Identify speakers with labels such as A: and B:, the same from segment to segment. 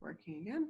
A: working again.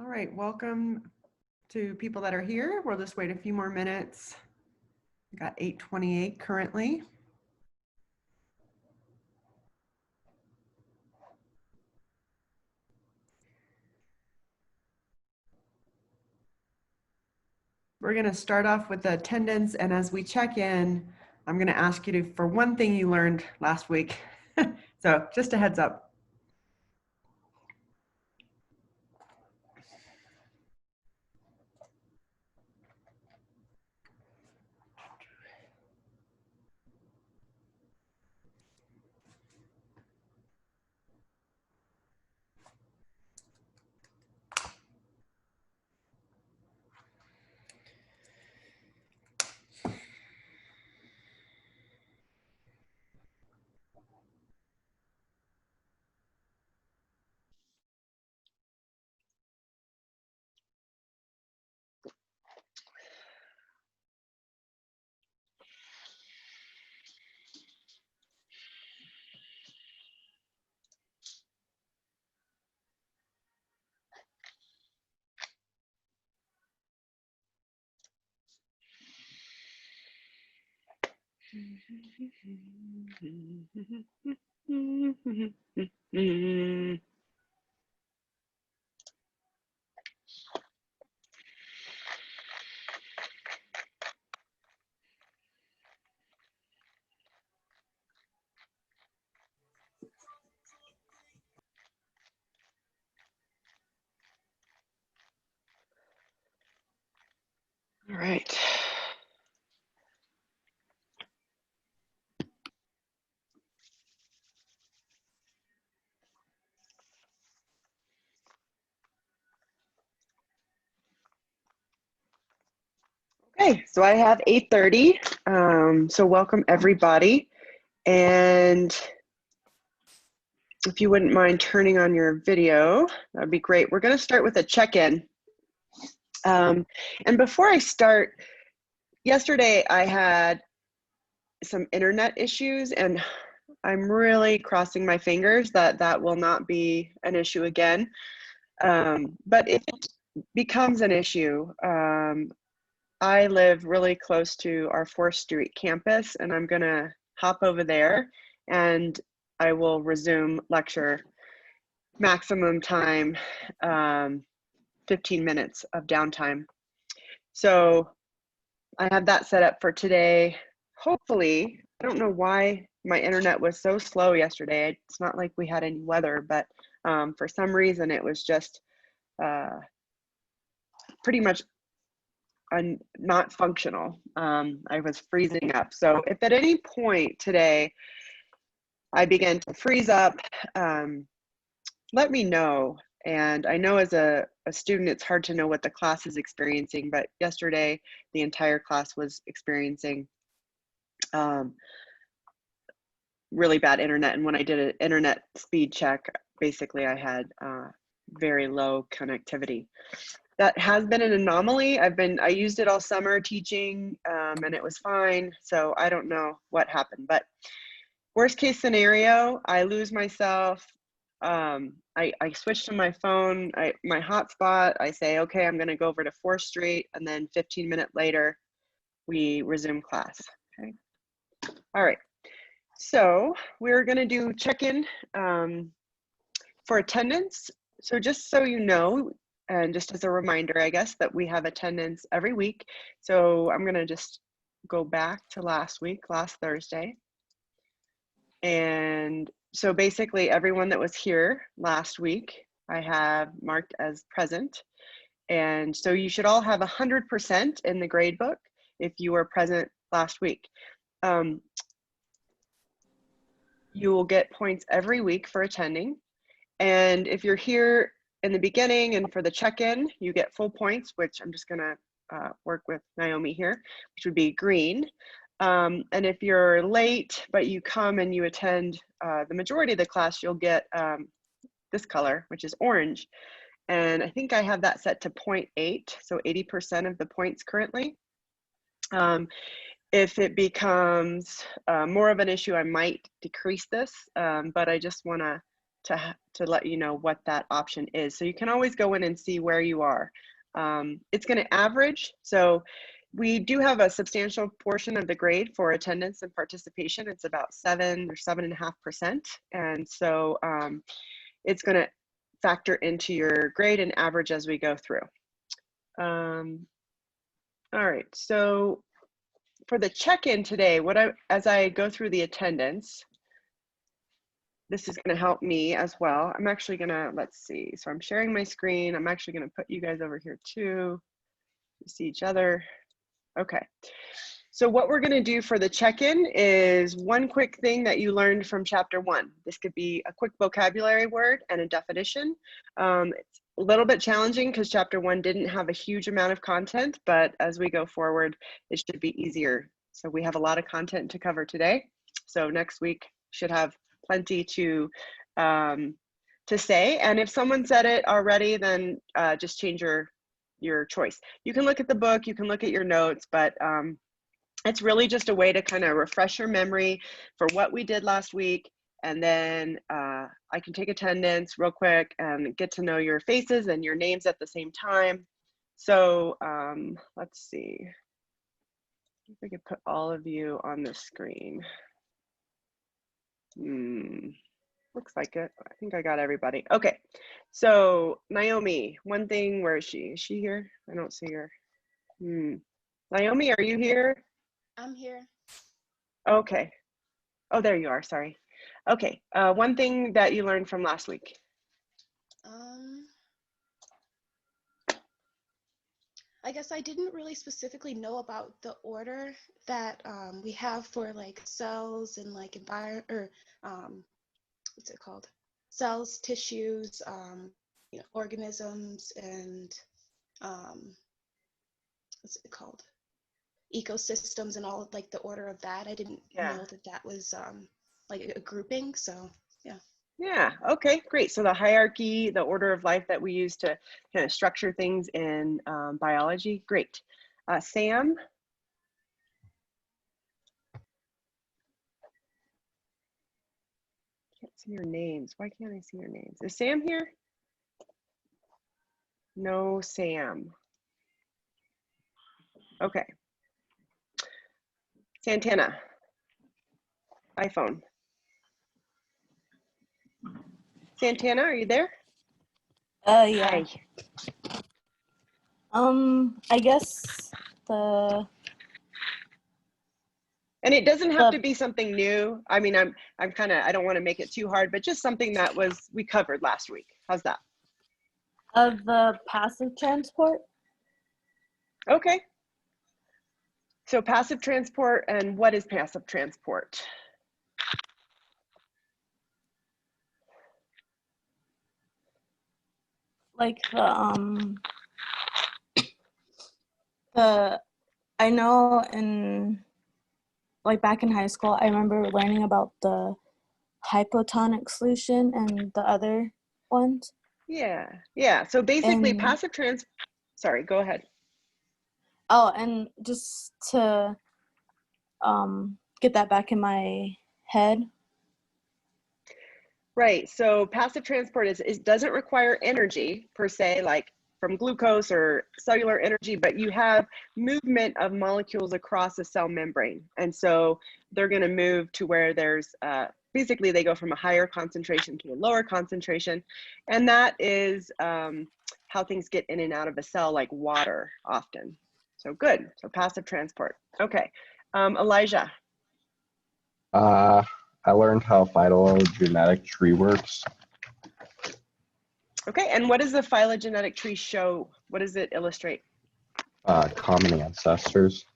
A: All right, welcome to people that are here. We'll just wait a few more minutes. We got 8:28 currently. We're going to start off with the attendance, and as we check in, I'm going to ask you for one thing you learned last week. So just a heads up. All right. Okay, so I have 8:30. So welcome everybody. And if you wouldn't mind turning on your video, that'd be great. We're going to start with a check-in. And before I start, yesterday I had some internet issues, and I'm really crossing my fingers that that will not be an issue again. But if it becomes an issue, I live really close to our 4th Street campus, and I'm going to hop over there and I will resume lecture. Maximum time, 15 minutes of downtime. So I have that set up for today. Hopefully, I don't know why my internet was so slow yesterday. It's not like we had any weather, but for some reason it was just pretty much not functional. I was freezing up. So if at any point today I begin to freeze up, let me know. And I know as a student, it's hard to know what the class is experiencing, but yesterday the entire class was experiencing really bad internet. And when I did an internet speed check, basically I had very low connectivity. That has been an anomaly. I used it all summer teaching, and it was fine. So I don't know what happened, but worst case scenario, I lose myself. I switch to my phone, my hotspot. I say, okay, I'm gonna go over to 4th Street, and then 15 minutes later, we resume class. Okay. All right. So we're gonna do check-in for attendance. So just so you know, and just as a reminder, I guess, that we have attendance every week. So I'm gonna just go back to last week, last Thursday. And so basically everyone that was here last week, I have marked as present. And so you should all have 100% in the grade book if you were present last week. You will get points every week for attending. And if you're here in the beginning and for the check-in, you get full points, which I'm just gonna work with Naomi here, which would be green. And if you're late, but you come and you attend the majority of the class, you'll get this color, which is orange. And I think I have that set to 0.8, so 80% of the points currently. If it becomes more of an issue, I might decrease this, but I just wanna to let you know what that option is. So you can always go in and see where you are. It's going to average. So we do have a substantial portion of the grade for attendance and participation. It's about 7 or 7.5%. And so it's going to factor into your grade and average as we go through. All right, so for the check-in today, as I go through the attendance, this is going to help me as well. I'm actually going to, let's see. So I'm sharing my screen. I'm actually going to put you guys over here too. You see each other. Okay. So what we're going to do for the check-in is one quick thing that you learned from chapter 1. This could be a quick vocabulary word and a definition. It's a little bit challenging because chapter 1 didn't have a huge amount of content, but as we go forward, it should be easier. So we have a lot of content to cover today. So next week should have plenty to say. And if someone said it already, then just change your choice. You can look at the book, you can look at your notes, but it's really just a way to kind of refresh your memory for what we did last week. And then I can take attendance real quick and get to know your faces and your names at the same time. So let's see if we could put all of you on the screen. Looks like it. I think I got everybody. Okay, so Naomi, one thing, where is she? Is she here? I don't see her. Naomi, are you here?
B: I'm here.
A: Okay. Oh, there you are, sorry. Okay, one thing that you learned from last week.
B: I guess I didn't really specifically know about the order that we have for like cells and like what's it called? Cells, tissues, you know, organisms, and what's it called? Ecosystems, and all of like the order of that. I didn't know that was like a grouping. So yeah.
A: Yeah, okay, great. So the hierarchy, the order of life that we use to kind of structure things in biology, great. Sam? Can't see your names. Why can't I see your names? Is Sam here? No, Sam. Okay. Santana, iPhone. Santana, are you there?
C: Yeah.
A: Hi.
C: I guess the.
A: And it doesn't have to be something new. I mean, I'm kind of, I don't want to make it too hard, but just something that we covered last week. How's that?
C: Of the passive transport.
A: Okay. So passive transport, and what is passive transport?
C: Like I know back in high school, I remember learning about the hypotonic solution and the other ones.
A: Yeah. So basically passive sorry, go ahead.
C: Oh, and just to get that back in my head.
A: Right, so passive transport doesn't require energy per se, like from glucose or cellular energy, but you have movement of molecules across a cell membrane. And so they're gonna move to where there's, basically they go from a higher concentration to a lower concentration. And that is how things get in and out of a cell, like water often. So good, so passive transport. Okay, Elijah.
D: I learned how phylogenetic tree works.
A: Okay, and what does the phylogenetic tree show? What does it illustrate?
D: Common ancestors.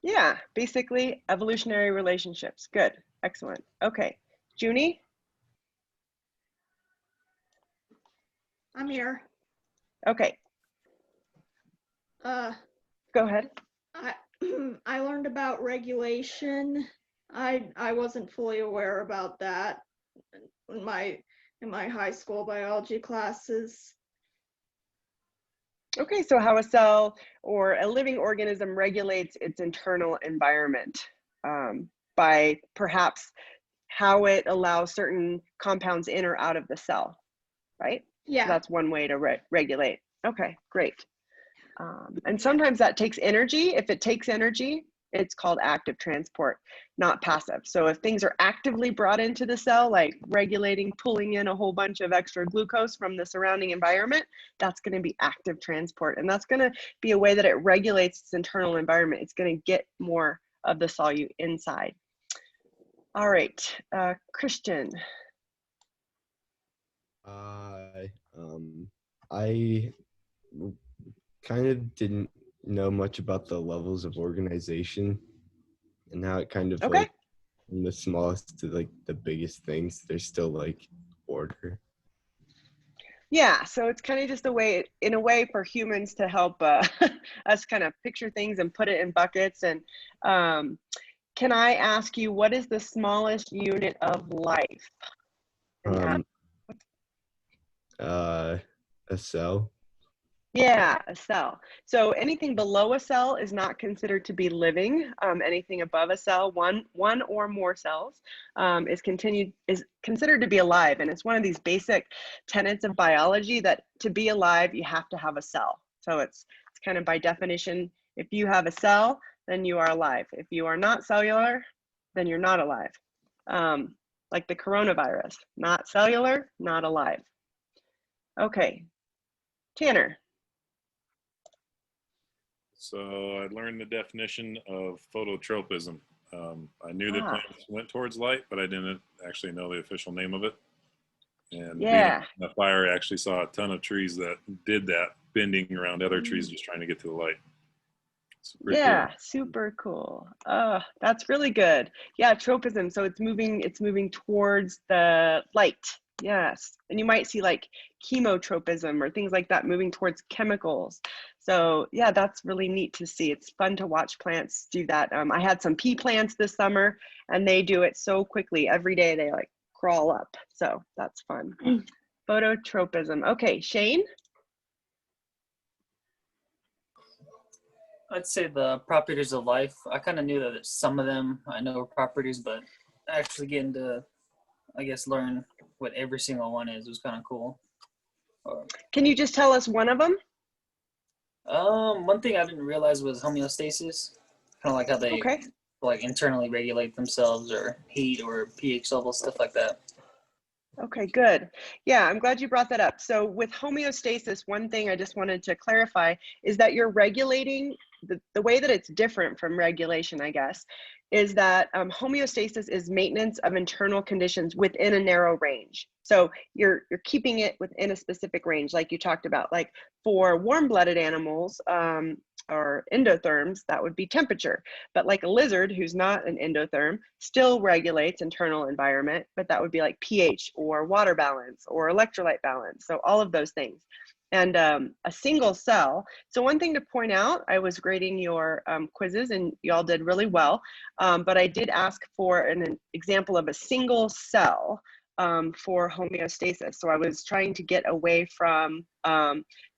A: Yeah, basically evolutionary relationships. Good, excellent. Okay, Junie?
E: I'm here.
A: Okay. Go ahead.
E: I learned about regulation. I wasn't fully aware about that in my high school biology classes.
A: Okay, so how a cell or a living organism regulates its internal environment by perhaps how it allows certain compounds in or out of the cell, right?
E: Yeah.
A: So that's one way to regulate. Okay, great. And sometimes that takes energy. If it takes energy, it's called active transport, not passive. So if things are actively brought into the cell, like regulating, pulling in a whole bunch of extra glucose from the surrounding environment, that's going to be active transport. And that's going to be a way that it regulates its internal environment. It's going to get more of the solute inside. All right, Christian.
F: I kind of didn't know much about the levels of organization and how it kind of
A: Okay.
F: like from the smallest to like the biggest things, there's still like order.
A: Yeah, so it's kind of just a way, in a way, for humans to help us kind of picture things and put it in buckets. And can I ask you, what is the smallest unit of life?
F: A cell.
A: Yeah, a cell. So anything below a cell is not considered to be living. Anything above a cell, one or more cells, is considered to be alive. And it's one of these basic tenets of biology that to be alive, you have to have a cell. So it's kind of by definition, if you have a cell, then you are alive. If you are not cellular, then you're not alive. Like the coronavirus, not cellular, not alive. Okay, Tanner.
G: So I learned the definition of phototropism. I knew that plants went towards light, but I didn't actually know the official name of it. And being on the fire, I actually saw a ton of trees that did that, bending around other trees just trying to get to the light.
A: Yeah,
G: cool.
A: super cool. Oh, that's really good. Yeah, tropism. So it's moving towards the light. Yes. And you might see like chemotropism or things like that, moving towards chemicals. So yeah, that's really neat to see. It's fun to watch plants do that. I had some pea plants this summer and they do it so quickly. Every day they like crawl up. So that's fun. Phototropism. Okay, Shane?
H: I'd say the properties of life. I kind of knew that some of them I know are properties, but actually getting to, I guess, learn what every single one is was kind of cool.
A: Can you just tell us one of them?
H: One thing I didn't realize was homeostasis. Kind of like how they like internally regulate themselves, or heat, or pH level, stuff like that.
A: Okay, good. Yeah, I'm glad you brought that up. So with homeostasis, one thing I just wanted to clarify is that you're regulating, the way that it's different from regulation, I guess, is that homeostasis is maintenance of internal conditions within a narrow range. So you're keeping it within a specific range, like you talked about. Like for warm-blooded animals, or endotherms, that would be temperature. But like a lizard who's not an endotherm still regulates internal environment, but that would be like pH or water balance or electrolyte balance. So all of those things. And a single cell. So one thing to point out, I was grading your quizzes and y'all did really well, but I did ask for an example of a single cell for homeostasis. So I was trying to get away from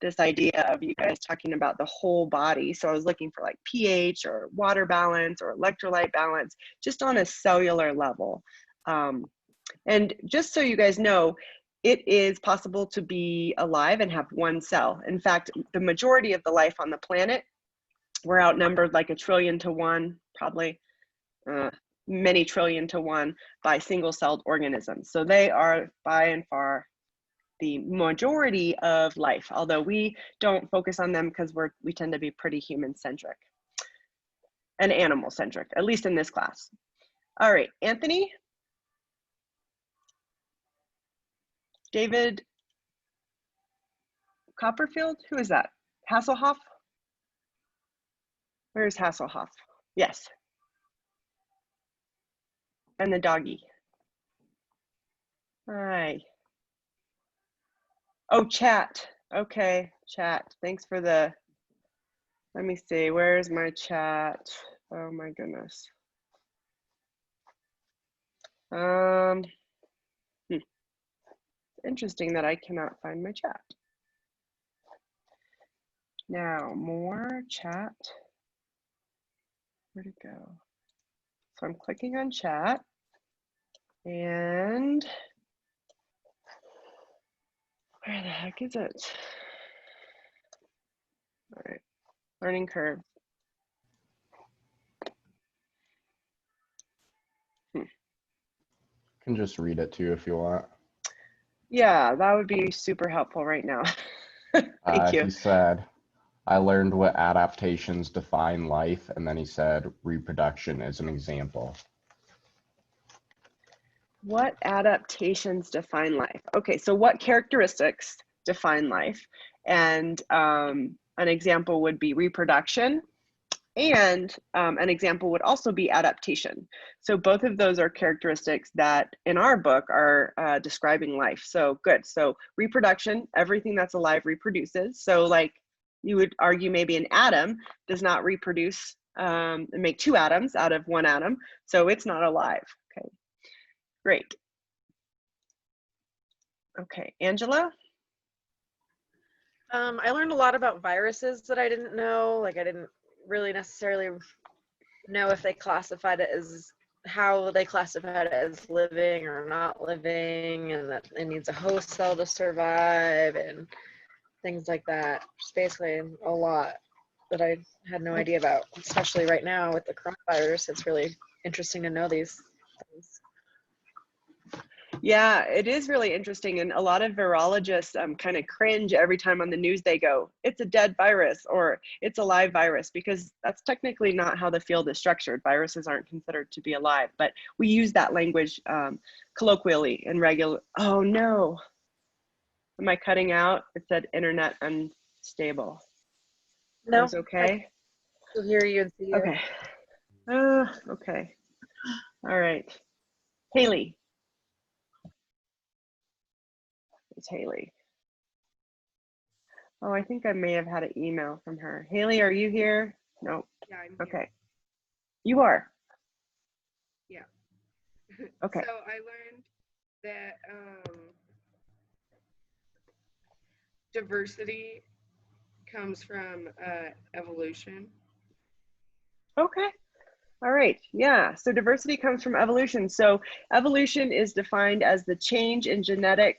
A: this idea of you guys talking about the whole body. So I was looking for like pH or water balance or electrolyte balance, just on a cellular level. And just so you guys know, it is possible to be alive and have one cell. In fact, the majority of the life on the planet, we're outnumbered like 1 trillion to 1, probably many trillion to 1 by single-celled organisms. So they are by and far the majority of life, although we don't focus on them because we tend to be pretty human-centric and animal-centric, at least in this class. All right, Anthony? David Copperfield? Who is that? Hasselhoff? Where's Hasselhoff? Yes. And the doggy. Hi. Oh, chat. Okay, chat. Thanks for the, let me see, where's my chat? Oh my goodness. Interesting that I cannot find my chat. Now, more chat. Where'd it go? So I'm clicking on chat. And where the heck is it? All right, learning curve.
D: You can just read it too if you want.
A: Yeah, that would be super helpful right now. Thank you.
D: He said, I learned what adaptations define life, and then he said reproduction is an example.
A: What adaptations define life? Okay, so what characteristics define life? And an example would be reproduction, and an example would also be adaptation. So both of those are characteristics that in our book are describing life. So good. So reproduction, everything that's alive reproduces. So like you would argue maybe an atom does not reproduce and make two atoms out of one atom. So it's not alive. Okay, great. Okay, Angela?
I: I learned a lot about viruses that I didn't know. Like I didn't really necessarily know if they classified it as how they classified it as living or not living, and that it needs a host cell to survive and things like that. Just basically a lot that I had no idea about, especially right now with the coronavirus. It's really interesting to know these things.
A: Yeah, it is really interesting. And a lot of virologists kind of cringe every time on the news they go, it's a dead virus or it's a live virus, because that's technically not how the field is structured. Viruses aren't considered to be alive, but we use that language colloquially and regular. Oh no, am I cutting out? It said internet unstable.
I: No,
A: It's okay.
I: I can hear you and see you.
A: Okay. Okay. All right. Haley. It's Haley. Oh, I think I may have had an email from her. Haley, are you here? No.
J: Yeah, I'm
A: Okay.
J: here.
A: You are?
J: Yeah.
A: Okay.
J: So I learned that diversity comes from evolution.
A: Okay. All right. Yeah. So diversity comes from evolution. So evolution is defined as the change in genetic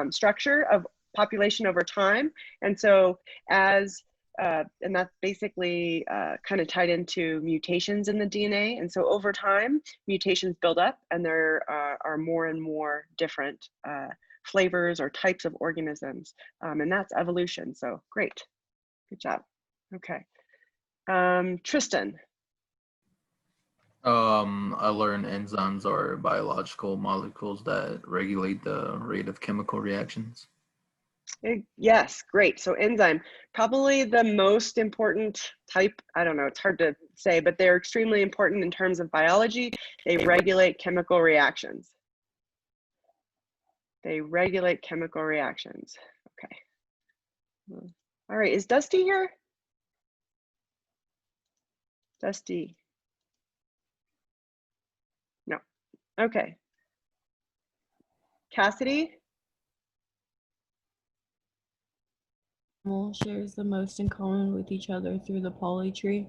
A: structure of population over time. And so as and that's basically kind of tied into mutations in the DNA. And so over time, mutations build up, and there are more and more different flavors or types of organisms. And that's evolution. So great. Good job. Okay. Tristan.
K: I learned enzymes are biological molecules that regulate the rate of chemical reactions.
A: Yes, great. So enzyme, probably the most important type. I don't know, it's hard to say, but they're extremely important in terms of biology. They regulate chemical reactions. They regulate chemical reactions. Okay. All right, is Dusty here? Dusty. No. Okay. Cassidy?
C: Shares the most in common with each other through the poly tree.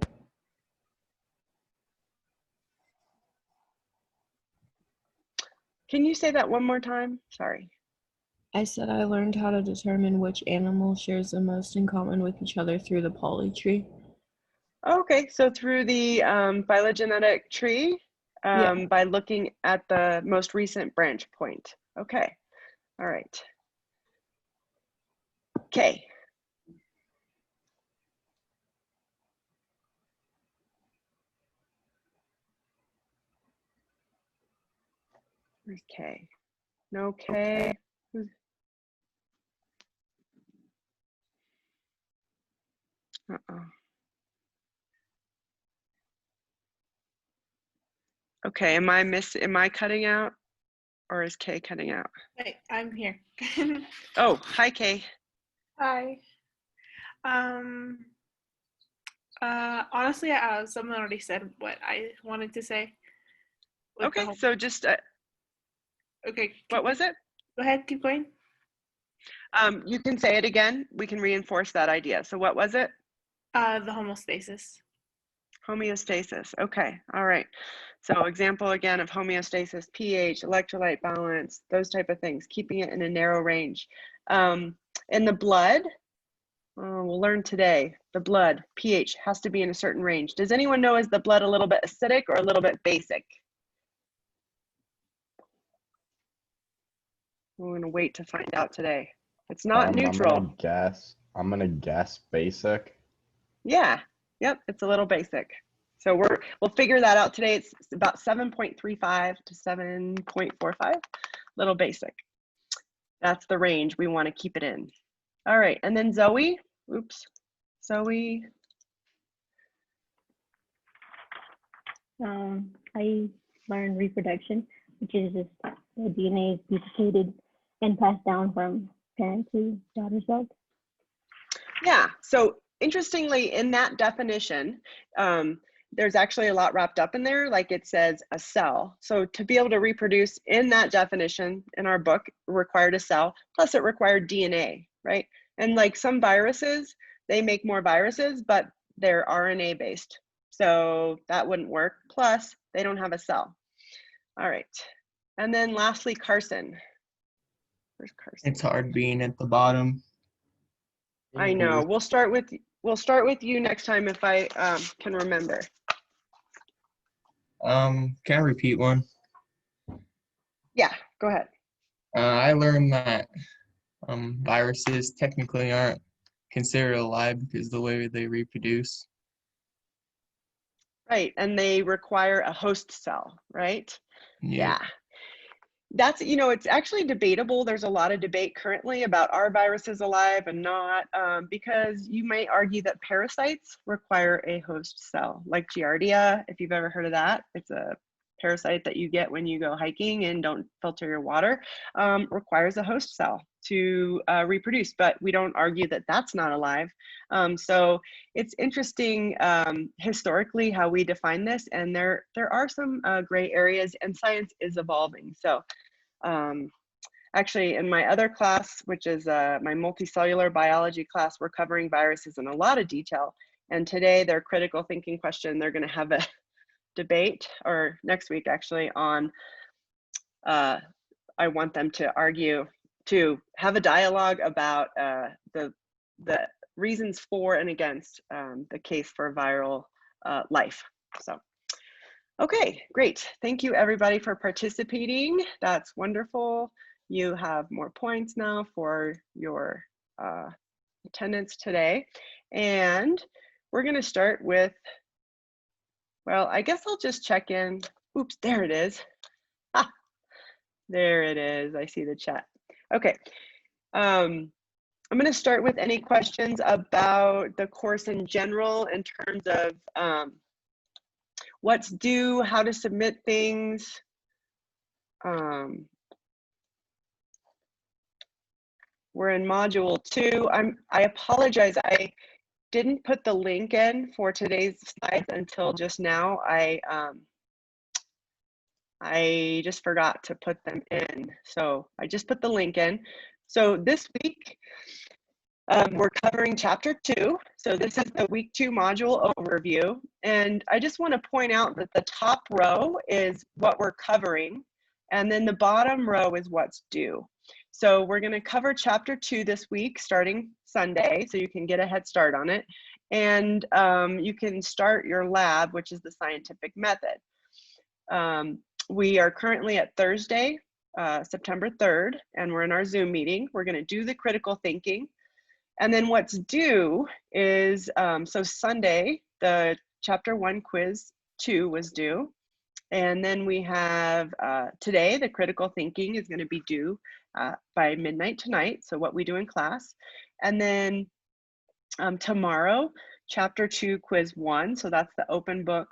A: Can you say that one more time? Sorry.
C: I said I learned how to determine which animal shares the most in common with each other through the poly tree.
A: Okay, so through the phylogenetic tree,
C: Yeah.
A: by looking at the most recent branch point. Okay, all right. Okay. Where's K? No K. Uh-oh. Okay, am I cutting out, or is K cutting out?
L: Hey, I'm here.
A: Oh, hi K.
L: Hi. Honestly, someone already said what I wanted to say.
A: Okay, so just
L: okay.
A: What was it?
L: Go ahead, keep going.
A: You can say it again. We can reinforce that idea. So what was it?
L: The homeostasis.
A: Homeostasis. Okay. All right. So example again of homeostasis, pH, electrolyte balance, those type of things, keeping it in a narrow range. In the blood, we'll learn today, the blood pH has to be in a certain range. Does anyone know, is the blood a little bit acidic or a little bit basic? We're going to wait to find out today. It's not neutral.
D: I'm gonna guess basic.
A: Yeah. Yep. It's a little basic. So we'll figure that out today. It's about 7.35 to 7.45. Little basic. That's the range we want to keep it in. All right. And then Zoe. Oops. Zoe.
M: I learned reproduction, which is just the DNA is duplicated and passed down from parent to daughter cells.
A: Yeah, so interestingly, in that definition, there's actually a lot wrapped up in there, like it says a cell. So to be able to reproduce in that definition in our book, required a cell, plus it required DNA, right? And like some viruses, they make more viruses, but they're RNA based. So that wouldn't work. Plus, they don't have a cell. All right. And then lastly, Carson. Where's Carson?
N: It's hard being at the bottom.
A: I know. We'll start with you next time if I can remember.
N: Can I repeat one?
A: Yeah, go ahead.
N: I learned that viruses technically aren't considered alive because of the way they reproduce.
A: Right, and they require a host cell, right?
N: Yeah.
A: That's, you know, it's actually debatable. There's a lot of debate currently about are viruses alive and not, because you might argue that parasites require a host cell, like Giardia, if you've ever heard of that. It's a parasite that you get when you go hiking and don't filter your water, requires a host cell to reproduce, but we don't argue that that's not alive. So it's interesting historically how we define this, and there are some gray areas, and science is evolving. So actually in my other class, which is my multicellular biology class, we're covering viruses in a lot of detail. And today their critical thinking question, they're going to have a debate, or next week actually, on I want them to argue, to have a dialogue about the reasons for and against the case for viral life. So, okay, great. Thank you everybody for participating. That's wonderful. You have more points now for your attendance today. And we're gonna start with, well, I guess I'll just check in. Oops, there it is. Ah, there it is. I see the chat. Okay. I'm going to start with any questions about the course in general in terms of what's due, how to submit things. We're in module 2. I apologize. I didn't put the link in for today's slides until just now. I just forgot to put them in. So I just put the link in. So this week, we're covering chapter 2. So this is the week 2 module overview. And I just want to point out that the top row is what we're covering. And then the bottom row is what's due. So we're going to cover chapter 2 this week, starting Sunday, so you can get a head start on it. And you can start your lab, which is the scientific method. We are currently at Thursday, September 3rd, and we're in our Zoom meeting. We're going to do the critical thinking. And then what's due is, so Sunday, the chapter 1 quiz 2 was due. And then we have today, the critical thinking is going to be due by midnight tonight. So what we do in class. And then tomorrow, chapter 2 quiz 1. So that's the open book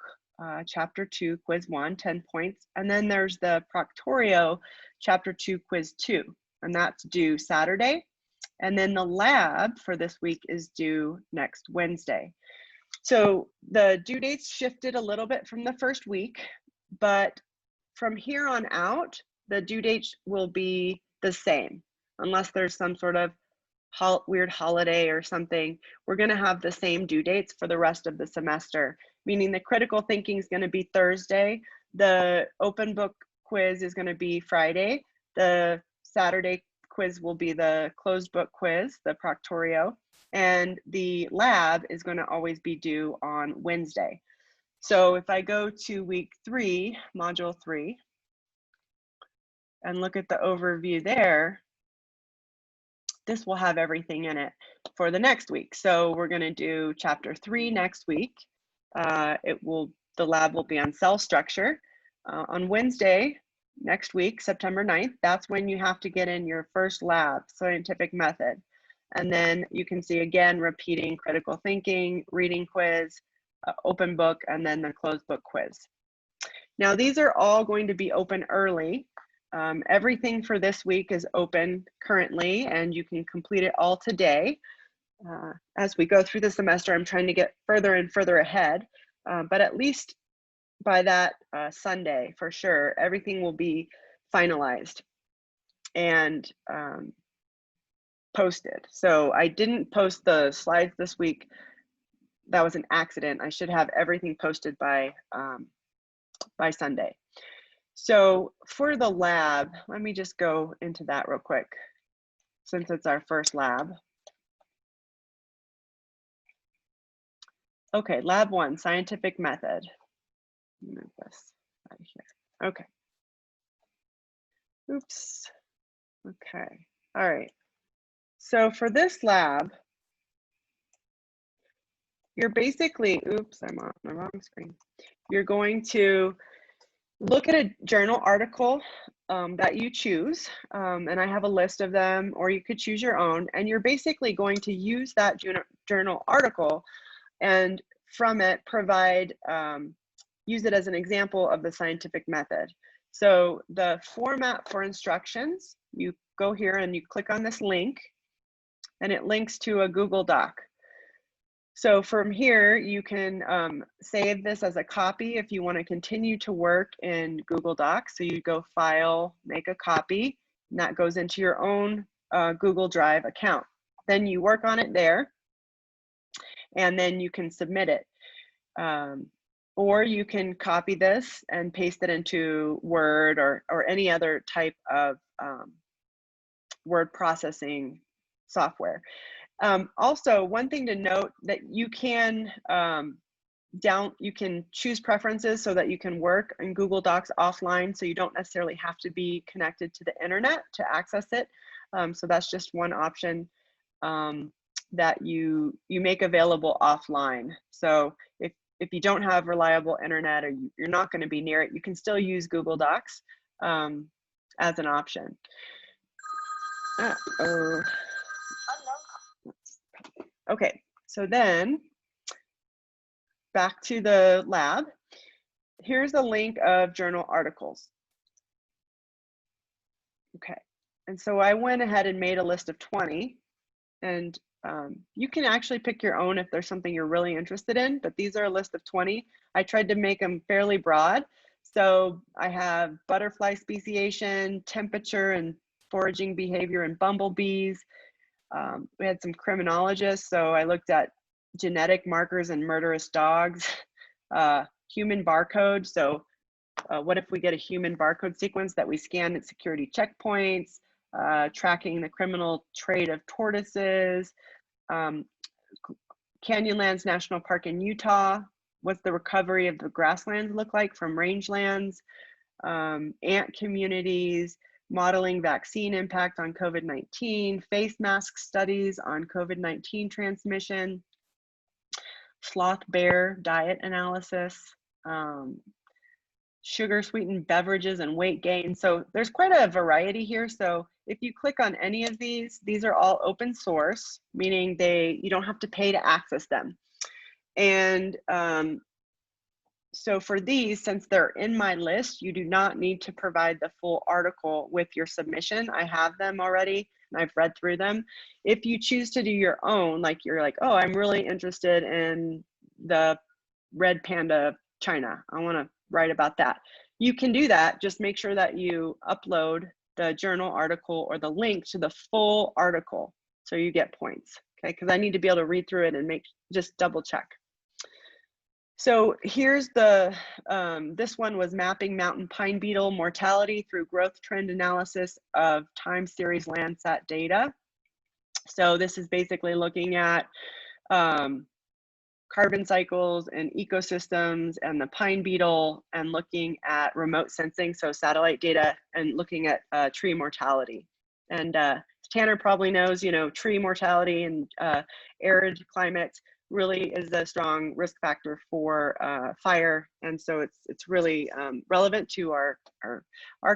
A: chapter 2 quiz 1, 10 points. And then there's the Proctorio chapter 2 quiz 2, and that's due Saturday. And then the lab for this week is due next Wednesday. So the due dates shifted a little bit from the first week, but from here on out, the due dates will be the same, unless there's some sort of weird holiday or something. We're going to have the same due dates for the rest of the semester. meaning the critical thinking is going to be Thursday. The open book quiz is going to be Friday. The Saturday quiz will be the closed book quiz, the Proctorio, and the lab is going to always be due on Wednesday. So if I go to week 3, module 3, and look at the overview there, this will have everything in it for the next week. So we're going to do chapter 3 next week. The lab will be on cell structure. On Wednesday next week, September 9th, that's when you have to get in your first lab, scientific method. And then you can see again repeating critical thinking, reading quiz, open book, and then the closed book quiz. Now these are all going to be open early. Everything for this week is open currently, and you can complete it all today. As we go through the semester, I'm trying to get further and further ahead, but at least by that Sunday, for sure, everything will be finalized and posted. So I didn't post the slides this week. That was an accident. I should have everything posted by Sunday. So for the lab, let me just go into that real quick, since it's our first lab. Okay, lab 1, scientific method. Move this out of here. Okay. Oops. Okay. All right. So for this lab, you're basically, oops, I'm on the wrong screen. You're going to look at a journal article that you choose, and I have a list of them, or you could choose your own, and you're basically going to use that journal article and from it provide, use it as an example of the scientific method. So the format for instructions, you go here and you click on this link, and it links to a Google Doc. So from here, you can save this as a copy if you want to continue to work in Google Docs. So you go File, make a copy, and that goes into your own Google Drive account. Then you work on it there, and then you can submit it. Or you can copy this and paste it into Word or any other type of word processing software. Also, one thing to note that you can you can choose preferences so that you can work in Google Docs offline, so you don't necessarily have to be connected to the internet to access it. So that's just one option that you make available offline. So if you don't have reliable internet or you're not going to be near it, you can still use Google Docs as an option. Okay, so then back to the lab. Here's a link of journal articles. Okay, and so I went ahead and made a list of 20, and you can actually pick your own if there's something you're really interested in, but these are a list of 20. I tried to make them fairly broad. So I have butterfly speciation, temperature and foraging behavior in bumblebees. We had some criminologists, so I looked at genetic markers in murderous dogs, human barcode. So what if we get a human barcode sequence that we scan at security checkpoints, tracking the criminal trade of tortoises, Canyonlands National Park in Utah, what's the recovery of the grasslands look like from rangelands, ant communities, modeling vaccine impact on COVID-19, face mask studies on COVID-19 transmission, sloth bear diet analysis, sugar sweetened beverages and weight gain. So there's quite a variety here. So if you click on any of these are all open source, meaning you don't have to pay to access them. And so for these, since they're in my list, you do not need to provide the full article with your submission. I have them already and I've read through them. If you choose to do your own, like you're like, oh, I'm really interested in the red panda of China, I want to write about that. You can do that. Just make sure that you upload the journal article or the link to the full article so you get points. Okay, because I need to be able to read through it and just double check. So here's the, this one was mapping mountain pine beetle mortality through growth trend analysis of time series Landsat data. So this is basically looking at carbon cycles and ecosystems and the pine beetle, and looking at remote sensing, so satellite data, and looking at tree mortality. And Tanner probably knows, you know, tree mortality and arid climates really is a strong risk factor for fire, and so it's really relevant to our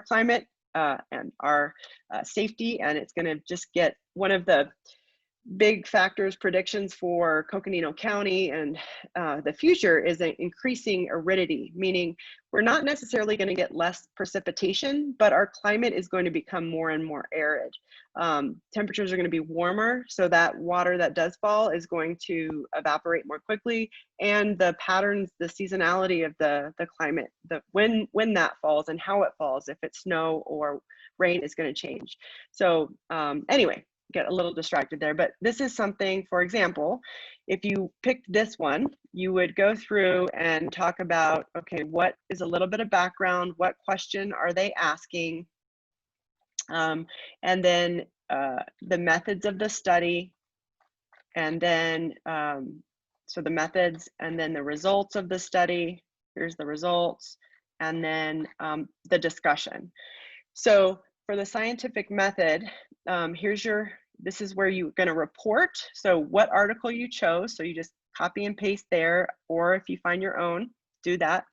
A: climate and our safety, and it's going to just get one of the big factors, predictions for Coconino County and the future is an increasing aridity, meaning we're not necessarily going to get less precipitation, but our climate is going to become more and more arid. Temperatures are going to be warmer, so that water that does fall is going to evaporate more quickly, and the patterns, the seasonality of the climate, when that falls and how it falls, if it's snow or rain, is going to change. So anyway, get a little distracted there, but this is something, for example, if you picked this one, you would go through and talk about, okay, what is a little bit of background, what question are they asking, and then the methods of the study, and then so the methods, and then the results of the study, here's the results, and then the discussion. So for the scientific method, this is where you're going to report. So what article you chose. So you just copy and paste there, or if you find your own, do that.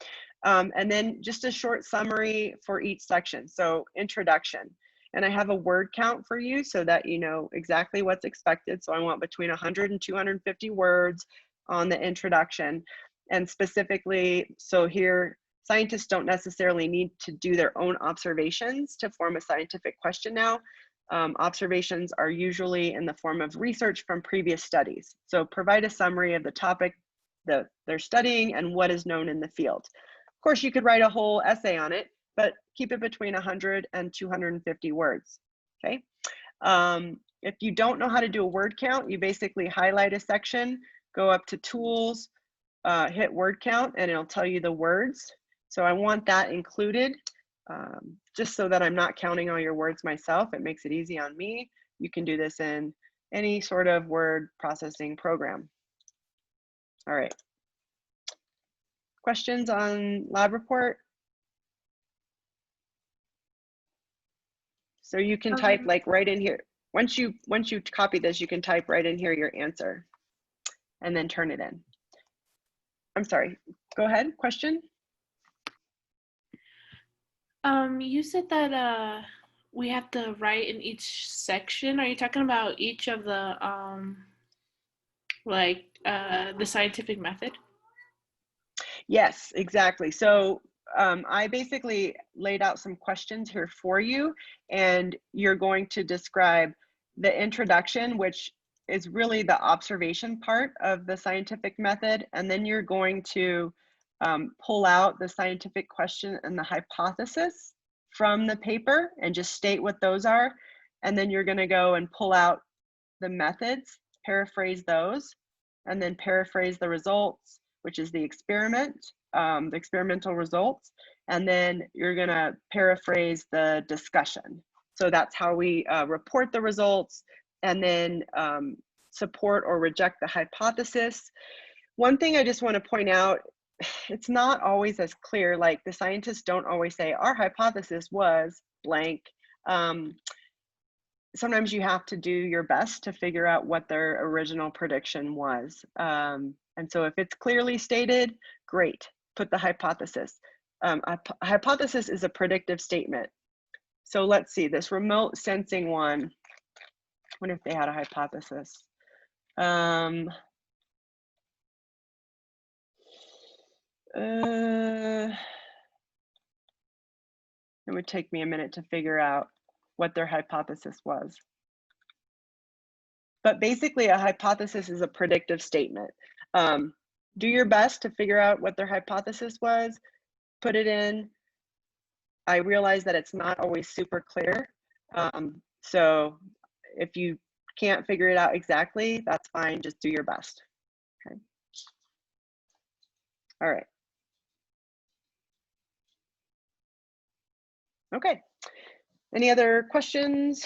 A: And then just a short summary for each section. So introduction. And I have a word count for you so that you know exactly what's expected. So I want between 100 and 250 words on the introduction. And specifically, so here, scientists don't necessarily need to do their own observations to form a scientific question now. Observations are usually in the form of research from previous studies. So provide a summary of the topic that they're studying and what is known in the field. Of course, you could write a whole essay on it, but keep it between 100 and 250 words, okay? If you don't know how to do a word count, you basically highlight a section, go up to tools, hit word count, and it'll tell you the words. So I want that included. Just so that I'm not counting all your words myself. It makes it easy on me. You can do this in any sort of word processing program. All right. Questions on lab report? So you can type like right in here. Once you copy this, you can type right in here your answer and then turn it in. I'm sorry, go ahead, question?
L: You said that we have to write in each section. Are you talking about each of the the scientific method?
A: Yes, exactly. So I basically laid out some questions here for you, and you're going to describe the introduction, which is really the observation part of the scientific method, and then you're going to pull out the scientific question and the hypothesis from the paper and just state what those are, and then you're going to go and pull out the methods, paraphrase those, and then paraphrase the results, which is the experiment, the experimental results, and then you're going to paraphrase the discussion. So that's how we report the results, and then support or reject the hypothesis. One thing I just want to point out, it's not always as clear. Like the scientists don't always say our hypothesis was blank. Sometimes you have to do your best to figure out what their original prediction was. And so if it's clearly stated, great, put the hypothesis. A hypothesis is a predictive statement. So let's see, this remote sensing one, I wonder if they had a hypothesis. It would take me a minute to figure out what their hypothesis was. But basically a hypothesis is a predictive statement. Do your best to figure out what their hypothesis was, put it in. I realize that it's not always super clear. So if you can't figure it out exactly, that's fine, just do your best. Okay. All right. Okay. Any other questions?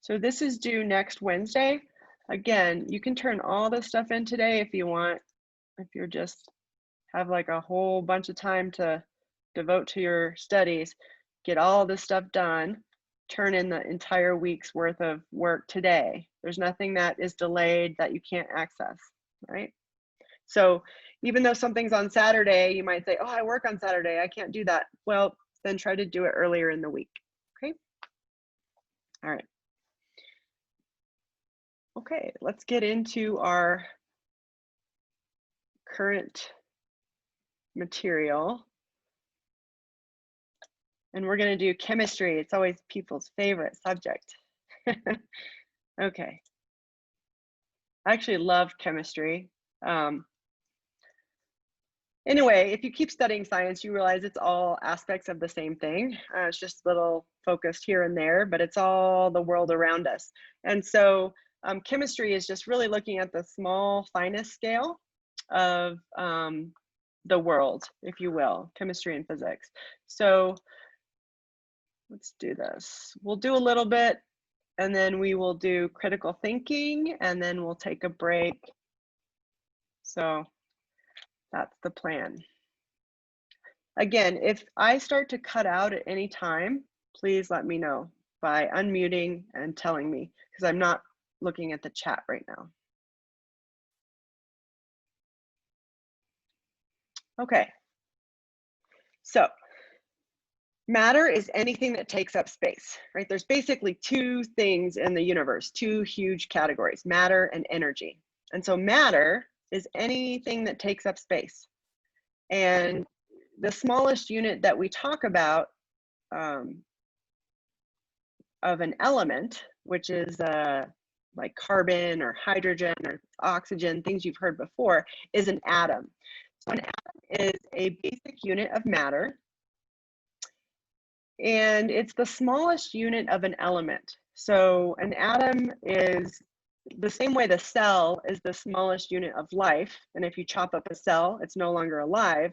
A: So this is due next Wednesday. Again, you can turn all this stuff in today if you want, if you're just have like a whole bunch of time to devote to your studies, get all this stuff done, turn in the entire week's worth of work today. There's nothing that is delayed that you can't access, right? So even though something's on Saturday, you might say, oh, I work on Saturday, I can't do that. Well, then try to do it earlier in the week, okay? All right. Okay, let's get into our current material. And we're going to do chemistry. It's always people's favorite subject. Okay. I actually love chemistry. Anyway, if you keep studying science, you realize it's all aspects of the same thing. It's just a little focused here and there, but it's all the world around us. And so chemistry is just really looking at the small, finest scale of the world, if you will, chemistry and physics. So let's do this. We'll do a little bit, and then we will do critical thinking, and then we'll take a break. So that's the plan. Again, if I start to cut out at any time, please let me know by unmuting and telling me, because I'm not looking at the chat right now. Okay. So matter is anything that takes up space, right? There's basically two things in the universe, two huge categories, matter and energy. And so matter is anything that takes up space. And the smallest unit that we talk about of an element, which is like carbon or hydrogen or oxygen, things you've heard before, is an atom. So an atom is a basic unit of matter, and it's the smallest unit of an element. So an atom is the same way the cell is the smallest unit of life, and if you chop up a cell, it's no longer alive.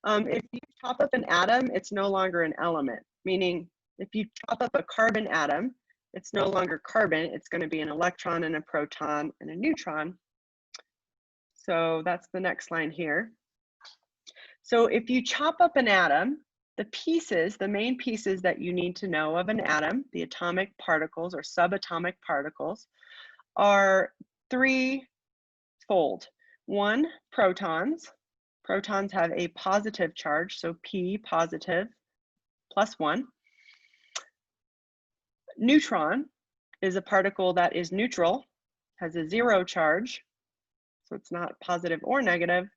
A: If you chop up an atom, it's no longer an element, meaning if you chop up a carbon atom, it's no longer carbon, it's going to be an electron and a proton and a neutron. So that's the next line here. So if you chop up an atom, the pieces, the main pieces that you need to know of an atom, the atomic particles or subatomic particles, are threefold. One, protons. Protons have a positive charge, so P positive plus 1. Neutron is a particle that is neutral, has a 0 charge, so it's not positive or negative.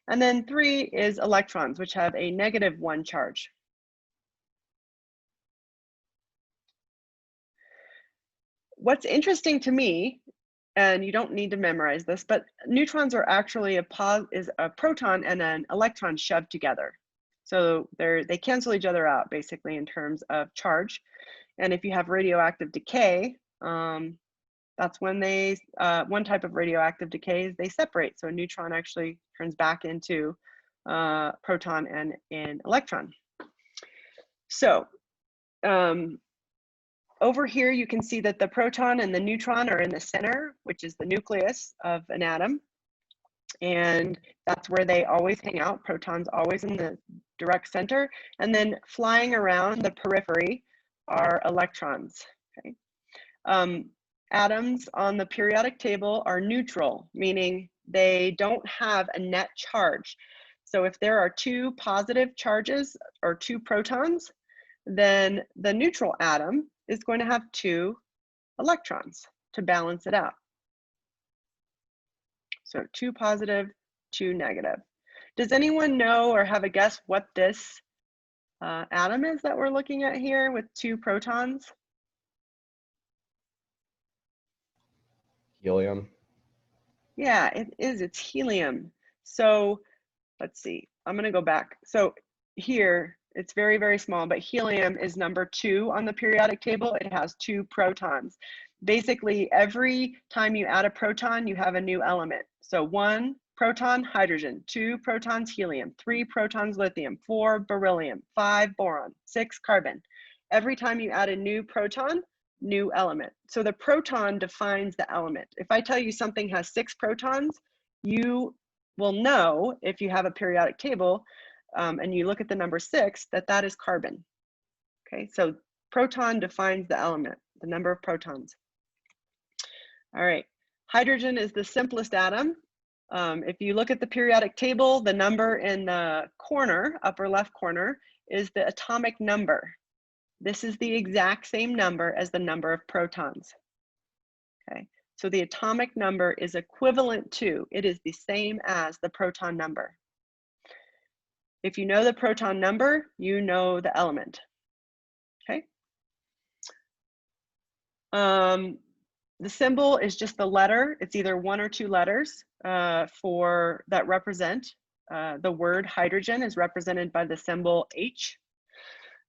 A: And then 3 is electrons, which have a -1 charge. What's interesting to me, and you don't need to memorize this, but neutrons are actually a proton and an electron shoved together. So they cancel each other out basically in terms of charge. And if you have radioactive decay, that's when they, one type of radioactive decay is they separate. So a neutron actually turns back into proton and an electron. So over here, you can see that the proton and the neutron are in the center, which is the nucleus of an atom. And that's where they always hang out. Protons always in the direct center. And then flying around the periphery are electrons. Okay. Atoms on the periodic table are neutral, meaning they don't have a net charge. So if there are 2 positive charges or 2 protons, then the neutral atom is going to have 2 electrons to balance it out. So 2 positive, 2 negative. Does anyone know or have a guess what this atom is that we're looking at here with 2 protons?
D: Helium.
A: Yeah, it is. It's helium. So let's see. I'm going to go back. So here, it's very, very small, but helium is number 2 on the periodic table. It has 2 protons. Basically, every time you add a proton, you have a new element. So 1 proton, hydrogen, 2 protons, helium, 3 protons, lithium, 4 beryllium, 5 boron, 6 carbon. Every time you add a new proton, new element. So the proton defines the element. If I tell you something has 6 protons, you will know if you have a periodic table and you look at the number 6, that that is carbon. Okay, so proton defines the element, the number of protons. All right, hydrogen is the simplest atom. If you look at the periodic table, the number in the corner, upper left corner, is the atomic number. This is the exact same number as the number of protons. Okay, so the atomic number is equivalent to, it is the same as the proton number. If you know the proton number, you know the element. Okay. The symbol is just the letter. It's either 1 or 2 letters for that represent the word hydrogen is represented by the symbol H.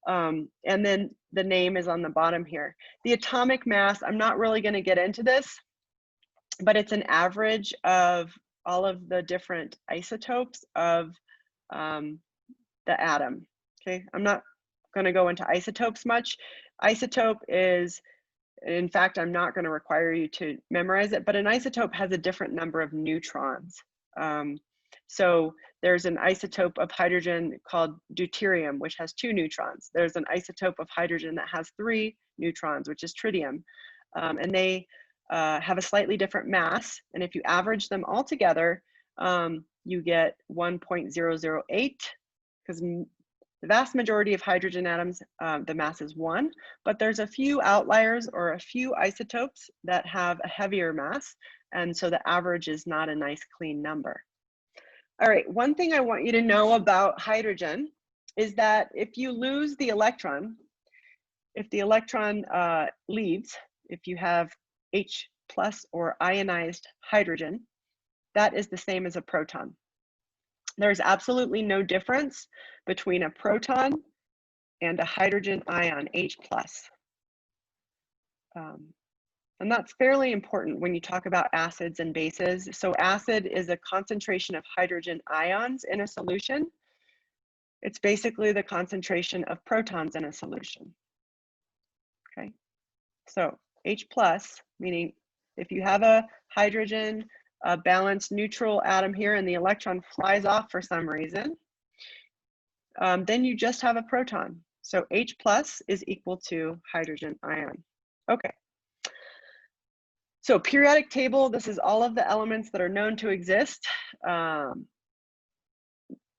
A: And then the name is on the bottom here. The atomic mass, I'm not really going to get into this, but it's an average of all of the different isotopes of the atom. Okay, I'm not going to go into isotopes much. Isotope is, in fact, I'm not going to require you to memorize it, but an isotope has a different number of neutrons. So there's an isotope of hydrogen called deuterium, which has 2 neutrons. There's an isotope of hydrogen that has 3 neutrons, which is tritium. And they have a slightly different mass. And if you average them all together, you get 1.008, because the vast majority of hydrogen atoms, the mass is 1, but there's a few outliers or a few isotopes that have a heavier mass. And so the average is not a nice clean number. All right, one thing I want you to know about hydrogen is that if you lose the electron, if the electron leaves, if you have H+ or ionized hydrogen, that is the same as a proton. There's absolutely no difference between a proton and a hydrogen ion, H+. And that's fairly important when you talk about acids and bases. So acid is a concentration of hydrogen ions in a solution. It's basically the concentration of protons in a solution. Okay, so H+, meaning if you have a hydrogen, a balanced neutral atom here and the electron flies off for some reason, then you just have a proton. So H+ is equal to hydrogen ion. Okay. So periodic table, this is all of the elements that are known to exist. You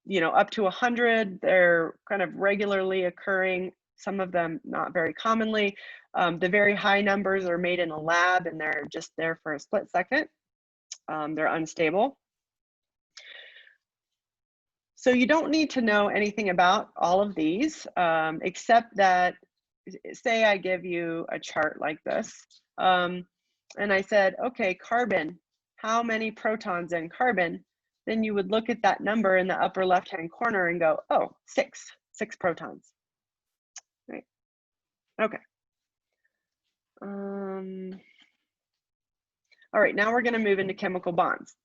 A: know, up to 100, they're kind of regularly occurring, some of them not very commonly. The very high numbers are made in a lab and they're just there for a split second. They're unstable. So you don't need to know anything about all of these, except that, say I give you a chart like this. And I said, okay, carbon, how many protons in carbon? Then you would look at that number in the upper left-hand corner and go, oh, 6 protons, right? Okay. All right, now we're gonna move into chemical bonds.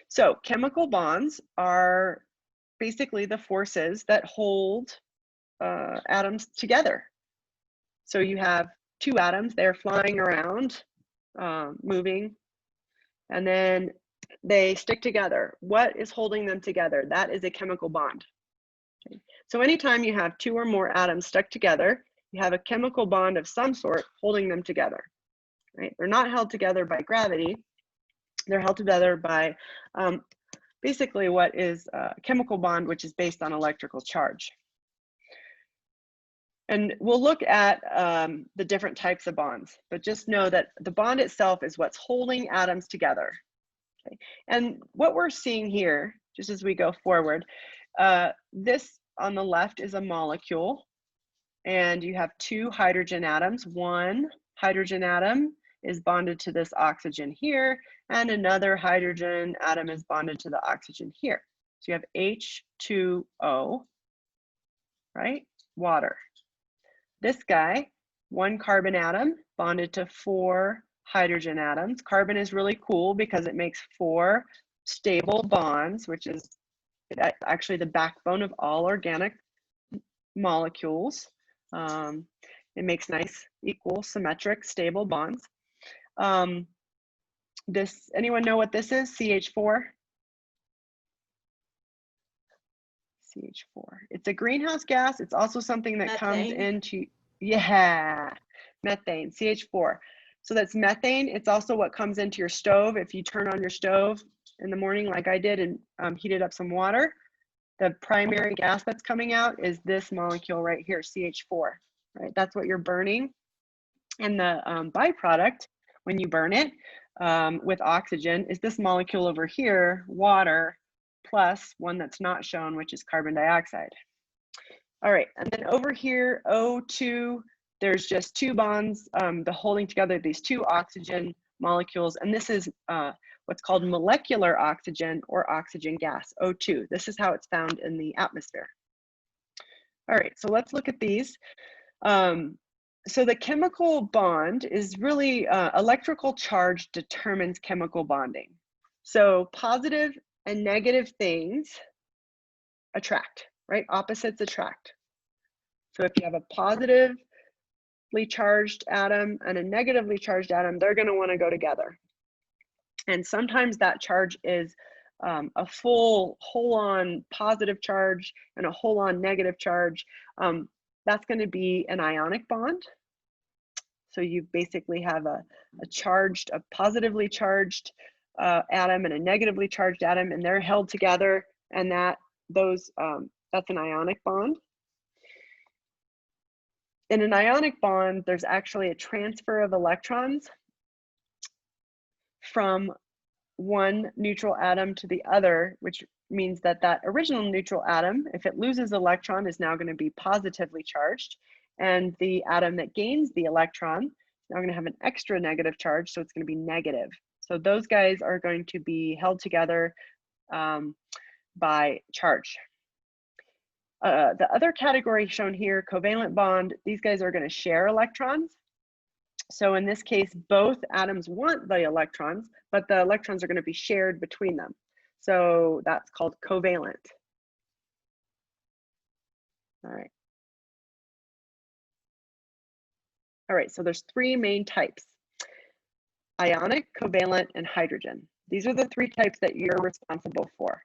A: So chemical bonds are basically the forces that hold atoms together. So you have 2 atoms, they're flying around, moving, and then they stick together. What is holding them together? That is a chemical bond. Okay. So anytime you have 2 or more atoms stuck together, you have a chemical bond of some sort holding them together. Right? They're not held together by gravity. They're held together by basically what is a chemical bond, which is based on electrical charge. And we'll look at the different types of bonds, but just know that the bond itself is what's holding atoms together. Okay. And what we're seeing here, just as we go forward, this on the left is a molecule, and you have 2 hydrogen atoms. One hydrogen atom is bonded to this oxygen here, and another hydrogen atom is bonded to the oxygen here. So you have H2O, right? Water. This guy, 1 carbon atom bonded to 4 hydrogen atoms. Carbon is really cool because it makes 4 stable bonds, which is actually the backbone of all organic molecules. It makes nice, equal, symmetric, stable bonds. Anyone know what this is? CH4? CH4. It's a greenhouse gas. It's also something that comes into, methane, CH4. So that's methane. It's also what comes into your stove. If you turn on your stove in the morning like I did and heated up some water, the primary gas that's coming out is this molecule right here, CH4, right? That's what you're burning. And the byproduct, when you burn it with oxygen, is this molecule over here, water, plus one that's not shown, which is carbon dioxide. All right, and then over here, O2, there's just two bonds, the holding together these two oxygen molecules, and this is what's called molecular oxygen or oxygen gas, O2. This is how it's found in the atmosphere. All right, so let's look at these. So the chemical bond is really electrical charge determines chemical bonding. So positive and negative things attract, right? Opposites attract. So if you have a positively charged atom and a negatively charged atom, they're going to want to go together. And sometimes that charge is a full whole-on positive charge and a whole-on negative charge. That's going to be an ionic bond. So you basically have a positively charged atom and a negatively charged atom, and they're held together, and that's an ionic bond. In an ionic bond, there's actually a transfer of electrons from one neutral atom to the other, which means that that original neutral atom, if it loses an electron, is now going to be positively charged, and the atom that gains the electron is now going to have an extra negative charge, so it's going to be negative. So those guys are going to be held together by charge. The other category shown here, covalent bond, these guys are going to share electrons. So in this case, both atoms want the electrons, but the electrons are going to be shared between them. So that's called covalent. All right. All right, so there's three main types: ionic, covalent, and hydrogen. These are the three types that you're responsible for.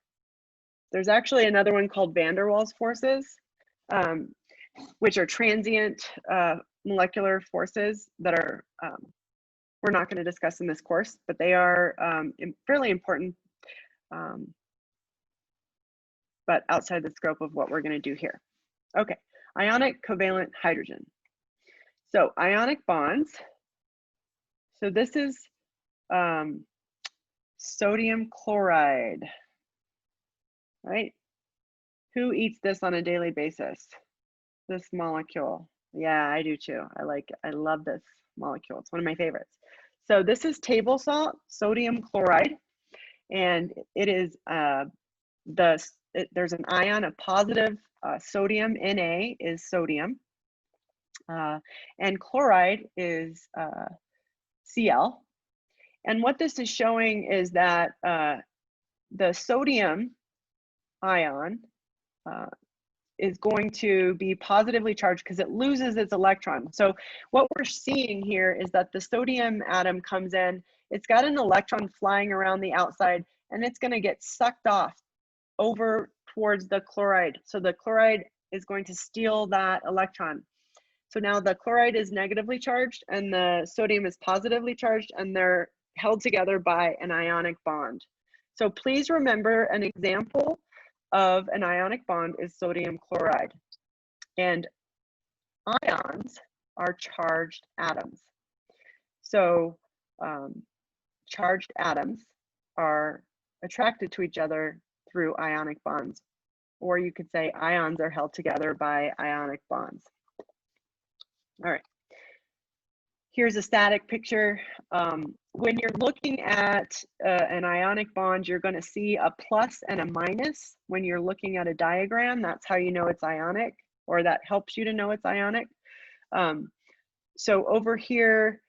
A: There's actually another one called van der Waals forces, which are transient molecular forces that are, we're not going to discuss in this course, but they are fairly important, but outside the scope of what we're going to do here. Okay, ionic, covalent, hydrogen. So ionic bonds. So this is sodium chloride, right? Who eats this on a daily basis? This molecule. Yeah, I do too. I love this molecule. It's one of my favorites. So this is table salt, sodium chloride, and it is there's an ion, a positive sodium, Na is sodium, and chloride is Cl. And what this is showing is that the sodium ion is going to be positively charged because it loses its electron. So what we're seeing here is that the sodium atom comes in, it's got an electron flying around the outside, and it's going to get sucked off over towards the chloride. So the chloride is going to steal that electron. So now the chloride is negatively charged and the sodium is positively charged, and they're held together by an ionic bond. So please remember, an example of an ionic bond is sodium chloride. And ions are charged atoms. So charged atoms are attracted to each other through ionic bonds. Or you could say ions are held together by ionic bonds. All right. Here's a static picture. When you're looking at an ionic bond, you're going to see a plus and a minus when you're looking at a diagram. That's how you know it's ionic, or that helps you to know it's ionic. So over here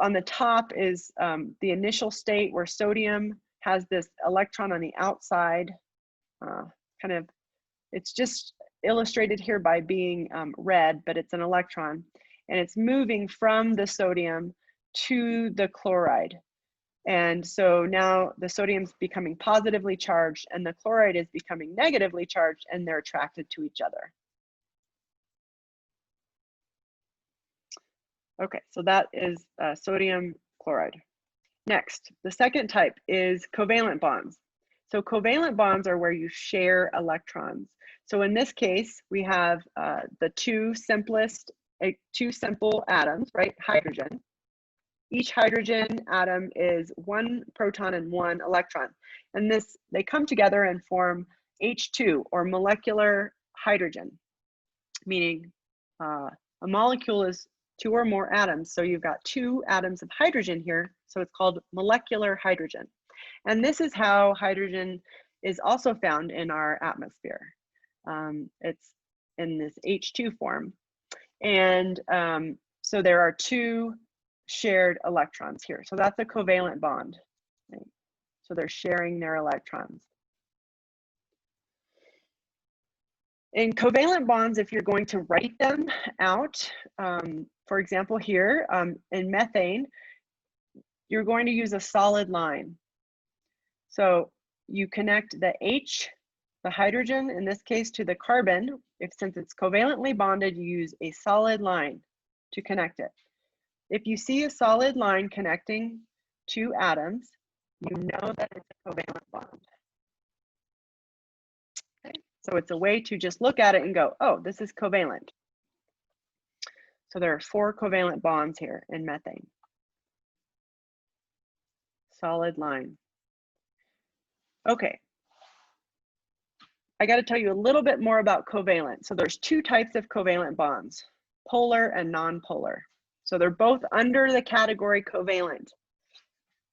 A: on the top is the initial state where sodium has this electron on the outside, it's just illustrated here by being red, but it's an electron, and it's moving from the sodium to the chloride. And so now the sodium's becoming positively charged and the chloride is becoming negatively charged, and they're attracted to each other. Okay, so that is sodium chloride. Next, the second type is covalent bonds. So covalent bonds are where you share electrons. So in this case, we have the two simple atoms, right? Hydrogen. Each hydrogen atom is 1 proton and 1 electron. And they come together and form H2, or molecular hydrogen, meaning a molecule is 2 or more atoms. So you've got 2 atoms of hydrogen here. So it's called molecular hydrogen. And this is how hydrogen is also found in our atmosphere. It's in this H2 form. And so there are 2 shared electrons here. So that's a covalent bond. Right? So they're sharing their electrons. In covalent bonds, if you're going to write them out, for example here, in methane, you're going to use a solid line. So you connect the H, the hydrogen, in this case, to the carbon. Since it's covalently bonded, you use a solid line to connect it. If you see a solid line connecting 2 atoms, you know that it's a covalent bond. Okay. So it's a way to just look at it and go, oh, this is covalent. So there are 4 covalent bonds here in methane. Solid line. Okay. I got to tell you a little bit more about covalent. So there's 2 types of covalent bonds, polar and nonpolar. So they're both under the category covalent.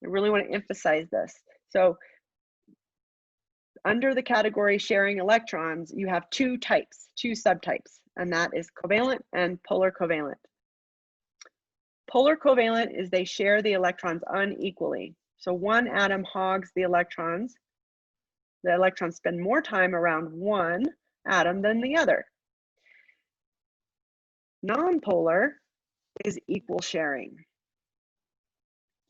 A: I really want to emphasize this. So under the category sharing electrons, you have 2 types, 2 subtypes, and that is covalent and polar covalent. Polar covalent is they share the electrons unequally. So one atom hogs the electrons. The electrons spend more time around one atom than the other. Nonpolar is equal sharing.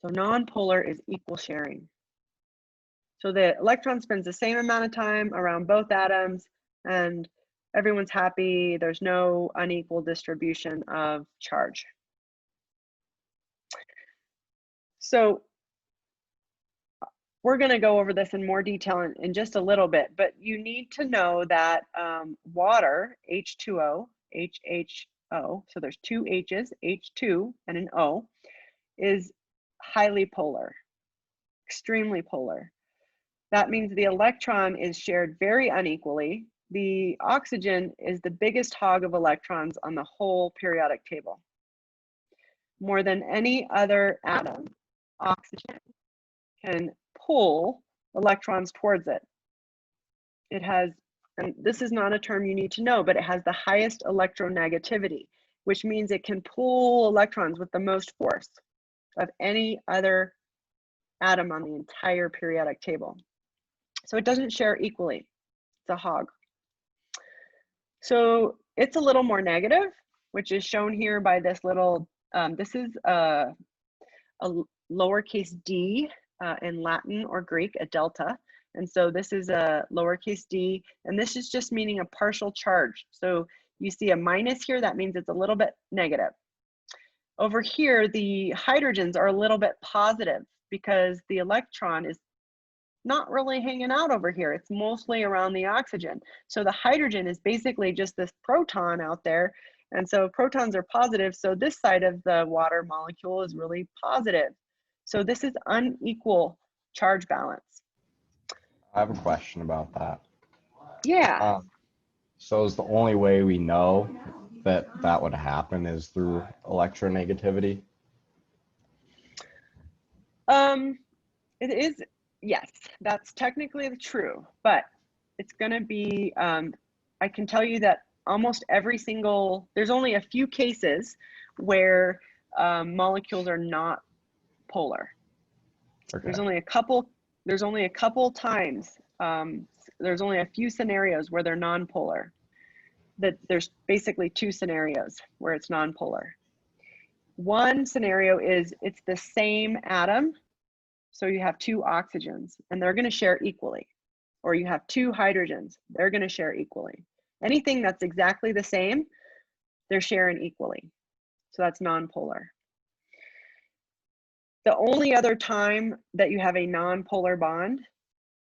A: So nonpolar is equal sharing. So the electron spends the same amount of time around both atoms and everyone's happy. There's no unequal distribution of charge. So we're going to go over this in more detail in just a little bit, but you need to know that water, H2O, HHO, so there's 2 H's, H2 and an O, is highly polar, extremely polar. That means the electron is shared very unequally. The oxygen is the biggest hog of electrons on the whole periodic table. More than any other atom, oxygen can pull electrons towards it. It has, and this is not a term you need to know, but it has the highest electronegativity, which means it can pull electrons with the most force of any other atom on the entire periodic table. So it doesn't share equally. It's a hog. So it's a little more negative, which is shown here by this little, this is a lowercase d in Latin or Greek, a delta. And so this is a lowercase d, and this is just meaning a partial charge. So you see a minus here, that means it's a little bit negative. Over here, the hydrogens are a little bit positive because the electron is not really hanging out over here. It's mostly around the oxygen. So the hydrogen is basically just this proton out there. And so protons are positive. So this side of the water molecule is really positive. So this is unequal charge balance.
D: I have a question about that.
A: Yeah.
D: So is the only way we know that that would happen is through electronegativity?
A: It is, yes, that's technically true, but it's going to be, I can tell you that almost every single, there's only a few cases where molecules are not polar. Okay. There's only a couple there's only a couple times, there's only a few scenarios where they're nonpolar. That there's basically two scenarios where it's nonpolar. One scenario is it's the same atom, so you have two oxygens and they're going to share equally, or you have two hydrogens, they're going to share equally. Anything that's exactly the same, they're sharing equally, so that's nonpolar. The only other time that you have a nonpolar bond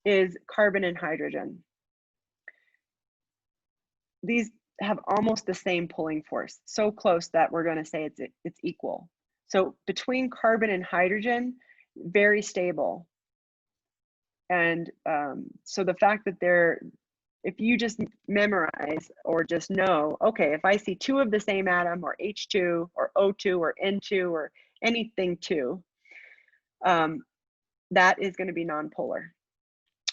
A: is carbon and hydrogen. These have almost the same pulling force, so close that we're going to say it's equal. So between carbon and hydrogen, very stable. And so the fact that they're, if you just memorize or just know, okay, if I see two of the same atom, or H2 or O2 or N2 or anything 2, that is going to be nonpolar.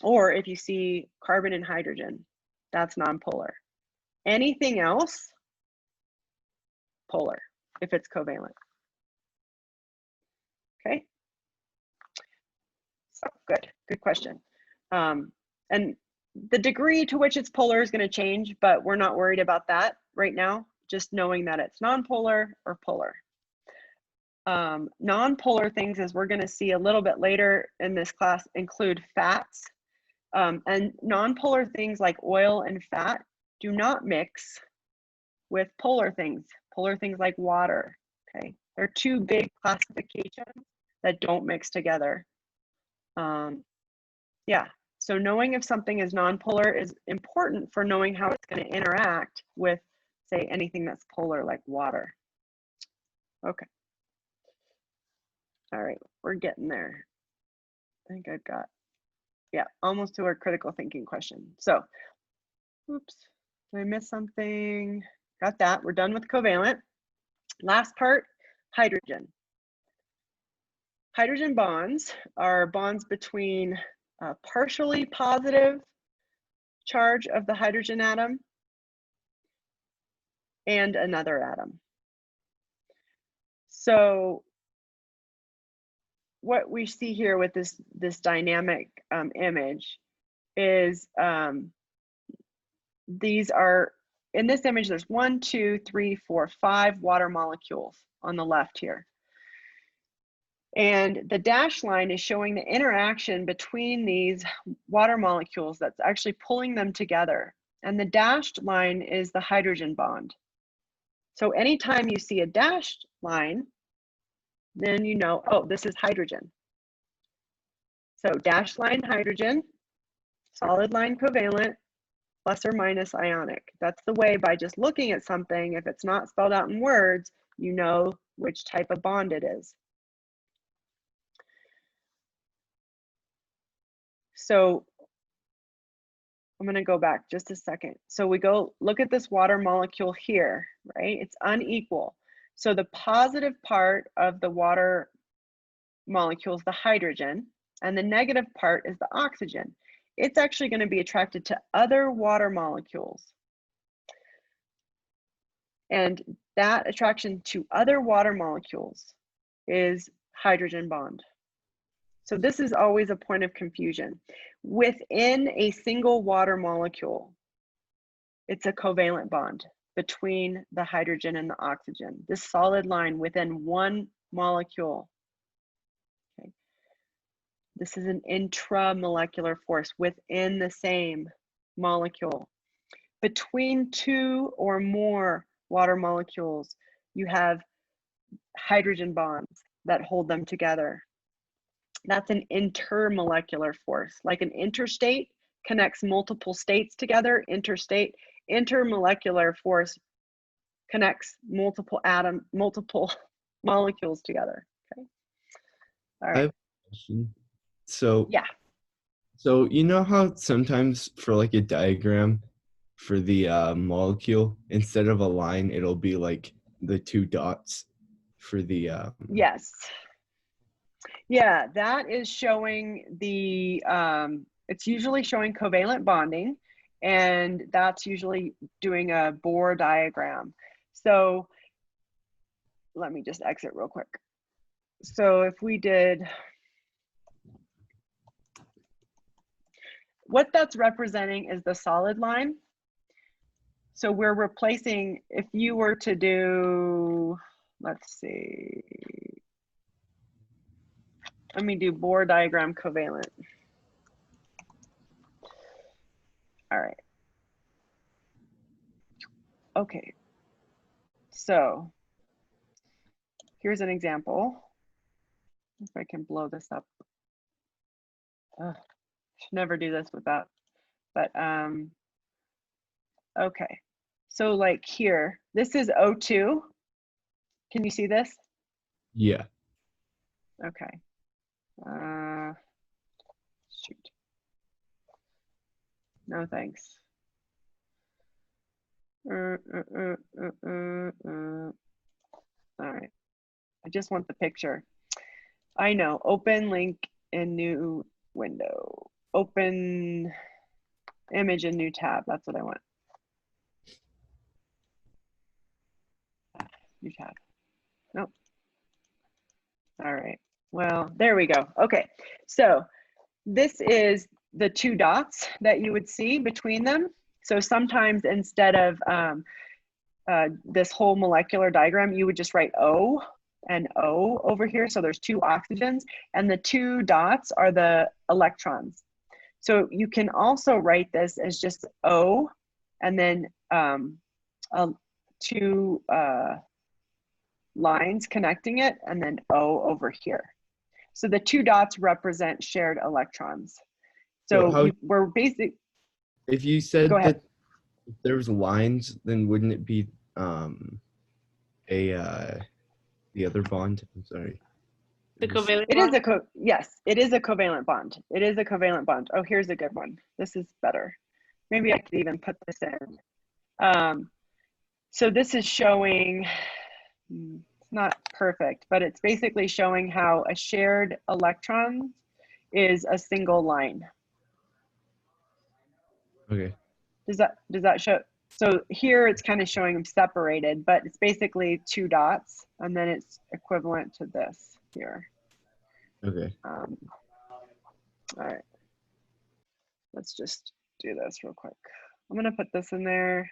A: Or if you see carbon and hydrogen, that's nonpolar. Anything else, polar, if it's covalent. Okay. So good question. And the degree to which it's polar is going to change, but we're not worried about that right now, just knowing that it's nonpolar or polar. Non-polar things, as we're going to see a little bit later in this class, include fats. And non-polar things like oil and fat do not mix with polar things like water. Okay, they're two big classifications that don't mix together. Yeah, so knowing if something is nonpolar is important for knowing how it's going to interact with, say, anything that's polar like water. Okay. All right, we're getting there. I think I've got, yeah, almost to our critical thinking question. So, oops, did I miss something? Got that. We're done with covalent. Last part, hydrogen. Hydrogen bonds are bonds between a partially positive charge of the hydrogen atom and another atom. So what we see here with this dynamic image is these are, in this image, there's 1, 2, 3, 4, 5 water molecules on the left here. And the dashed line is showing the interaction between these water molecules that's actually pulling them together. And the dashed line is the hydrogen bond. So anytime you see a dashed line, then you know, oh, this is hydrogen. So dashed line hydrogen, solid line covalent, plus or minus ionic. That's the way, by just looking at something, if it's not spelled out in words, you know which type of bond it is. So I'm going to go back just a second. So we go look at this water molecule here, right? It's unequal. So the positive part of the water molecule is the hydrogen, and the negative part is the oxygen. It's actually going to be attracted to other water molecules. And that attraction to other water molecules is hydrogen bond. So this is always a point of confusion. Within a single water molecule, it's a covalent bond between the hydrogen and the oxygen. This solid line within one molecule. Okay. This is an intramolecular force within the same molecule. Between two or more water molecules, you have hydrogen bonds that hold them together. That's an intermolecular force. Like an interstate connects multiple states together, interstate. Intermolecular force connects multiple molecules together. Okay. All right.
F: I have a question. So
A: yeah.
F: So you know how sometimes for like a diagram for the molecule, instead of a line, it'll be like the 2 dots for the
A: yes. Yeah, that is showing the, it's usually showing covalent bonding, and that's usually doing a Bohr diagram. So let me just exit real quick. So if we did, what that's representing is the solid line. So we're replacing, if you were to do, let's see, let me do Bohr diagram covalent. All right. Okay. So here's an example. If I can blow this up. Should never do this with that. But okay. So like here, this is O2. Can you see this?
F: Yeah.
A: Okay. Shoot. No thanks. All right. I just want the picture. I know. Open link in new window. Open image in new tab. That's what I want. New tab. Nope. All right. Well, there we go. Okay. So this is the two dots that you would see between them. So sometimes instead of this whole molecular diagram, you would just write O and O over here. So there's two oxygens, and the two dots are the electrons. So you can also write this as just O and then two lines connecting it, and then O over here. So the two dots represent shared electrons. So we're basic.
F: If you said that there was lines, then wouldn't it be the other bond? I'm sorry.
L: The covalent
A: It
L: bond?
A: is a yes, it is a covalent bond. It is a covalent bond. Oh, here's a good one. This is better. Maybe I could even put this in. So this is showing, it's not perfect, but it's basically showing how a shared electron is a single line.
F: Okay.
A: Does that show? So here it's kind of showing them separated, but it's basically two dots, and then it's equivalent to this here.
F: Okay.
A: All right. Let's just do this real quick. I'm gonna put this in there.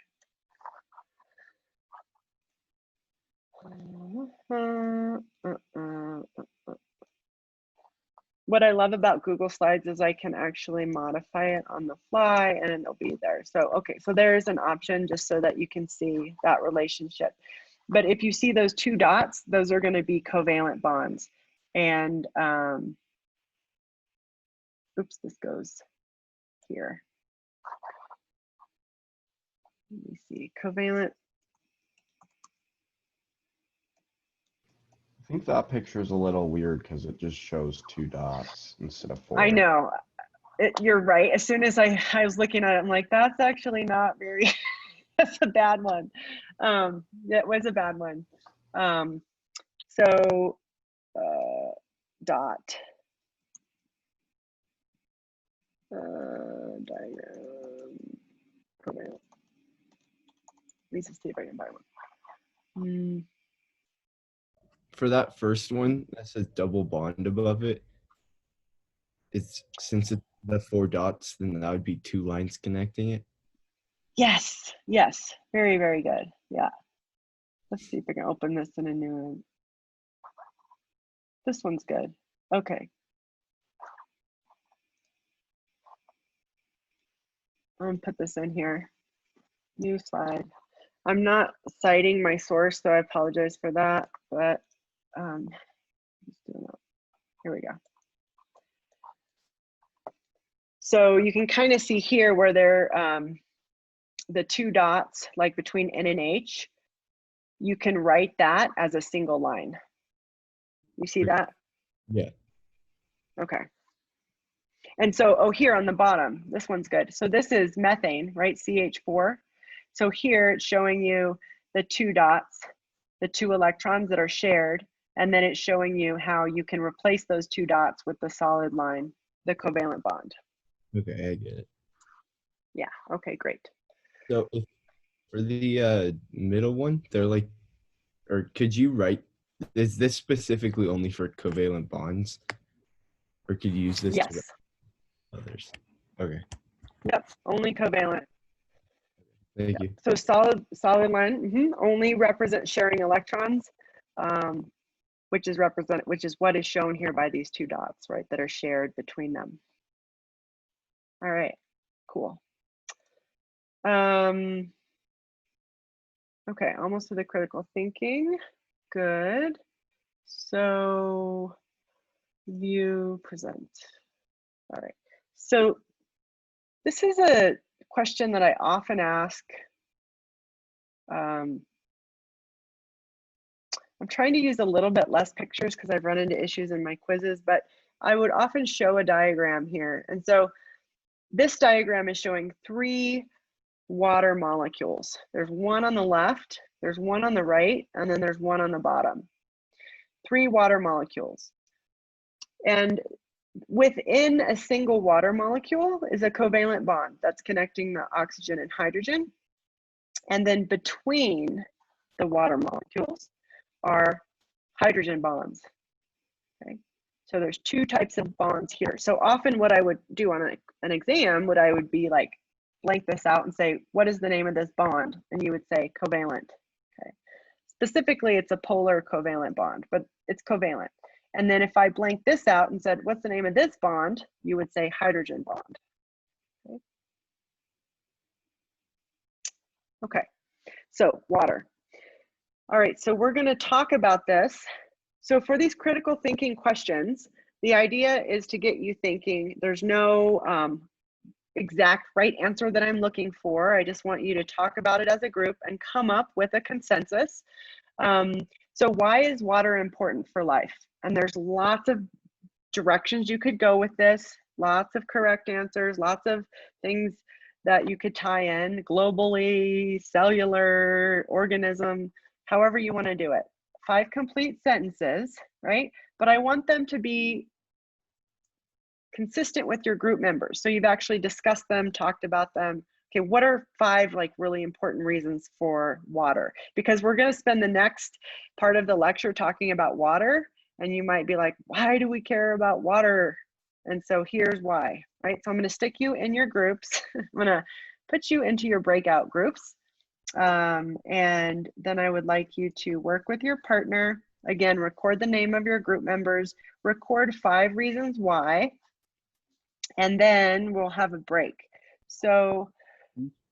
A: What I love about Google Slides is I can actually modify it on the fly and it'll be there. So, okay, so there's an option just so that you can see that relationship. But if you see those two dots, those are going to be covalent bonds. And, oops, this goes here. Let me see, covalent.
D: I think that picture is a little weird because it just shows two dots instead of four.
A: I know. You're right. As soon as I was looking at it, I'm like, that's actually not very, that's a bad one. It was a bad one. So dot. Diagram. Covalent. Let me just see if I can buy one.
F: For that first one that says double bond above it, since it's the four dots, then that would be two lines connecting it.
A: Yes, yes, very, very good. Yeah. Let's see if I can open this in a new one. This one's good. Okay. I'm gonna put this in here. New slide. I'm not citing my source, so I apologize for that, but here we go. So you can kind of see here where they're the two dots, like between N and H, you can write that as a single line. You see that?
F: Yeah.
A: Okay. And so, oh, here on the bottom, this one's good. So this is methane, right? CH4. So here it's showing you the two dots, the two electrons that are shared, and then it's showing you how you can replace those two dots with the solid line, the covalent bond.
F: Okay, I get it.
A: Yeah, okay, great.
F: So for the middle one, they're like, or could you write, is this specifically only for covalent bonds? Or could you use this to
A: Yes.
F: others? Okay.
A: Yep, only covalent.
F: Thank you.
A: So solid line only represent sharing electrons, which is what is shown here by these two dots, right, that are shared between them. All right, cool. Okay, almost to the critical thinking. Good. So view, present. All right. So this is a question that I often ask. I'm trying to use a little bit less pictures because I've run into issues in my quizzes, but I would often show a diagram here. And so this diagram is showing 3 water molecules. There's one on the left, there's one on the right, and then there's one on the bottom. 3 water molecules. And within a single water molecule is a covalent bond that's connecting the oxygen and hydrogen. And then between the water molecules are hydrogen bonds. Okay, so there's 2 types of bonds here. So often what I would do on an exam, I would be like, blank this out and say, what is the name of this bond? And you would say covalent. Okay, specifically it's a polar covalent bond, but it's covalent. And then if I blank this out and said, what's the name of this bond? You would say hydrogen bond. Okay, okay. So water. All right, so we're going to talk about this. So for these critical thinking questions, the idea is to get you thinking. There's no exact right answer that I'm looking for. I just want you to talk about it as a group and come up with a consensus. So why is water important for life? And there's lots of directions you could go with this, lots of correct answers, lots of things that you could tie in globally, cellular, organism, however you want to do it. 5 complete sentences, right? But I want them to be consistent with your group members. So you've actually discussed them, talked about them. Okay, what are 5 like really important reasons for water? Because we're going to spend the next part of the lecture talking about water, and you might be like, why do we care about water? And so here's why, right? So I'm going to stick you in your groups. I'm going to put you into your breakout groups. And then I would like you to work with your partner. Again, record the name of your group members, record 5 reasons why, and then we'll have a break. So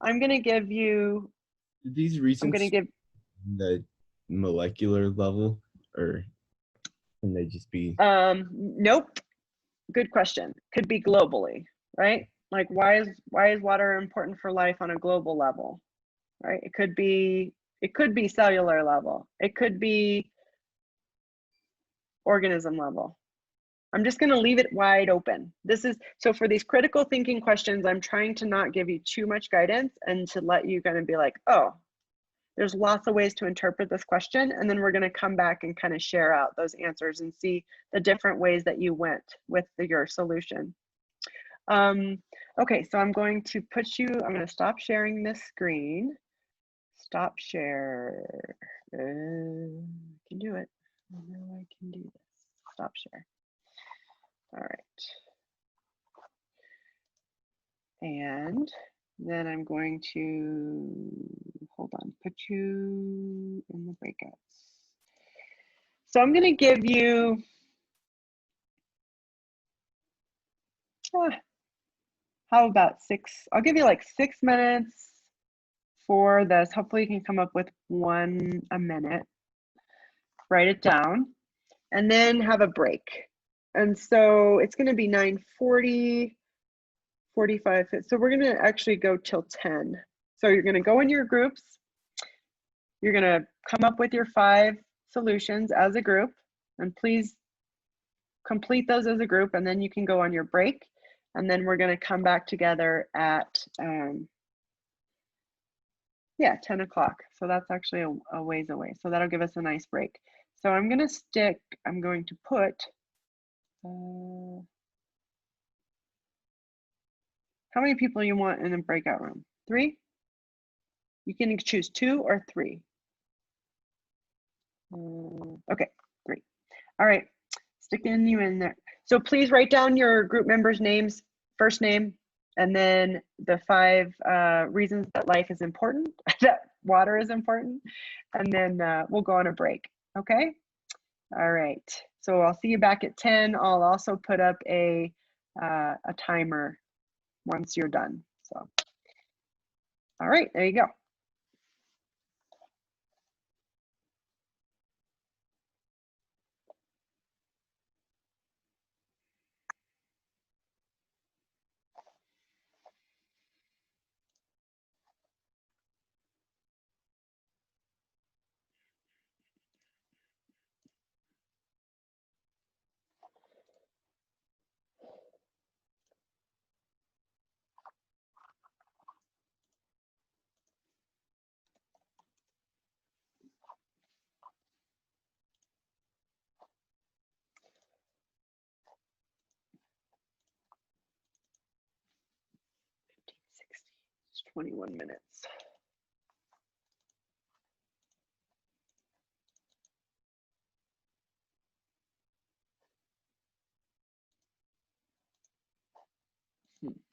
A: I'm going to give you
F: these reasons.
A: I'm going to give
F: the molecular level, or can they just be?
A: Nope. Good question. Could be globally, right? Like why is water important for life on a global level, right? It could be cellular level. It could be organism level. I'm just going to leave it wide open. This is so for these critical thinking questions, I'm trying to not give you too much guidance and to let you kind of be like, oh, there's lots of ways to interpret this question. And then we're going to come back and kind of share out those answers and see the different ways that you went with your solution. Okay, so I'm going to I'm going to stop sharing this screen. Stop share. I can do it. I know I can do this. Stop share. All right. And then I'm going to, hold on, put you in the breakouts. So I'm going to give you, how about 6? I'll give you like 6 minutes for this. Hopefully you can come up with 1 a minute. Write it down and then have a break. And so it's going to be 9:40, 45. So we're going to actually go till 10. So you're going to go in your groups. You're going to come up with your 5 solutions as a group, and please complete those as a group, and then you can go on your break. And then we're going to come back together at 10 o'clock. So that's actually a ways away. So that'll give us a nice break. So I'm going to put, how many people you want in a breakout room? 3? You can choose 2 or 3. Okay, 3. All right, sticking you in there. So please write down your group members' names, first name, And then the 5 reasons that life is important, that water is important. And then we'll go on a break. Okay. All right. So I'll see you back at 10. I'll also put up a timer once you're done. So, all right, there you go. It's 21 minutes.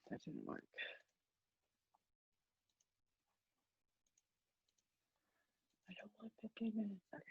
A: That didn't work. I don't want 15 minutes. Okay.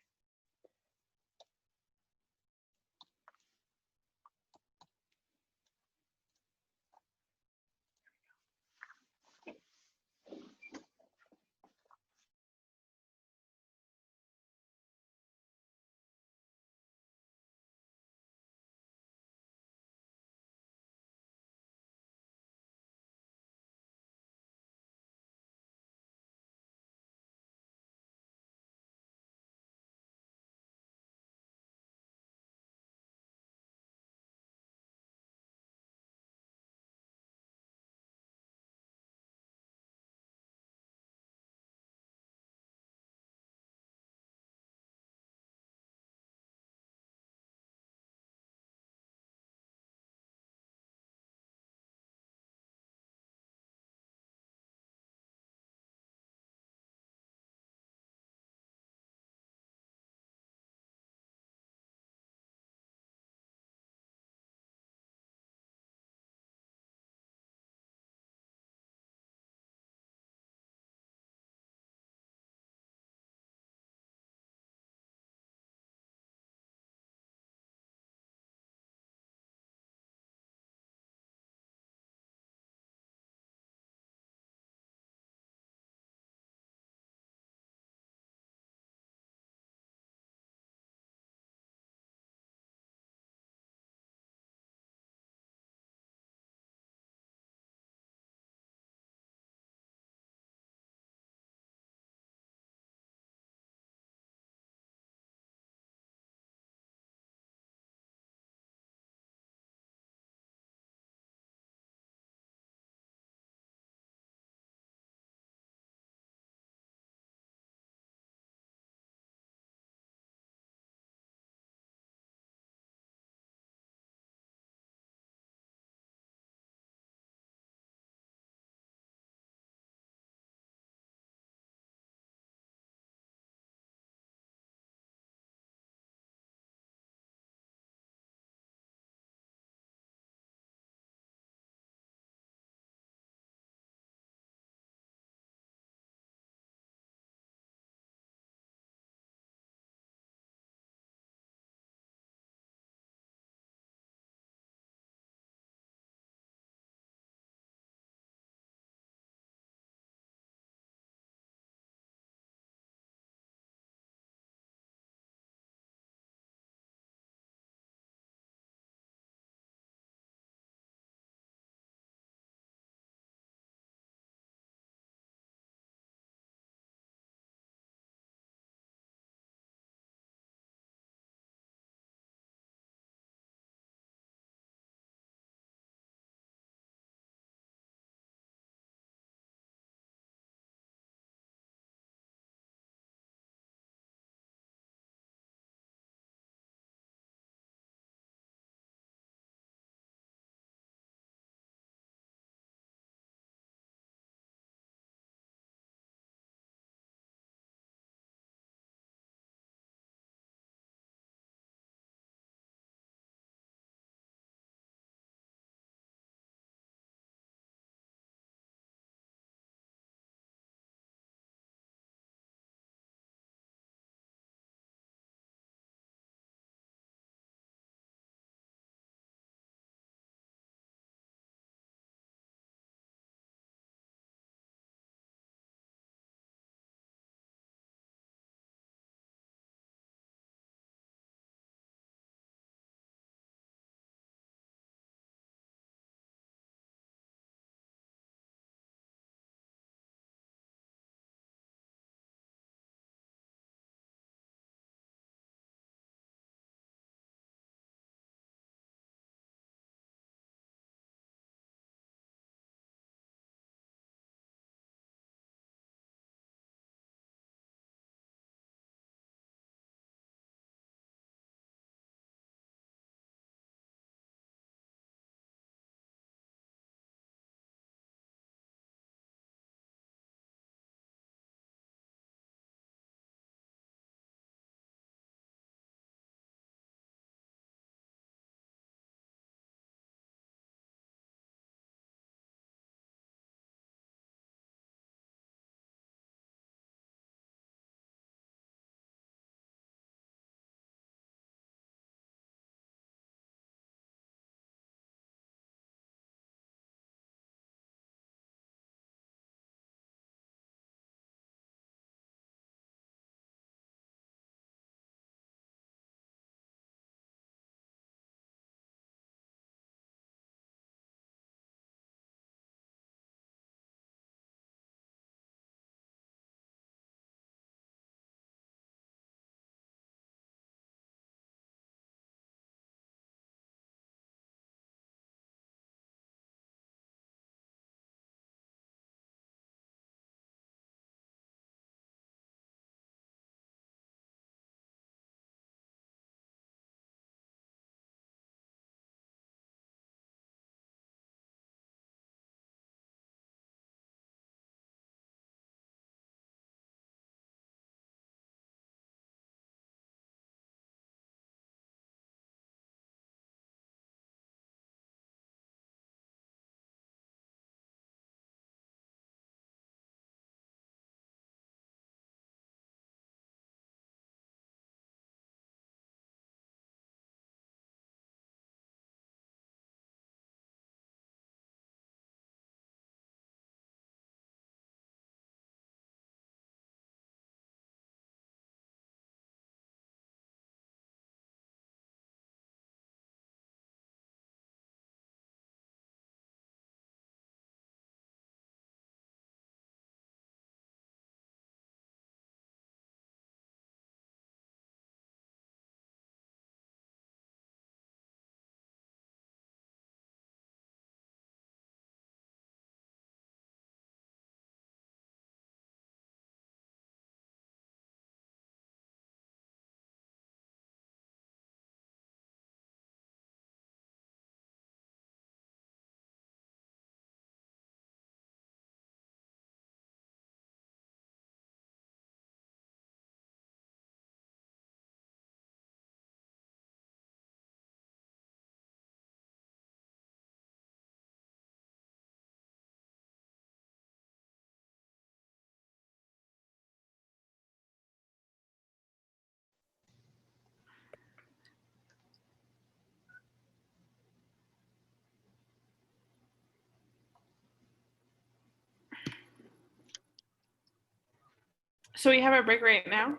L: So we have our break right now?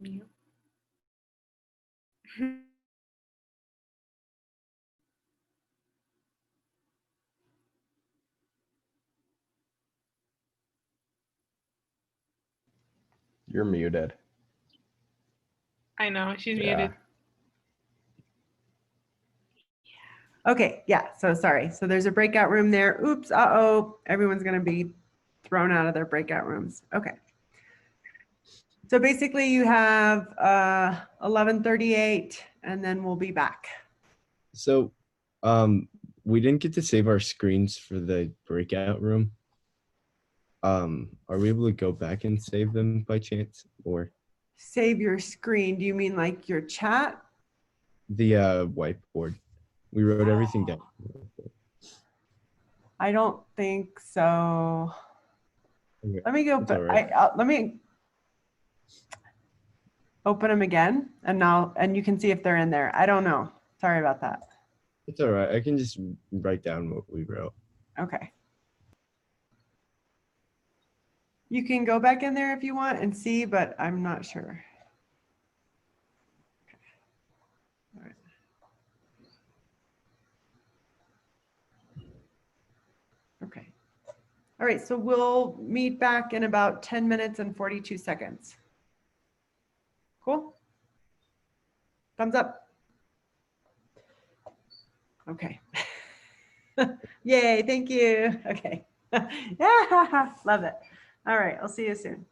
L: Yeah.
D: You're muted.
L: I know, she's
D: Yeah.
L: muted.
O: Okay, yeah, so sorry. So there's a breakout room there. Oops, uh-oh. Everyone's gonna be thrown out of their breakout rooms. Okay. So basically you have 11:38 and then we'll be back.
F: So we didn't get to save our screens for the breakout room. Are we able to go back and save them by chance, or
O: Save your screen. Do you mean like your chat?
F: the whiteboard? We wrote everything down.
O: I don't think so.
F: Okay,
O: Let me go,
F: it's
O: but
F: all right.
O: let me open them again and you can see if they're in there. I don't know. Sorry about that.
F: It's all right. I can just write down what we wrote.
O: Okay. You can go back in there if you want and see, but I'm not sure. Okay. All right. Okay. All right, so we'll meet back in about 10 minutes and 42 seconds. Cool? Thumbs up. Okay. Yay, thank you. Okay. Yeah, love it. All right, I'll see you soon.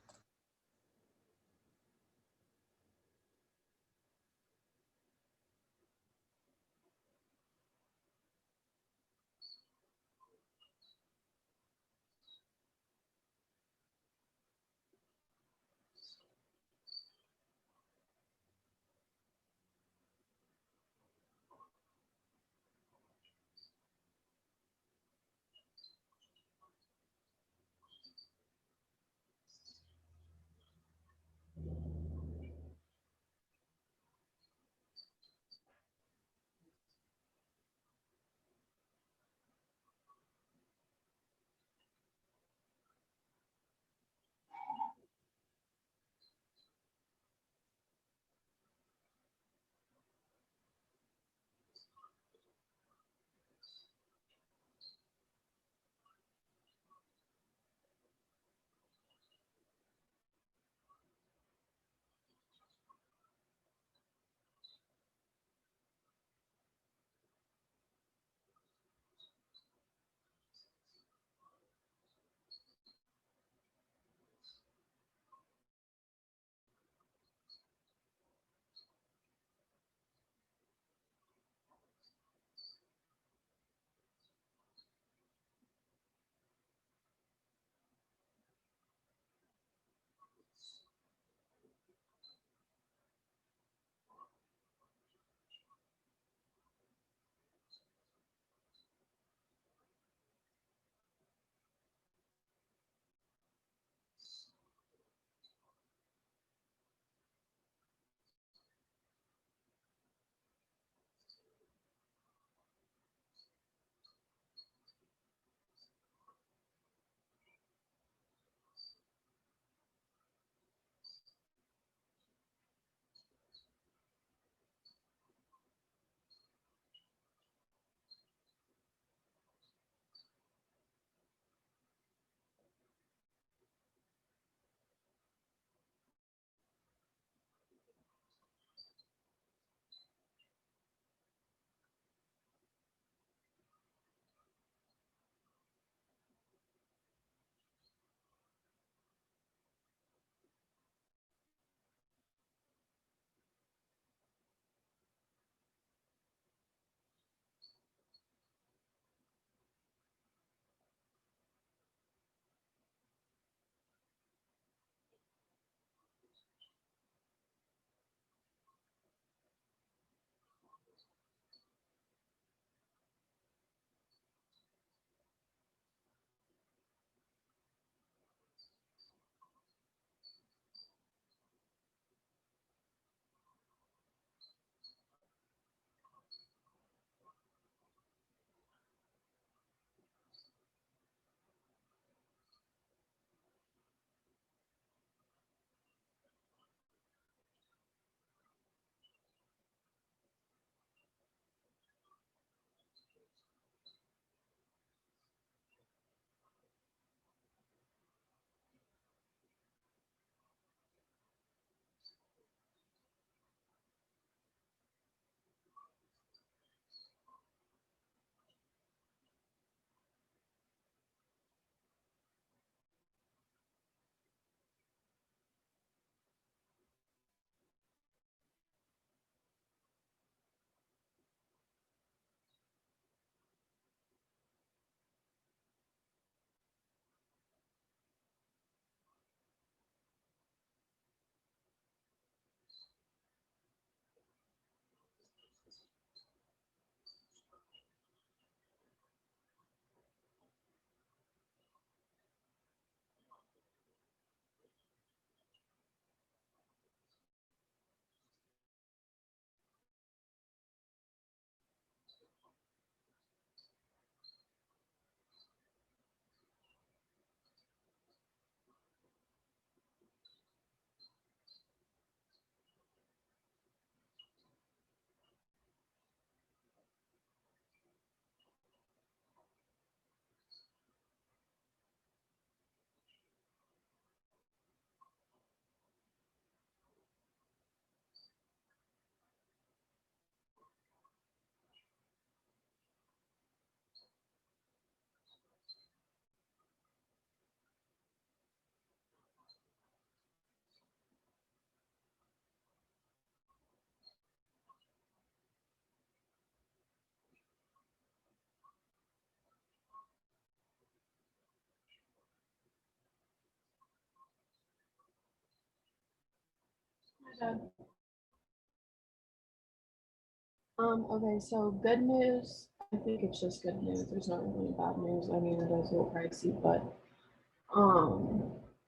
P: Okay, so good news. I think it's just good news. There's not really bad news. I mean, it is a little pricey, but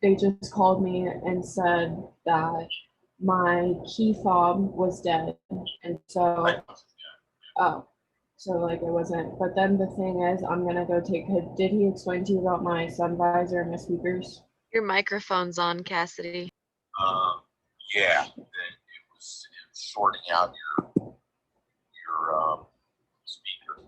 P: they just called me and said that my key fob was dead, and so so like it wasn't. But then the thing is, I'm gonna go take. Did he explain to you about my sun visor and my speakers?
I: Your microphone's on, Cassidy.
Q: Yeah, it was sorting out your speaker.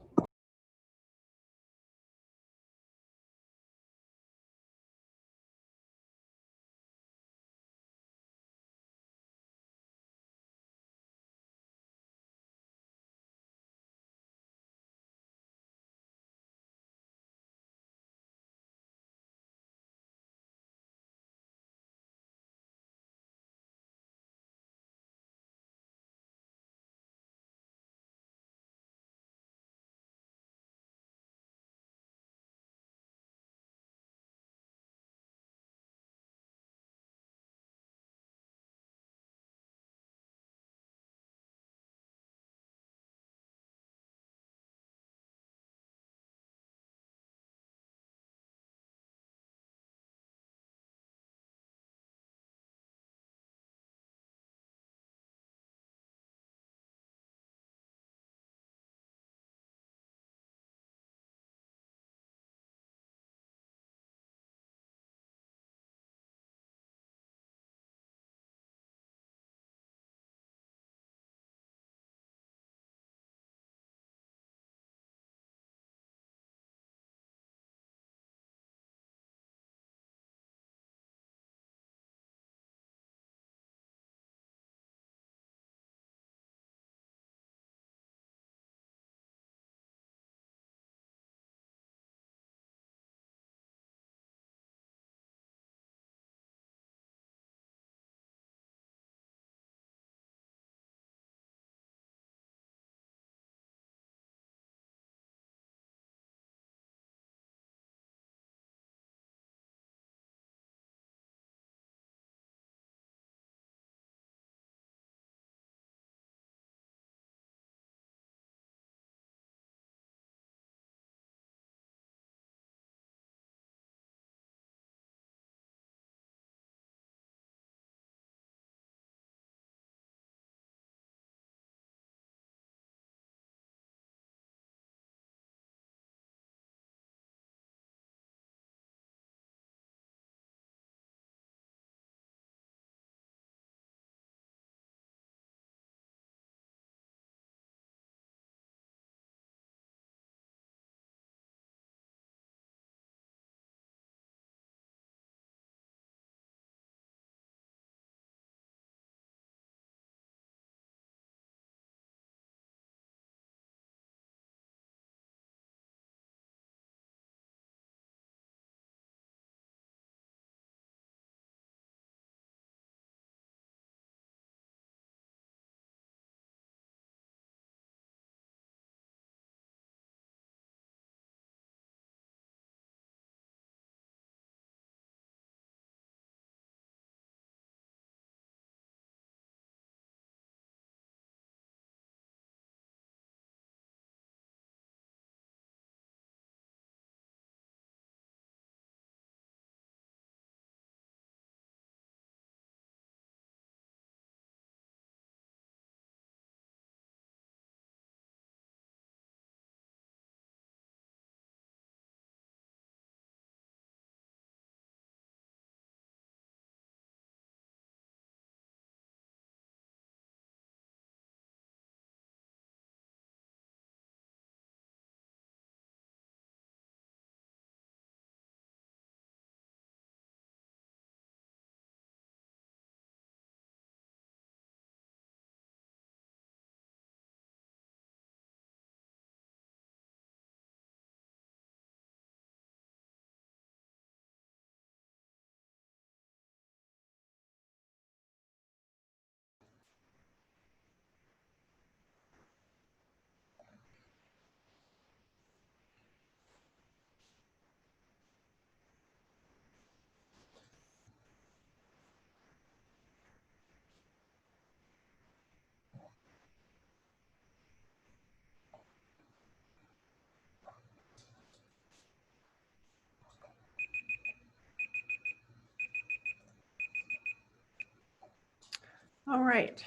O: All right.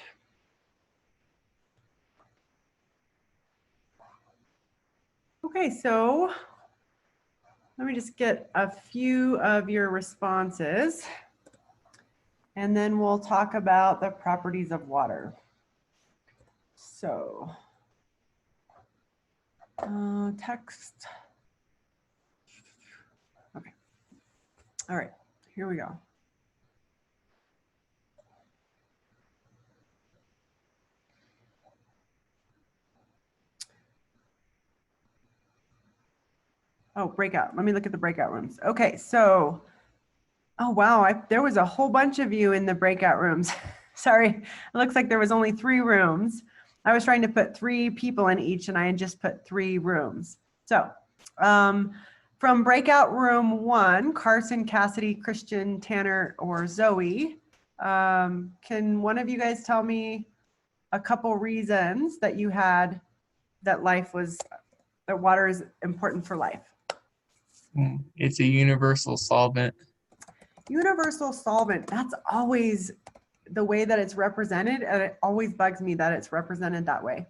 O: Okay, so let me just get a few of your responses, and then we'll talk about the properties of water. So, text. Okay. All right, here we go. Oh, breakout. Let me look at the breakout rooms. Okay, so, oh wow, there was a whole bunch of you in the breakout rooms. Sorry, it looks like there was only 3 rooms. I was trying to put 3 people in each, and I had just put 3 rooms. So, from breakout room 1, Carson, Cassidy, Christian, Tanner, or Zoe, can one of you guys tell me a couple reasons that you had that that water is important for life?
N: It's a universal solvent.
O: Universal solvent, that's always the way that it's represented, and it always bugs me that it's represented that way.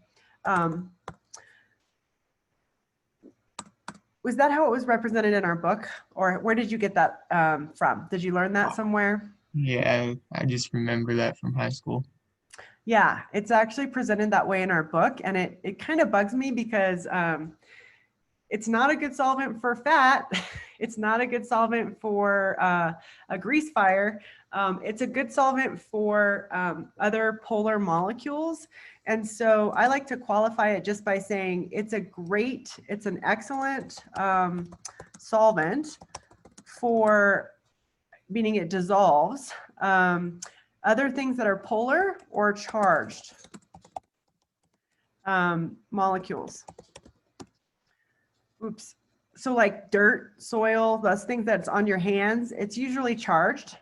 O: Was that how it was represented in our book, or where did you get that from? Did you learn that somewhere?
N: Yeah, I just remember that from high school.
O: Yeah, it's actually presented that way in our book, and it kind of bugs me because it's not a good solvent for fat. It's not a good solvent for a grease fire. It's a good solvent for other polar molecules. And so I like to qualify it just by saying it's an excellent solvent for, meaning it dissolves, other things that are polar or charged molecules. Oops. So like dirt, soil, those things that's on your hands, it's usually charged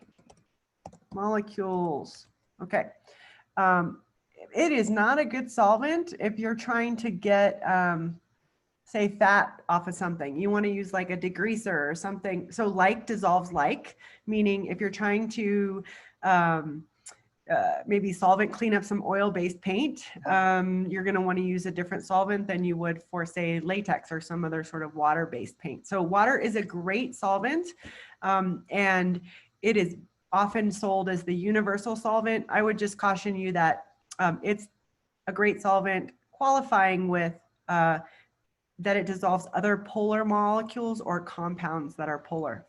O: molecules. Okay. It is not a good solvent if you're trying to get, say, fat off of something. You want to use like a degreaser or something. So like dissolves like, meaning if you're trying to maybe solvent clean up some oil-based paint, you're going to want to use a different solvent than you would for, say, latex or some other sort of water-based paint. So water is a great solvent, and it is often sold as the universal solvent. I would just caution you that it's a great solvent, qualifying with that it dissolves other polar molecules or compounds that are polar.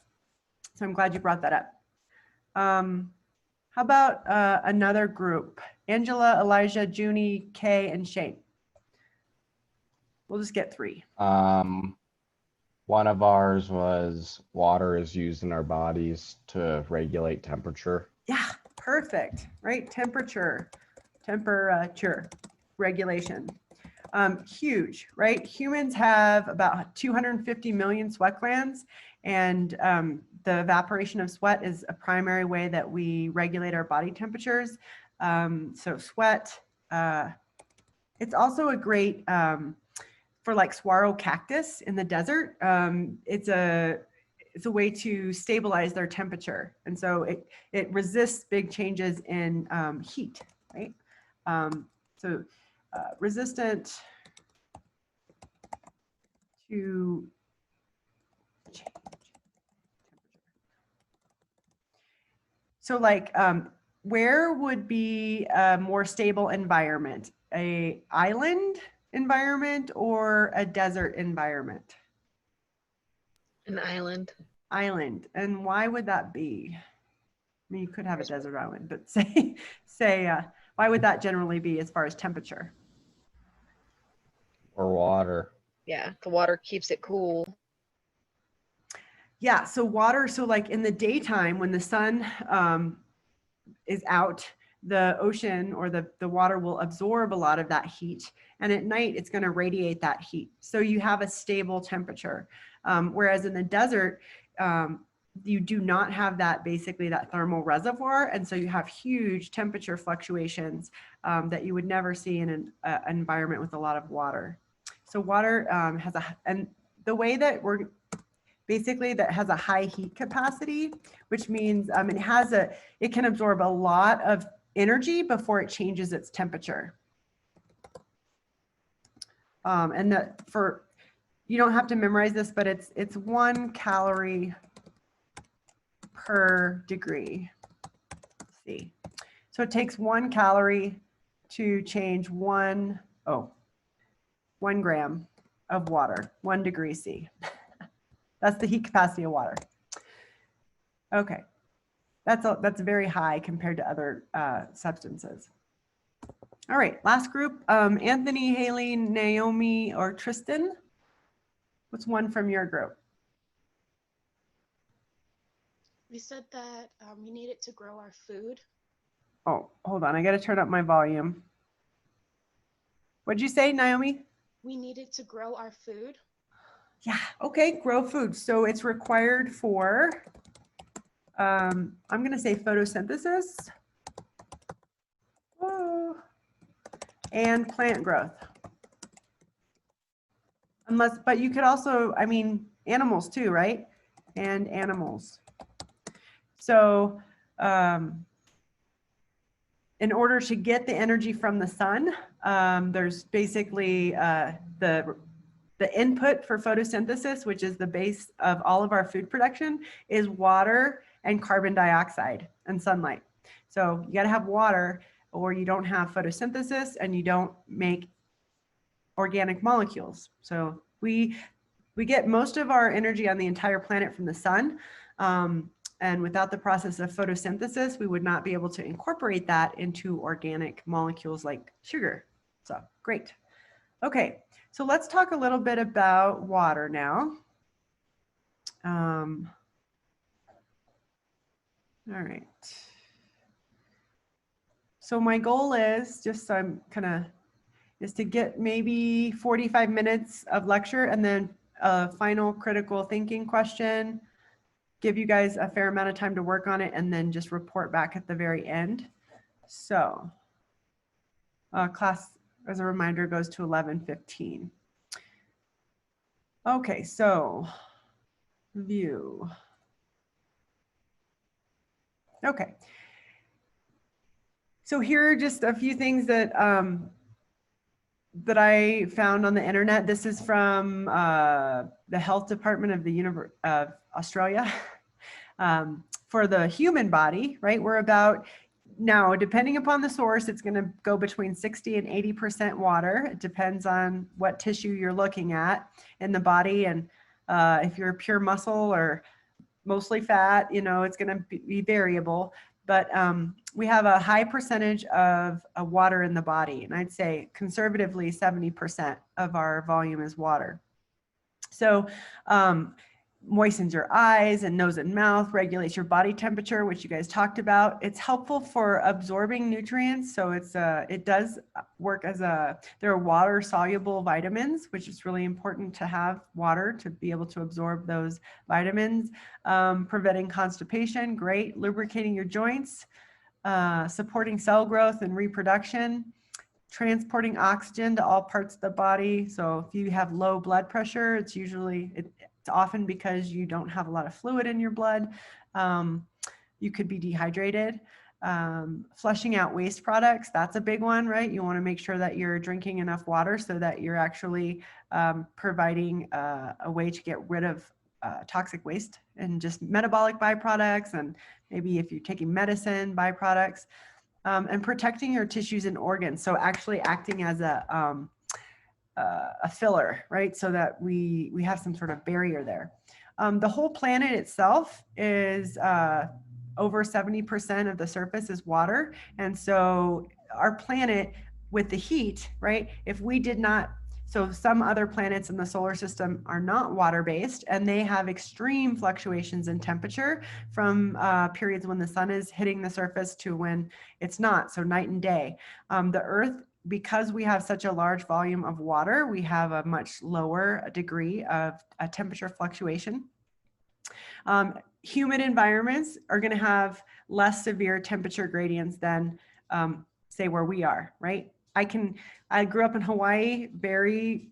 O: So I'm glad you brought that up. How about another group? Angela, Elijah, Junie, Kay, and Shane. We'll just get 3.
D: One of ours was water is used in our bodies to regulate temperature.
O: Yeah, perfect, right? Temperature regulation. Huge, right? Humans have about 250 million sweat glands, and the evaporation of sweat is a primary way that we regulate our body temperatures. So sweat, it's also a great, for like saguaro cactus in the desert. It's a way to stabilize their temperature. And so it resists big changes in heat, right? Resistant to change temperature. So like, where would be a more stable environment? A island environment or a desert environment?
I: An island.
O: Island. And why would that be? I mean, you could have a desert island, but say why would that generally be as far as temperature?
D: Or water.
I: Yeah, the water keeps it cool.
O: Yeah, so water, so like in the daytime when the sun is out, the ocean or the water will absorb a lot of that heat. And at night, it's going to radiate that heat. So you have a stable temperature. Whereas in the desert, you do not have that, basically that thermal reservoir. And so you have huge temperature fluctuations that you would never see in an environment with a lot of water. So water has and the way that we're basically that has a high heat capacity, which means it can absorb a lot of energy before it changes its temperature. And that you don't have to memorize this, but it's 1 calorie per degree C. So it takes 1 calorie to change 1 gram of water, 1 degree C. That's the heat capacity of water. Okay, that's very high compared to other substances. All right, last group, Anthony, Haley, Naomi, or Tristan. What's one from your group?
B: We said that we needed to grow our food.
O: Oh, hold on, I gotta turn up my volume. What'd you say, Naomi?
B: We needed to grow our food.
O: Yeah, okay, grow food. So it's required for, I'm gonna say photosynthesis. Whoa. And plant growth. But you could also, I mean, animals too, right? And animals. So in order to get the energy from the sun, there's basically the input for photosynthesis, which is the base of all of our food production, is water and carbon dioxide and sunlight. So you got to have water or you don't have photosynthesis and you don't make organic molecules. So we get most of our energy on the entire planet from the sun. And without the process of photosynthesis, we would not be able to incorporate that into organic molecules like sugar. So great. Okay, so let's talk a little bit about water now. All right. So my goal is, just so I'm is to get maybe 45 minutes of lecture and then a final critical thinking question, give you guys a fair amount of time to work on it, and then just report back at the very end. So class, as a reminder, goes to 11:15. Okay, so view. Okay. So here are just a few things that that I found on the internet. This is from the Health Department of the University of Australia. For the human body, right? We're about, now, depending upon the source, it's going to go between 60 and 80% water. It depends on what tissue you're looking at in the body. And if you're pure muscle or mostly fat, you know, it's going to be variable. But we have a high percentage of water in the body. And I'd say conservatively 70% of our volume is water. So moistens your eyes and nose and mouth, regulates your body temperature, which you guys talked about. It's helpful for absorbing nutrients. So it does work as there are water soluble vitamins, which is really important to have water to be able to absorb those vitamins. Preventing constipation, great. Lubricating your joints, supporting cell growth and reproduction, transporting oxygen to all parts of the body. So if you have low blood pressure, it's often because you don't have a lot of fluid in your blood. You could be dehydrated. Flushing out waste products, that's a big one, right? You want to make sure that you're drinking enough water so that you're actually providing a way to get rid of toxic waste and just metabolic byproducts, and maybe if you're taking medicine, byproducts, and protecting your tissues and organs. So actually acting as a filler, right? So that we have some sort of barrier there. The whole planet itself is over 70% of the surface is water. And so our planet with the heat, right? If we did not, so some other planets in the solar system are not water-based and they have extreme fluctuations in temperature from periods when the sun is hitting the surface to when it's not, so night and day. The Earth, because we have such a large volume of water, we have a much lower degree of temperature fluctuation. Humid environments are going to have less severe temperature gradients than say where we are, right? I grew up in Hawaii, very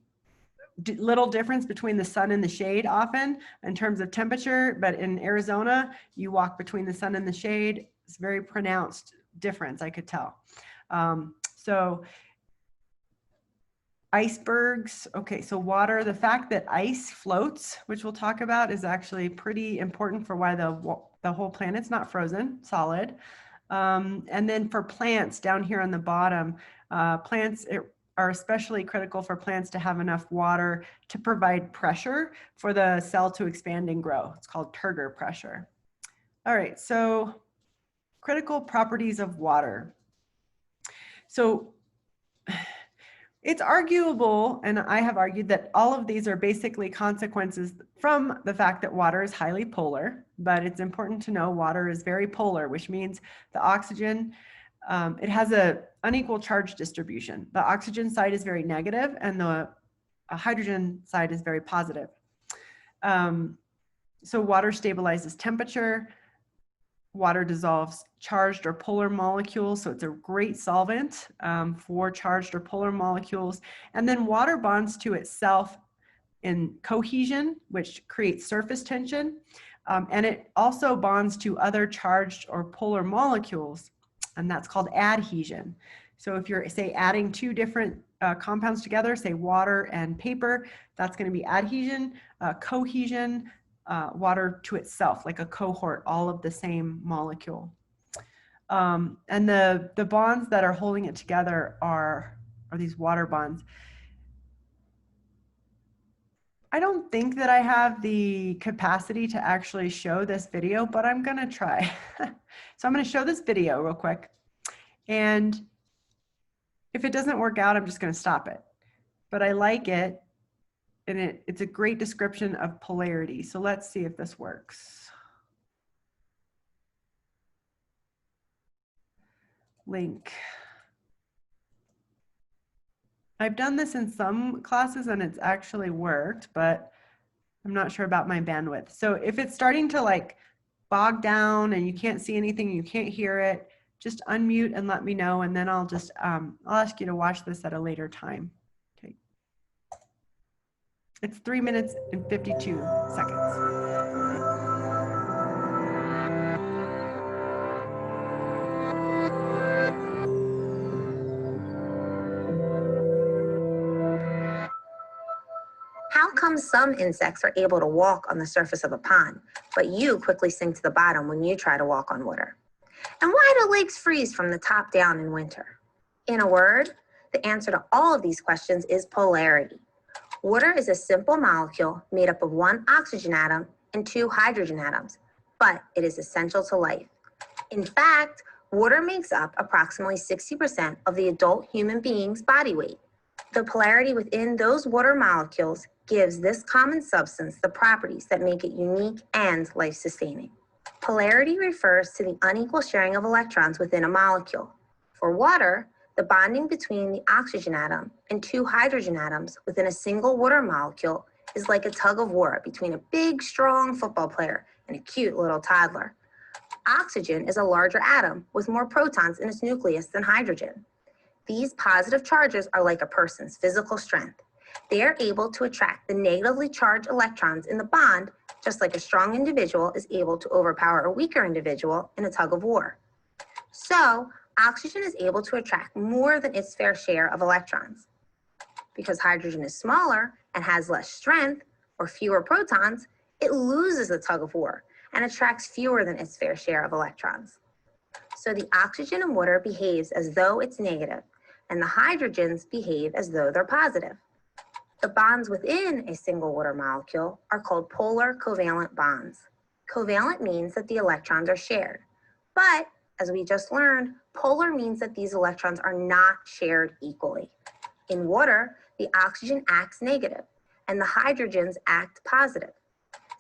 O: little difference between the sun and the shade often in terms of temperature, but in Arizona, you walk between the sun and the shade, it's very pronounced difference, I could tell. So icebergs, okay, so water, the fact that ice floats, which we'll talk about, is actually pretty important for why the whole planet's not frozen, solid. And then for plants down here on the bottom, plants are especially critical for plants to have enough water to provide pressure for the cell to expand and grow. It's called turgor pressure. All right, so critical properties of water. So it's arguable, and I have argued, that all of these are basically consequences from the fact that water is highly polar, but it's important to know water is very polar, which means the oxygen, it has an unequal charge distribution. The oxygen side is very negative and the hydrogen side is very positive. So water stabilizes temperature. Water dissolves charged or polar molecules, so it's a great solvent for charged or polar molecules. And then water bonds to itself in cohesion, which creates surface tension. And it also bonds to other charged or polar molecules, and that's called adhesion. So if you're, say, adding two different compounds together, say water and paper, that's going to be adhesion. Cohesion, water to itself, like a cohort, all of the same molecule. And the bonds that are holding it together are these water bonds. I don't think that I have the capacity to actually show this video, but I'm gonna try. So I'm gonna show this video real quick. And if it doesn't work out, I'm just gonna stop it. But I like it. And it's a great description of polarity. So let's see if this works. Link. I've done this in some classes and it's actually worked, but I'm not sure about my bandwidth. So if it's starting to like bog down and you can't see anything, you can't hear it, just unmute and let me know. And then I'll just, I'll ask you to watch this at a later time. Okay. It's 3 minutes and 52 seconds.
R: How come some insects are able to walk on the surface of a pond, but you quickly sink to the bottom when you try to walk on water? And why do lakes freeze from the top down in winter? In a word, the answer to all of these questions is polarity. Water is a simple molecule made up of one oxygen atom and two hydrogen atoms, but it is essential to life. In fact, water makes up approximately 60% of the adult human being's body weight. The polarity within those water molecules gives this common substance the properties that make it unique and life-sustaining. Polarity refers to the unequal sharing of electrons within a molecule. For water, the bonding between the oxygen atom and two hydrogen atoms within a single water molecule is like a tug of war between a big, strong football player and a cute little toddler. Oxygen is a larger atom with more protons in its nucleus than hydrogen. These positive charges are like a person's physical strength. They are able to attract the negatively charged electrons in the bond, just like a strong individual is able to overpower a weaker individual in a tug of war. So, oxygen is able to attract more than its fair share of electrons. Because hydrogen is smaller and has less strength, or fewer protons, it loses the tug of war and attracts fewer than its fair share of electrons. So the oxygen in water behaves as though it's negative, and the hydrogens behave as though they're positive. The bonds within a single water molecule are called polar covalent bonds. Covalent means that the electrons are shared. But, as we just learned, polar means that these electrons are not shared equally. In water, the oxygen acts negative, and the hydrogens act positive.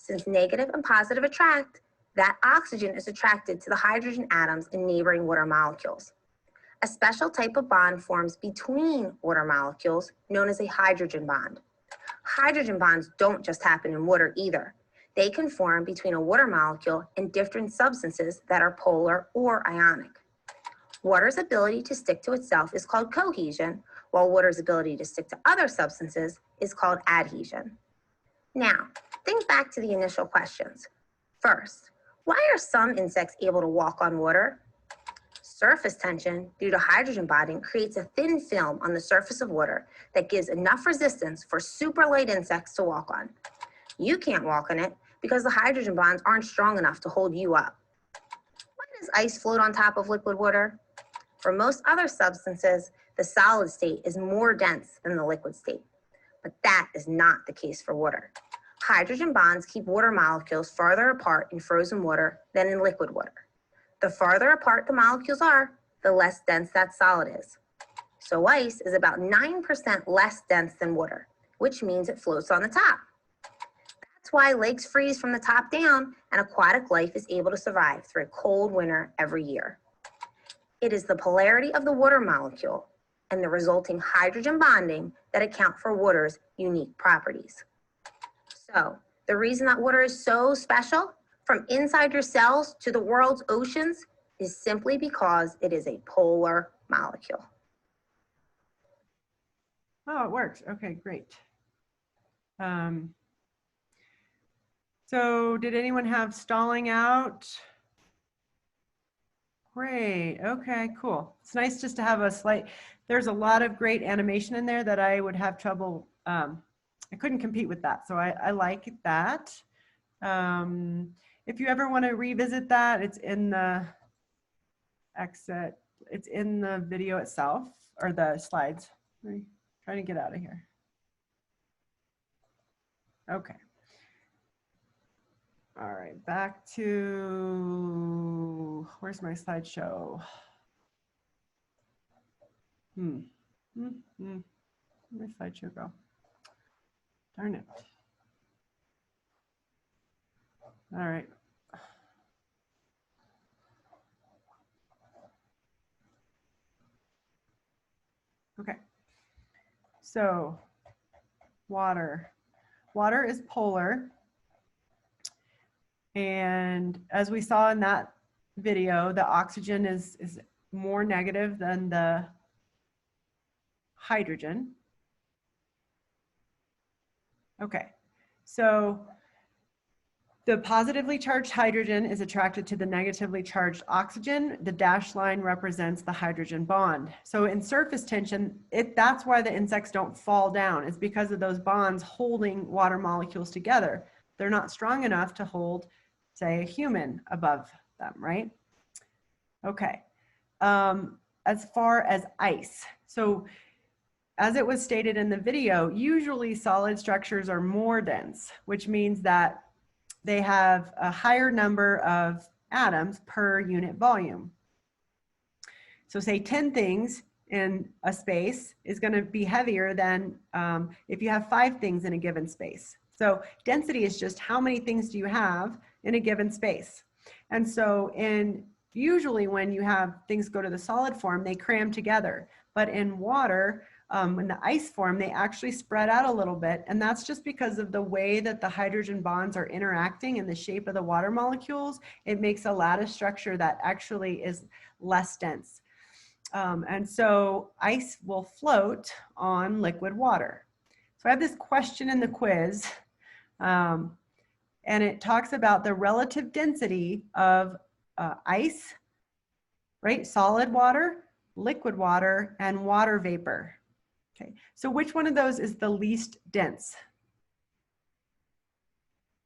R: Since negative and positive attract, that oxygen is attracted to the hydrogen atoms in neighboring water molecules. A special type of bond forms between water molecules known as a hydrogen bond. Hydrogen bonds don't just happen in water either. They can form between a water molecule and different substances that are polar or ionic. Water's ability to stick to itself is called cohesion, while water's ability to stick to other substances is called adhesion. Now, think back to the initial questions. First, why are some insects able to walk on water? Surface tension, due to hydrogen bonding, creates a thin film on the surface of water that gives enough resistance for super light insects to walk on. You can't walk on it because the hydrogen bonds aren't strong enough to hold you up. Why does ice float on top of liquid water? For most other substances, the solid state is more dense than the liquid state, but that is not the case for water. Hydrogen bonds keep water molecules farther apart in frozen water than in liquid water. The farther apart the molecules are, the less dense that solid is. So ice is about 9% less dense than water, which means it floats on the top. That's why lakes freeze from the top down and aquatic life is able to survive through a cold winter every year. It is the polarity of the water molecule and the resulting hydrogen bonding that account for water's unique properties. So, the reason that water is so special, from inside your cells to the world's oceans, is simply because it is a polar molecule.
O: Oh, it works. Okay, great. So did anyone have stalling out? Great. Okay, cool. It's nice just to have a slight, there's a lot of great animation in there that I would have trouble, I couldn't compete with that. So I like that. If you ever want to revisit that, it's in the exit, it's in the video itself or the slides. I'm trying to get out of here. Okay. All right, back to, where's my slideshow? Where'd my slideshow go? Darn it. All right. Okay. So, water. Water is polar. And as we saw in that video, the oxygen is more negative than the hydrogen. Okay, so the positively charged hydrogen is attracted to the negatively charged oxygen. The dashed line represents the hydrogen bond. So in surface tension, that's why the insects don't fall down. It's because of those bonds holding water molecules together. They're not strong enough to hold, say, a human above them, right? Okay. As far as ice, so as it was stated in the video, usually solid structures are more dense, which means that they have a higher number of atoms per unit volume. So say 10 things in a space is going to be heavier than if you have 5 things in a given space. So density is just how many things do you have in a given space. And so usually when you have things go to the solid form, they cram together. But in water, in the ice form, they actually spread out a little bit. And that's just because of the way that the hydrogen bonds are interacting in the shape of the water molecules. It makes a lattice structure that actually is less dense. And so ice will float on liquid water. So I have this question in the quiz, and it talks about the relative density of ice, right? Solid water, liquid water, and water vapor. Okay, so which one of those is the least dense?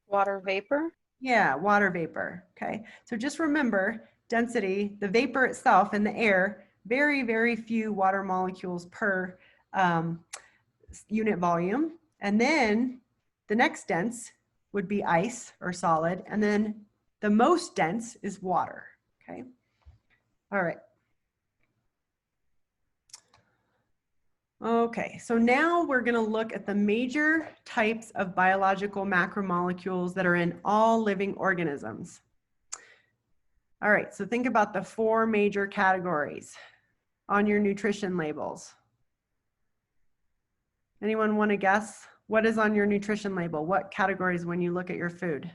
I: Water vapor?
O: Yeah, water vapor. Okay, so just remember density, the vapor itself in the air, very, very few water molecules per unit volume. And then the next dense would be ice or solid. And then the most dense is water. Okay, all right. Okay, so now we're going to look at the major types of biological macromolecules that are in all living organisms. All right, so think about the 4 major categories on your nutrition labels. Anyone want to guess what is on your nutrition label? What categories when you look at your food?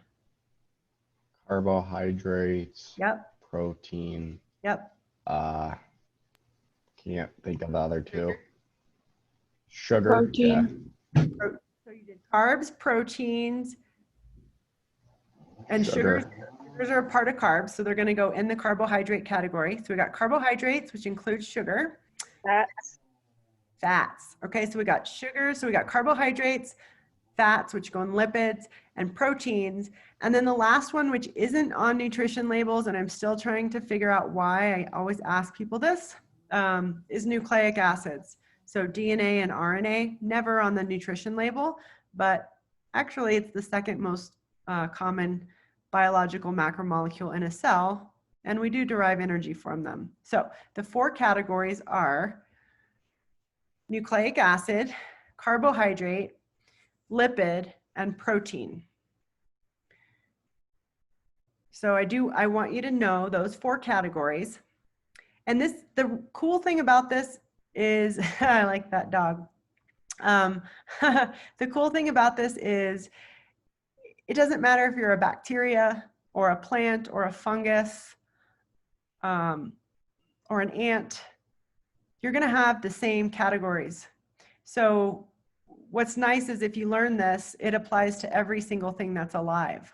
D: Carbohydrates.
O: Yep.
D: Protein.
O: Yep.
D: Can't think of the other 2. Sugar.
O: Protein. Yeah. So you did carbs, proteins, and sugars. Sugars are a part of carbs, so they're going to go in the carbohydrate category. So we got carbohydrates, which includes sugar. Fats. Okay, so we got sugars, so we got carbohydrates, fats, which go in lipids, and proteins. And then the last one, which isn't on nutrition labels, and I'm still trying to figure out why I always ask people this, is nucleic acids. So DNA and RNA, never on the nutrition label, but actually it's the second most common biological macromolecule in a cell, and we do derive energy from them. So the 4 categories are nucleic acid, carbohydrate, lipid, and protein. So I want you to know those 4 categories. And the cool thing about this is, I like that dog. The cool thing about this is it doesn't matter if you're a bacteria or a plant or a fungus or an ant, you're going to have the same categories. So what's nice is if you learn this, it applies to every single thing that's alive.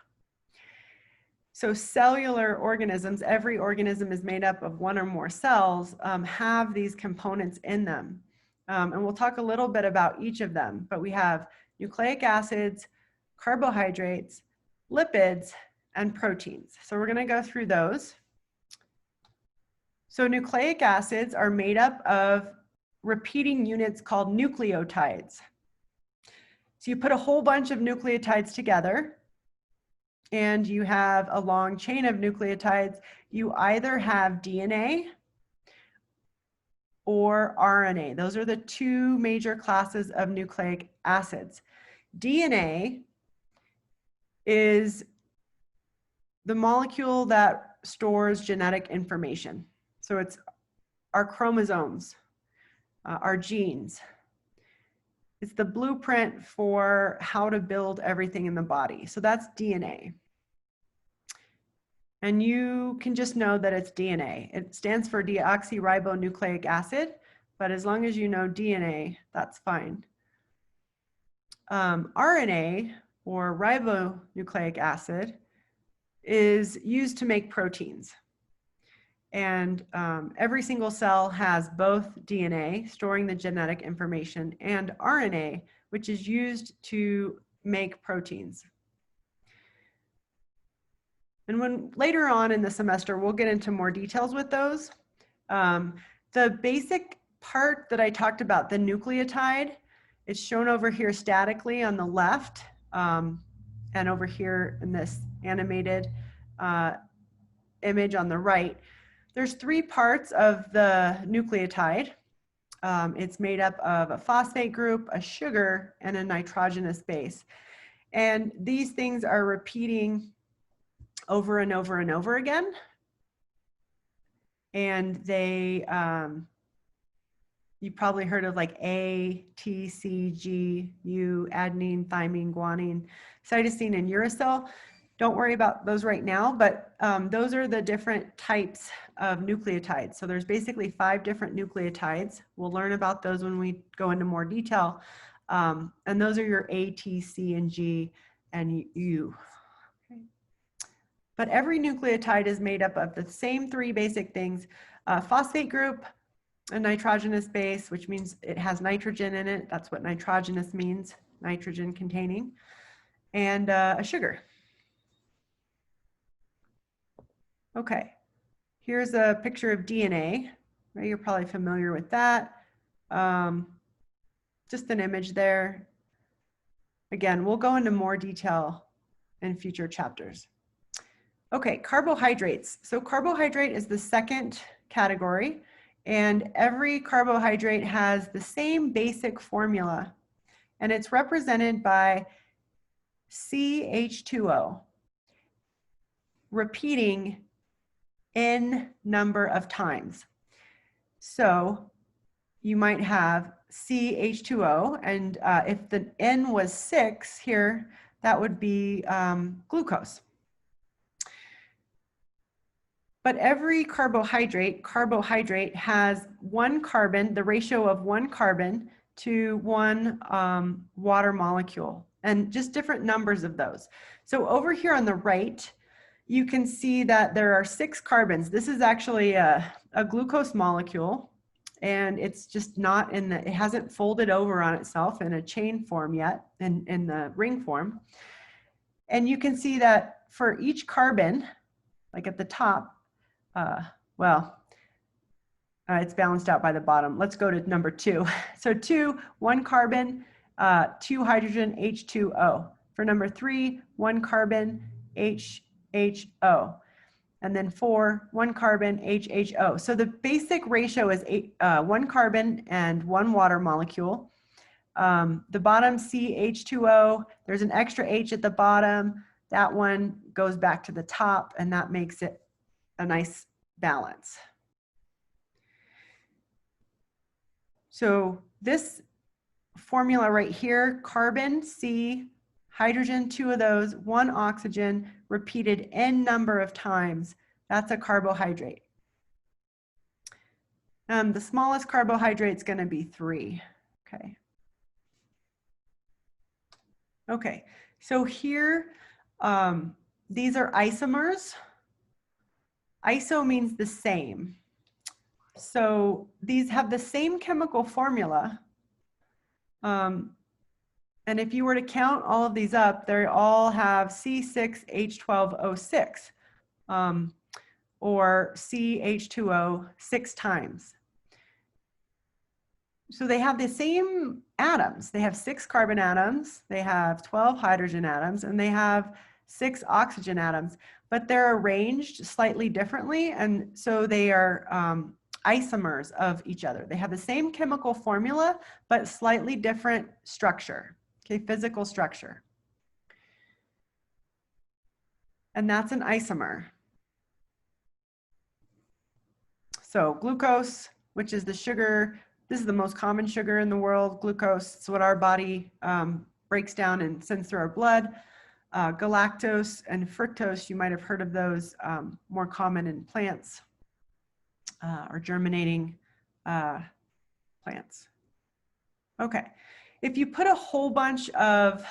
O: So cellular organisms, every organism is made up of 1 or more cells, have these components in them. And we'll talk a little bit about each of them, but we have nucleic acids, carbohydrates, lipids, and proteins. So we're going to go through those. So nucleic acids are made up of repeating units called nucleotides. So you put a whole bunch of nucleotides together and you have a long chain of nucleotides. You either have DNA or RNA. Those are the 2 major classes of nucleic acids. DNA is the molecule that stores genetic information. So it's our chromosomes, our genes. It's the blueprint for how to build everything in the body. So that's DNA. And you can just know that it's DNA. It stands for deoxyribonucleic acid, but as long as you know DNA, that's fine. RNA, or ribonucleic acid, is used to make proteins. And every single cell has both DNA, storing the genetic information, and RNA, which is used to make proteins. And when later on in the semester, we'll get into more details with those. The basic part that I talked about, the nucleotide, is shown over here statically on the left, and over here in this animated image on the right. There's 3 parts of the nucleotide. It's made up of a phosphate group, a sugar, and a nitrogenous base. And these things are repeating over and over and over again. And they, you probably heard of like A, T, C, G, U, adenine, thymine, guanine, cytosine, and uracil. Don't worry about those right now, but those are the different types of nucleotides. So there's basically 5 different nucleotides. We'll learn about those when we go into more detail. And those are your A, T, C, and G, and U. Okay. But every nucleotide is made up of the same 3 basic things: phosphate group, a nitrogenous base, which means it has nitrogen in it. That's what nitrogenous means, nitrogen containing, and a sugar. Okay, here's a picture of DNA. Right, you're probably familiar with that. Just an image there. Again, we'll go into more detail in future chapters. Okay, carbohydrates. So carbohydrate is the 2nd category, and every carbohydrate has the same basic formula, and it's represented by CH2O, repeating N number of times. So you might have CH2O, and if the N was 6 here, that would be glucose. But every carbohydrate has 1 carbon, the ratio of 1 carbon to 1 water molecule, and just different numbers of those. So over here on the right, you can see that there are 6 carbons. This is actually a glucose molecule, and it's just not in the, it hasn't folded over on itself in a chain form yet, in the ring form. And you can see that for each carbon, like at the top, it's balanced out by the bottom. Let's go to number 2. So 2, 1 carbon, 2 hydrogen, H2O. For number 3, 1 carbon, HHO. And then 4, 1 carbon, HHO. So the basic ratio is 1 carbon and 1 water molecule. The bottom CH2O, there's an extra H at the bottom. That one goes back to the top, and that makes it a nice balance. So this formula right here, carbon, C, hydrogen, 2 of those, 1 oxygen, repeated n number of times. That's a carbohydrate. The smallest carbohydrate is going to be 3. Okay. Okay, so here, these are isomers. Iso means the same. So these have the same chemical formula. And if you were to count all of these up, they all have C6H12O6 or CH2O 6 times. So they have the same atoms. They have 6 carbon atoms, they have 12 hydrogen atoms, and they have 6 oxygen atoms, but they're arranged slightly differently. And so they are isomers of each other. They have the same chemical formula, but slightly different structure, okay, physical structure. And that's an isomer. So glucose, which is the sugar, this is the most common sugar in the world, glucose. It's what our body breaks down and sends through our blood. Galactose and fructose, you might have heard of those, more common in plants or germinating plants. Okay, if you put a whole bunch of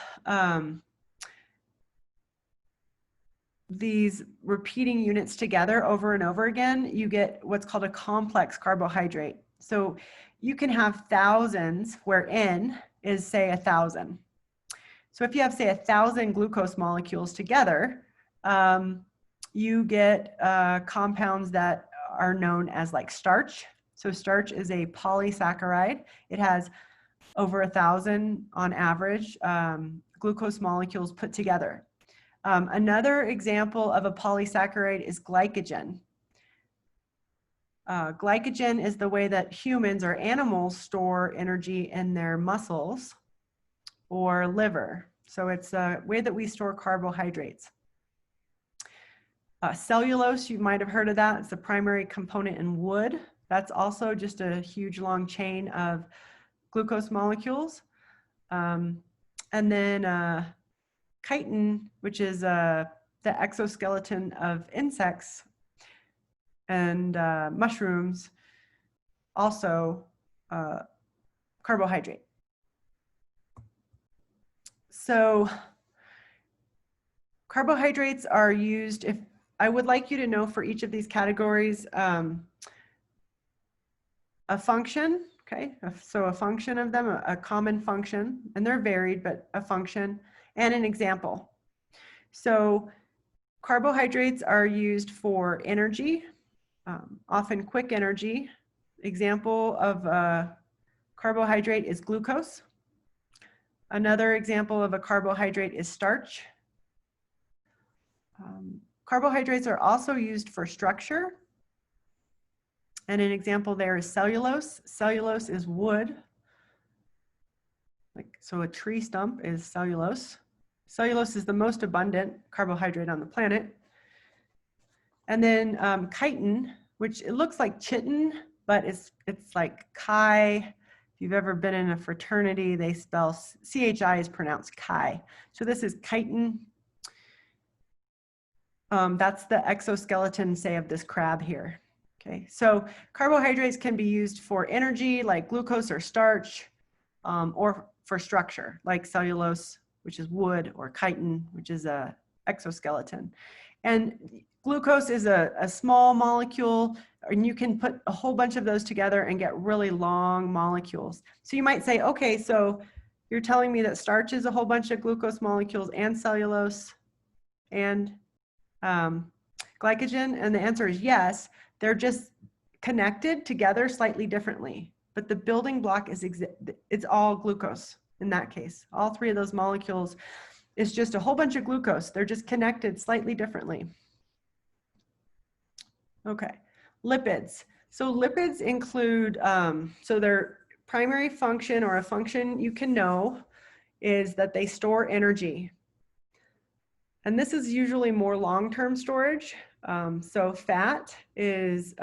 O: these repeating units together over and over again, you get what's called a complex carbohydrate. So you can have thousands where N is, say, 1,000. So if you have, say, 1,000 glucose molecules together, you get compounds that are known as like starch. So starch is a polysaccharide. It has over 1,000 on average glucose molecules put together. Another example of a polysaccharide is glycogen. Glycogen is the way that humans or animals store energy in their muscles or liver. So it's a way that we store carbohydrates. Cellulose, you might have heard of that. It's the primary component in wood. That's also just a huge long chain of glucose molecules. And then chitin, which is the exoskeleton of insects and mushrooms, also carbohydrate. So carbohydrates are used, if I would like you to know for each of these categories, a function, okay? So a function of them, a common function, and they're varied, but a function, and an example. So carbohydrates are used for energy, often quick energy. Example of a carbohydrate is glucose. Another example of a carbohydrate is starch. Carbohydrates are also used for structure. And an example there is cellulose. Cellulose is wood. So a tree stump is cellulose. Cellulose is the most abundant carbohydrate on the planet. And then chitin, which it looks like chitin, but it's like chi. If you've ever been in a fraternity, they spell CHI is pronounced chi. So this is chitin. That's the exoskeleton, say, of this crab here. Okay, so carbohydrates can be used for energy, like glucose or starch, or for structure, like cellulose, which is wood, or chitin, which is a exoskeleton. And glucose is a small molecule, and you can put a whole bunch of those together and get really long molecules. So you might say, okay, so you're telling me that starch is a whole bunch of glucose molecules and cellulose and glycogen? And the answer is yes. They're just connected together slightly differently. But the building block is it's all glucose in that case. All three of those molecules is just a whole bunch of glucose. They're just connected slightly differently. Okay, lipids. So lipids include, so their primary function, or a function you can know, is that they store energy. And this is usually more long-term storage. So fat is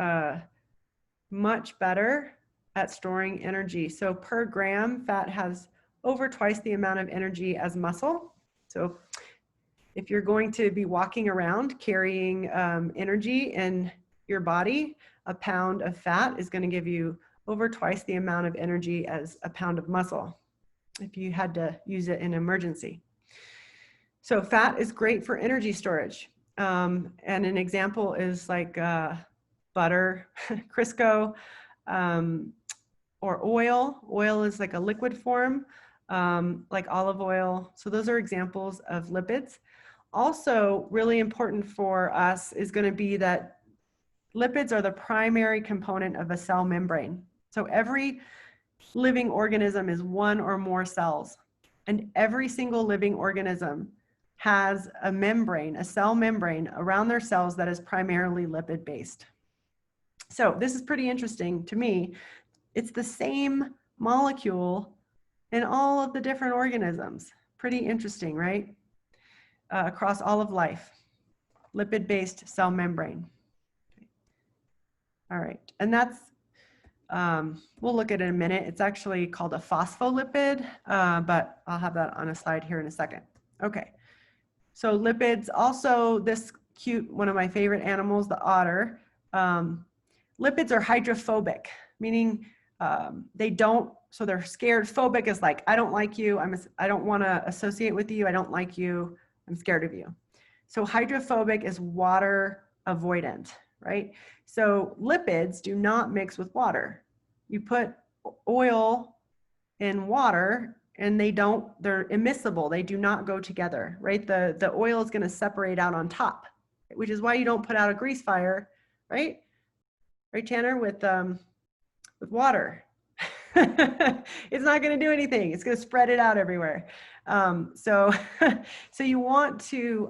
O: much better at storing energy. So per gram, fat has over twice the amount of energy as muscle. So if you're going to be walking around carrying energy in your body, a pound of fat is going to give you over twice the amount of energy as a pound of muscle if you had to use it in an emergency. So fat is great for energy storage. And an example is like butter, Crisco, or oil. Oil is like a liquid form, like olive oil. So those are examples of lipids. Also, really important for us is going to be that lipids are the primary component of a cell membrane. So every living organism is one or more cells, and every single living organism has a membrane, a cell membrane around their cells that is primarily lipid based. So this is pretty interesting to me. It's the same molecule in all of the different organisms. Pretty interesting, right? Across all of life, lipid-based cell membrane. All right, and that's, we'll look at it in a minute. It's actually called a phospholipid, but I'll have that on a slide here in a second. Okay, so lipids, also this cute, one of my favorite animals, the otter. Lipids are hydrophobic, meaning they don't, so they're scared. Phobic is like, I don't like you, I don't want to associate with you, I don't like you, I'm scared of you. So hydrophobic is water avoidant, right? So lipids do not mix with water. You put oil in water and they're immiscible, they do not go together, right? The oil is going to separate out on top, which is why you don't put out a grease fire, right? Right, Tanner, with water. It's not going to do anything. It's going to spread it out everywhere. So you want to,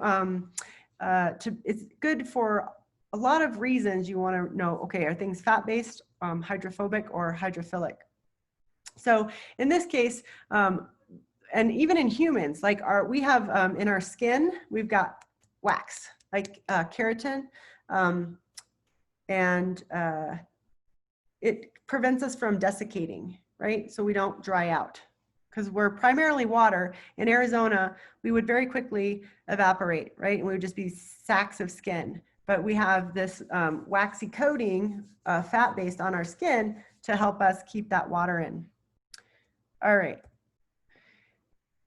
O: it's good for a lot of reasons. You want to know, okay, are things fat-based, hydrophobic, or hydrophilic? So in this case, and even in humans, like we have in our skin, we've got wax, like keratin, and it prevents us from desiccating, right? So we don't dry out because we're primarily water. In Arizona, we would very quickly evaporate, right? And we would just be sacks of skin. But we have this waxy coating, fat-based on our skin to help us keep that water in. All right.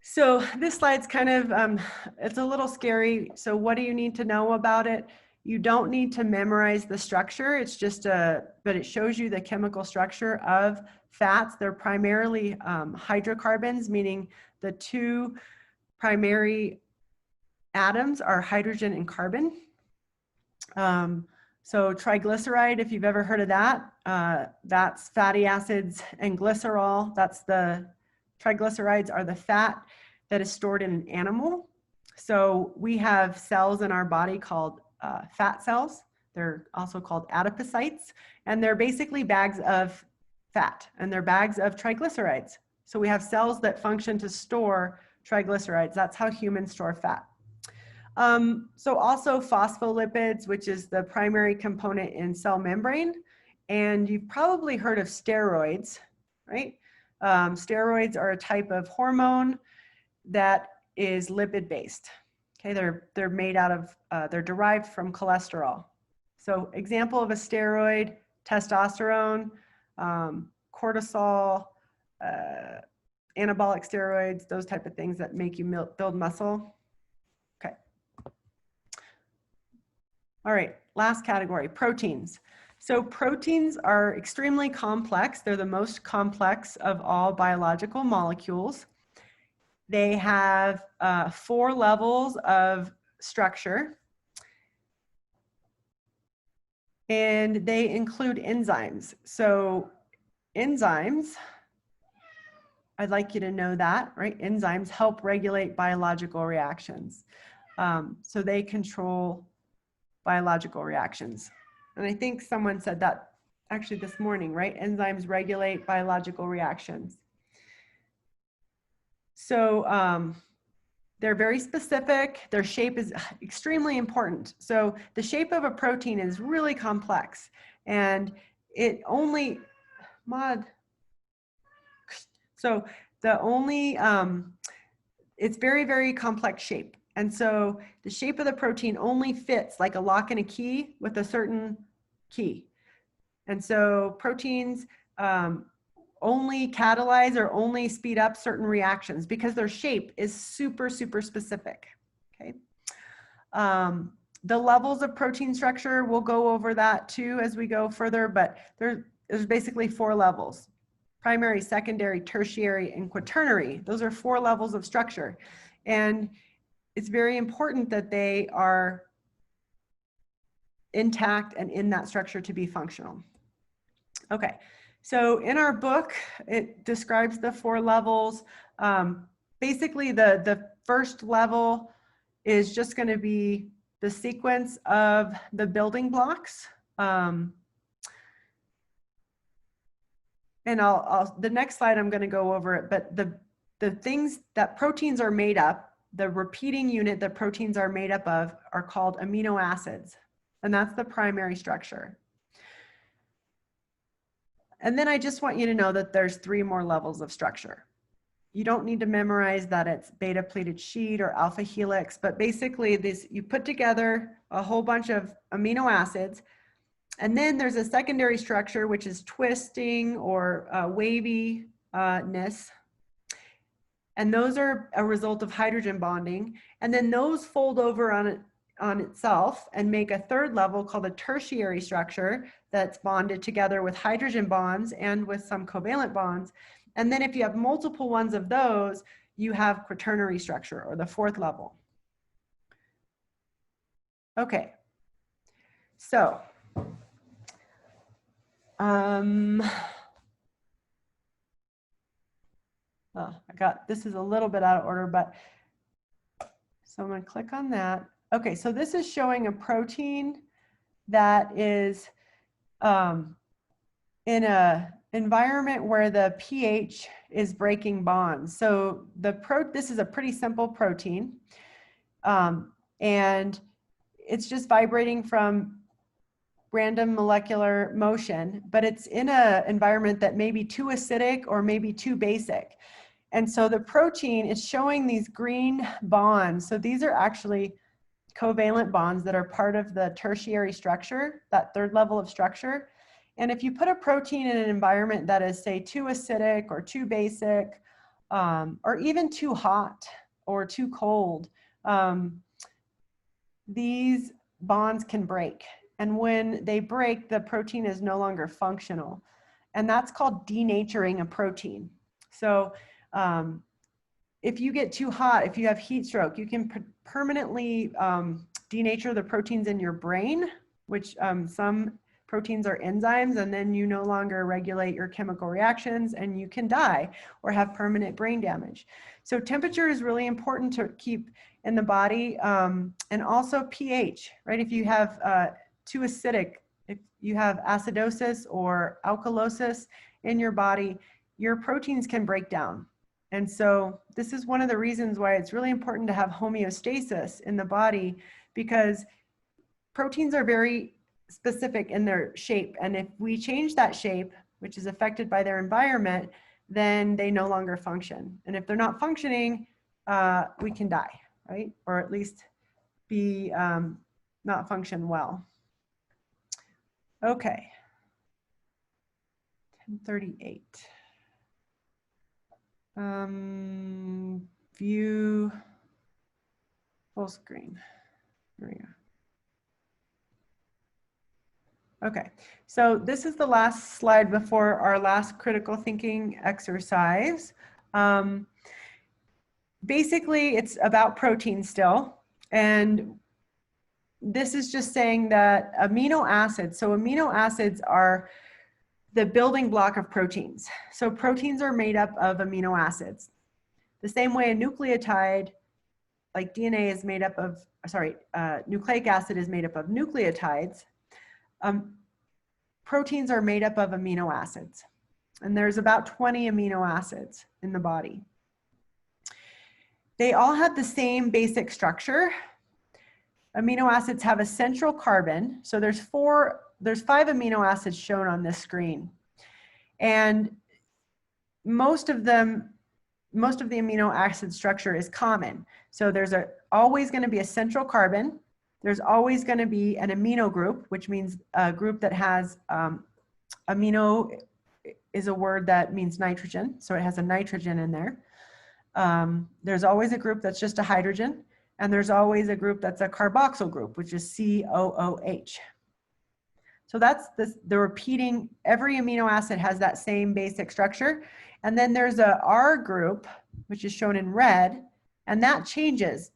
O: So this slide's kind of, it's a little scary. So what do you need to know about it? You don't need to memorize the structure. It's just but it shows you the chemical structure of fats. They're primarily hydrocarbons, meaning the two primary atoms are hydrogen and carbon. So triglyceride, if you've ever heard of that, that's fatty acids and glycerol. That's the triglycerides are the fat that is stored in an animal. So we have cells in our body called fat cells. They're also called adipocytes, and they're basically bags of fat, and they're bags of triglycerides. So we have cells that function to store triglycerides. That's how humans store fat. So also phospholipids, which is the primary component in cell membrane. And you've probably heard of steroids, right? Steroids are a type of hormone that is lipid-based. Okay, they're made out of, they're derived from cholesterol. So example of a steroid, testosterone, cortisol, anabolic steroids, those type of things that make you build muscle. Okay. All right, last category, proteins. So proteins are extremely complex. They're the most complex of all biological molecules. They have 4 levels of structure, and they include enzymes. So enzymes, I'd like you to know that, right? Enzymes help regulate biological reactions. So they control biological reactions. And I think someone said that actually this morning, right? Enzymes regulate biological reactions. So they're very specific. Their shape is extremely important. So the shape of a protein is really complex, and it only, so the only, it's very, very complex shape. And so the shape of the protein only fits like a lock and a key with a certain key. And so proteins only catalyze or only speed up certain reactions because their shape is super, super specific, okay? The levels of protein structure, we'll go over that too as we go further, but there's basically 4 levels: primary, secondary, tertiary, and quaternary. Those are 4 levels of structure. And it's very important that they are intact and in that structure to be functional. Okay, so in our book, it describes the 4 levels. Basically, the first level is just going to be the sequence of the building blocks. And the next slide, I'm going to go over it, but the things that proteins are made up, the repeating unit that proteins are made up of, are called amino acids. And that's the primary structure. And then I just want you to know that there's 3 more levels of structure. You don't need to memorize that it's beta pleated sheet or alpha helix, but basically you put together a whole bunch of amino acids, and then there's a secondary structure, which is twisting or waviness. And those are a result of hydrogen bonding. And then those fold over on itself and make a 3rd level called a tertiary structure that's bonded together with hydrogen bonds and with some covalent bonds. And then if you have multiple ones of those, you have quaternary structure, or the 4th level. Okay, so this is a little bit out of order, but so I'm going to click on that. Okay, so this is showing a protein that is in an environment where the pH is breaking bonds. So this is a pretty simple protein, and it's just vibrating from random molecular motion, but it's in an environment that may be too acidic or maybe too basic. And so the protein is showing these green bonds. So these are actually covalent bonds that are part of the tertiary structure, that 3rd level of structure. And if you put a protein in an environment that is, say, too acidic or too basic, or even too hot or too cold, these bonds can break. And when they break, the protein is no longer functional. And that's called denaturing a protein. So if you get too hot, if you have heat stroke, you can permanently denature the proteins in your brain, which some proteins are enzymes, and then you no longer regulate your chemical reactions and you can die or have permanent brain damage. So temperature is really important to keep in the body, and also pH, right? If you have too acidic, if you have acidosis or alkalosis in your body, your proteins can break down. And so this is one of the reasons why it's really important to have homeostasis in the body, because proteins are very specific in their shape. And if we change that shape, which is affected by their environment, then they no longer function. And if they're not functioning, we can die, right? Or at least be not function well. Okay. 10:38. View full screen. There we go. Okay, so this is the last slide before our last critical thinking exercise. Basically, it's about protein still. And this is just saying that amino acids, so amino acids are the building block of proteins. So proteins are made up of amino acids. The same way a nucleotide, like DNA is made up of, nucleic acid is made up of nucleotides. Proteins are made up of amino acids. And there's about 20 amino acids in the body. They all have the same basic structure. Amino acids have a central carbon. So there's 5 amino acids shown on this screen. And most of the amino acid structure is common. So there's always going to be a central carbon. There's always going to be an amino group, which means a group that has amino is a word that means nitrogen. So it has a nitrogen in there. There's always a group that's just a hydrogen. And there's always a group that's a carboxyl group, which is COOH. So that's the repeating, every amino acid has that same basic structure. And then there's a R group, which is shown in red, and that changes.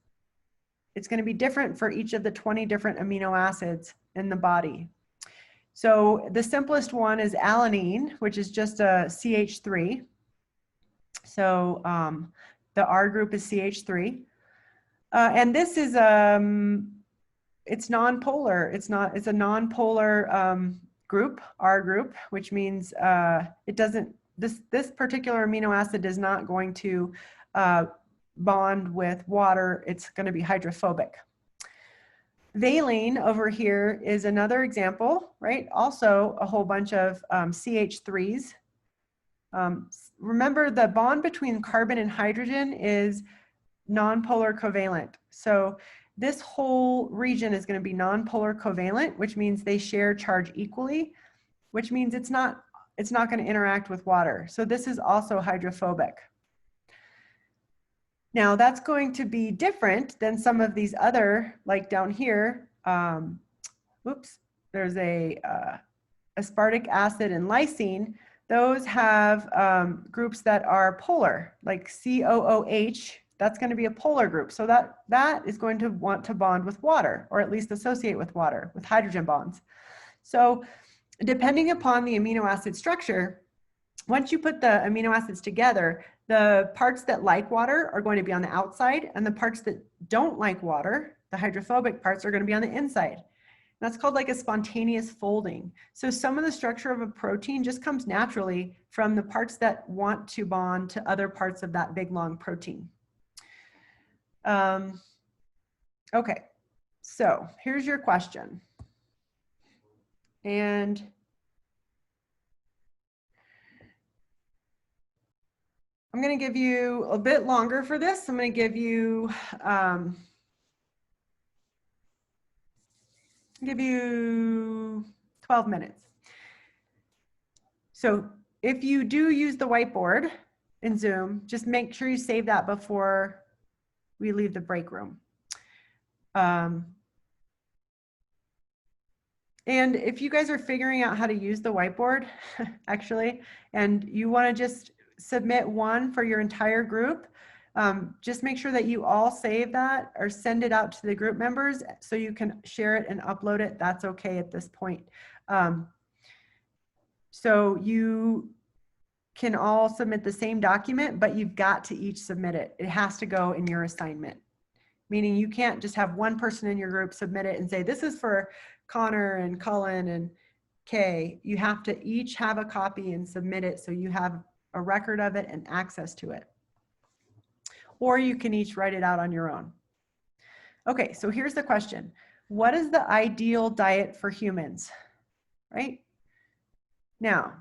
O: It's going to be different for each of the 20 different amino acids in the body. So the simplest one is alanine, which is just a CH3. So the R group is CH3. And this is it's nonpolar. It's a nonpolar group, R group, which means it doesn't. This particular amino acid is not going to bond with water. It's going to be hydrophobic. Valine over here is another example, right? Also a whole bunch of CH3s. Remember, the bond between carbon and hydrogen is nonpolar covalent. So this whole region is going to be nonpolar covalent, which means they share charge equally, which means it's not going to interact with water. So this is also hydrophobic. Now that's going to be different than some of these other, like down here, there's aspartic acid and lysine. Those have groups that are polar, like COOH. That's going to be a polar group. So that is going to want to bond with water, or at least associate with water, with hydrogen bonds. So depending upon the amino acid structure, once you put the amino acids together, the parts that like water are going to be on the outside, and the parts that don't like water, the hydrophobic parts, are going to be on the inside. That's called like a spontaneous folding. So some of the structure of a protein just comes naturally from the parts that want to bond to other parts of that big long protein. Okay, so here's your question. And I'm going to give you a bit longer for this. I'm going to give you 12 minutes. So if you do use the whiteboard in Zoom, just make sure you save that before we leave the break room. And if you guys are figuring out how to use the whiteboard, actually, and you want to just submit one for your entire group, just make sure that you all save that or send it out to the group members so you can share it and upload it. That's okay at this point. So you can all submit the same document, but you've got to each submit it. It has to go in your assignment, meaning you can't just have one person in your group submit it and say, this is for Connor and Cullen and Kay. You have to each have a copy and submit it so you have a record of it and access to it. Or you can each write it out on your own. Okay, so here's the question. What is the ideal diet for humans, right? Now,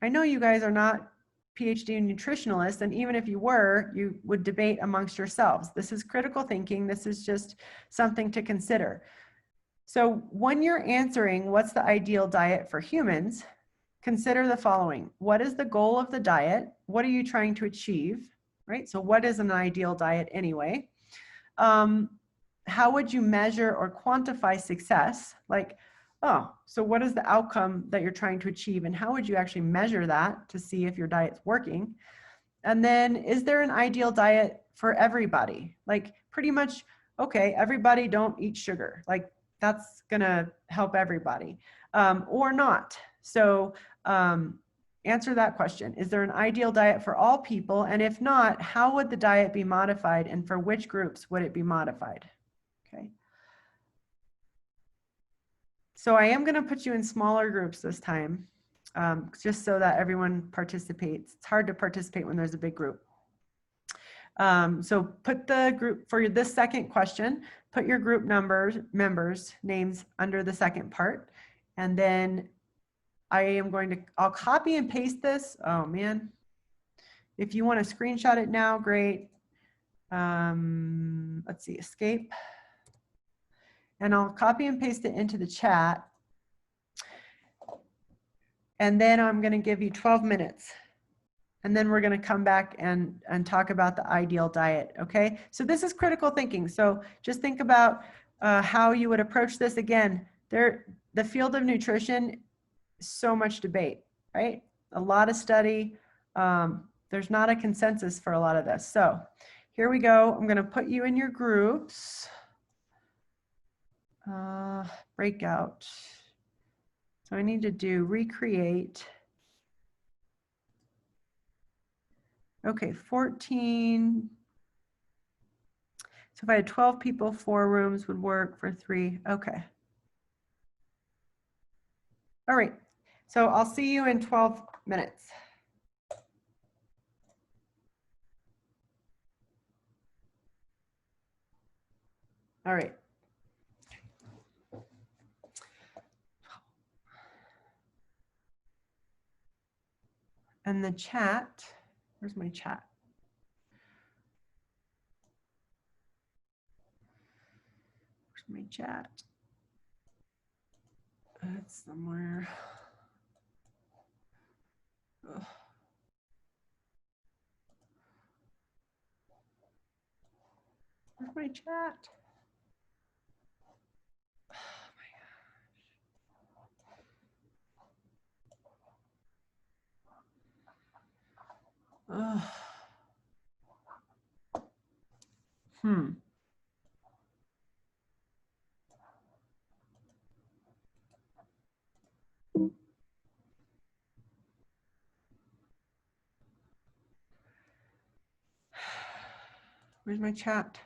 O: I know you guys are not PhD nutritionalists, and even if you were, you would debate amongst yourselves. This is critical thinking. This is just something to consider. So when you're answering what's the ideal diet for humans, consider the following. What is the goal of the diet? What are you trying to achieve, right? So what is an ideal diet anyway? How would you measure or quantify success? Like, oh, so what is the outcome that you're trying to achieve, and how would you actually measure that to see if your diet's working? And then, is there an ideal diet for everybody? Like pretty much, okay, everybody don't eat sugar. Like that's gonna help everybody, or not. So answer that question. Is there an ideal diet for all people? And if not, how would the diet be modified, and for which groups would it be modified? Okay. So I am gonna put you in smaller groups this time, just so that everyone participates. It's hard to participate when there's a big group. So put the group for this second question, put your group members names under the second part. And then I'll copy and paste this. Oh man. If you want to screenshot it now, great. Let's see, escape. And I'll copy and paste it into the chat. And then I'm going to give you 12 minutes. And then we're going to come back and talk about the ideal diet. Okay. So this is critical thinking. So just think about how you would approach this. Again, the field of nutrition, so much debate, right? A lot of study. There's not a consensus for a lot of this. So here we go. I'm going to put you in your groups. Breakout. So I need to do recreate. Okay, 14. So if I had 12 people, 4 rooms would work for 3. Okay. All right. So I'll see you in 12 minutes. All right. And the chat, where's my chat? Where's my chat? It's somewhere. Ugh. Where's my chat? Oh my gosh. Where's my chat?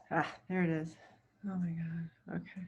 O: Ah, there it is. Oh my God. Okay.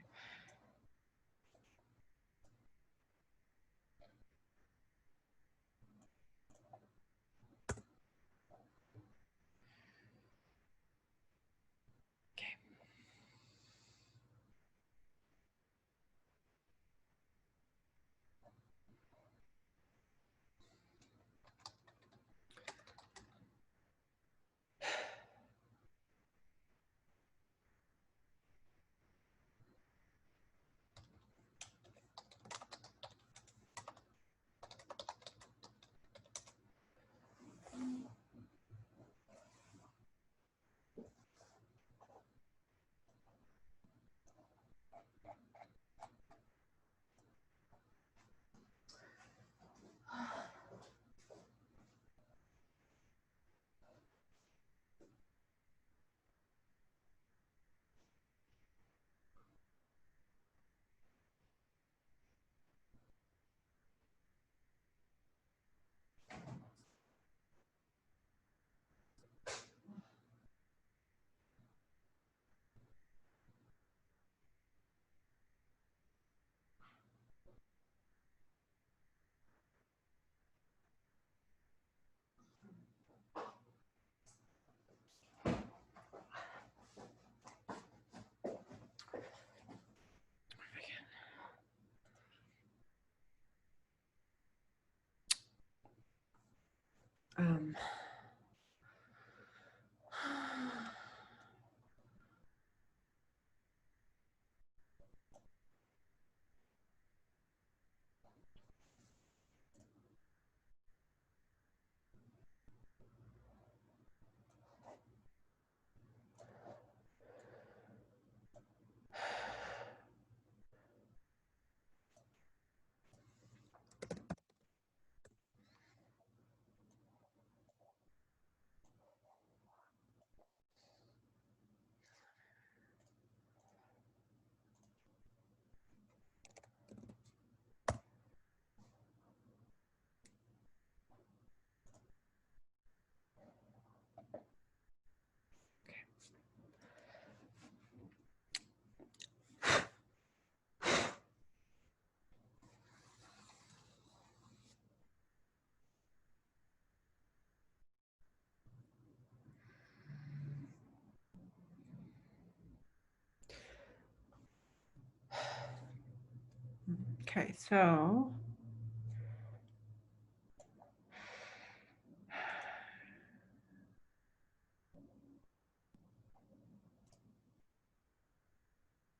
O: Okay, so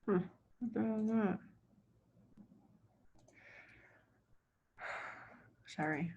O: what the hell is that? Sorry.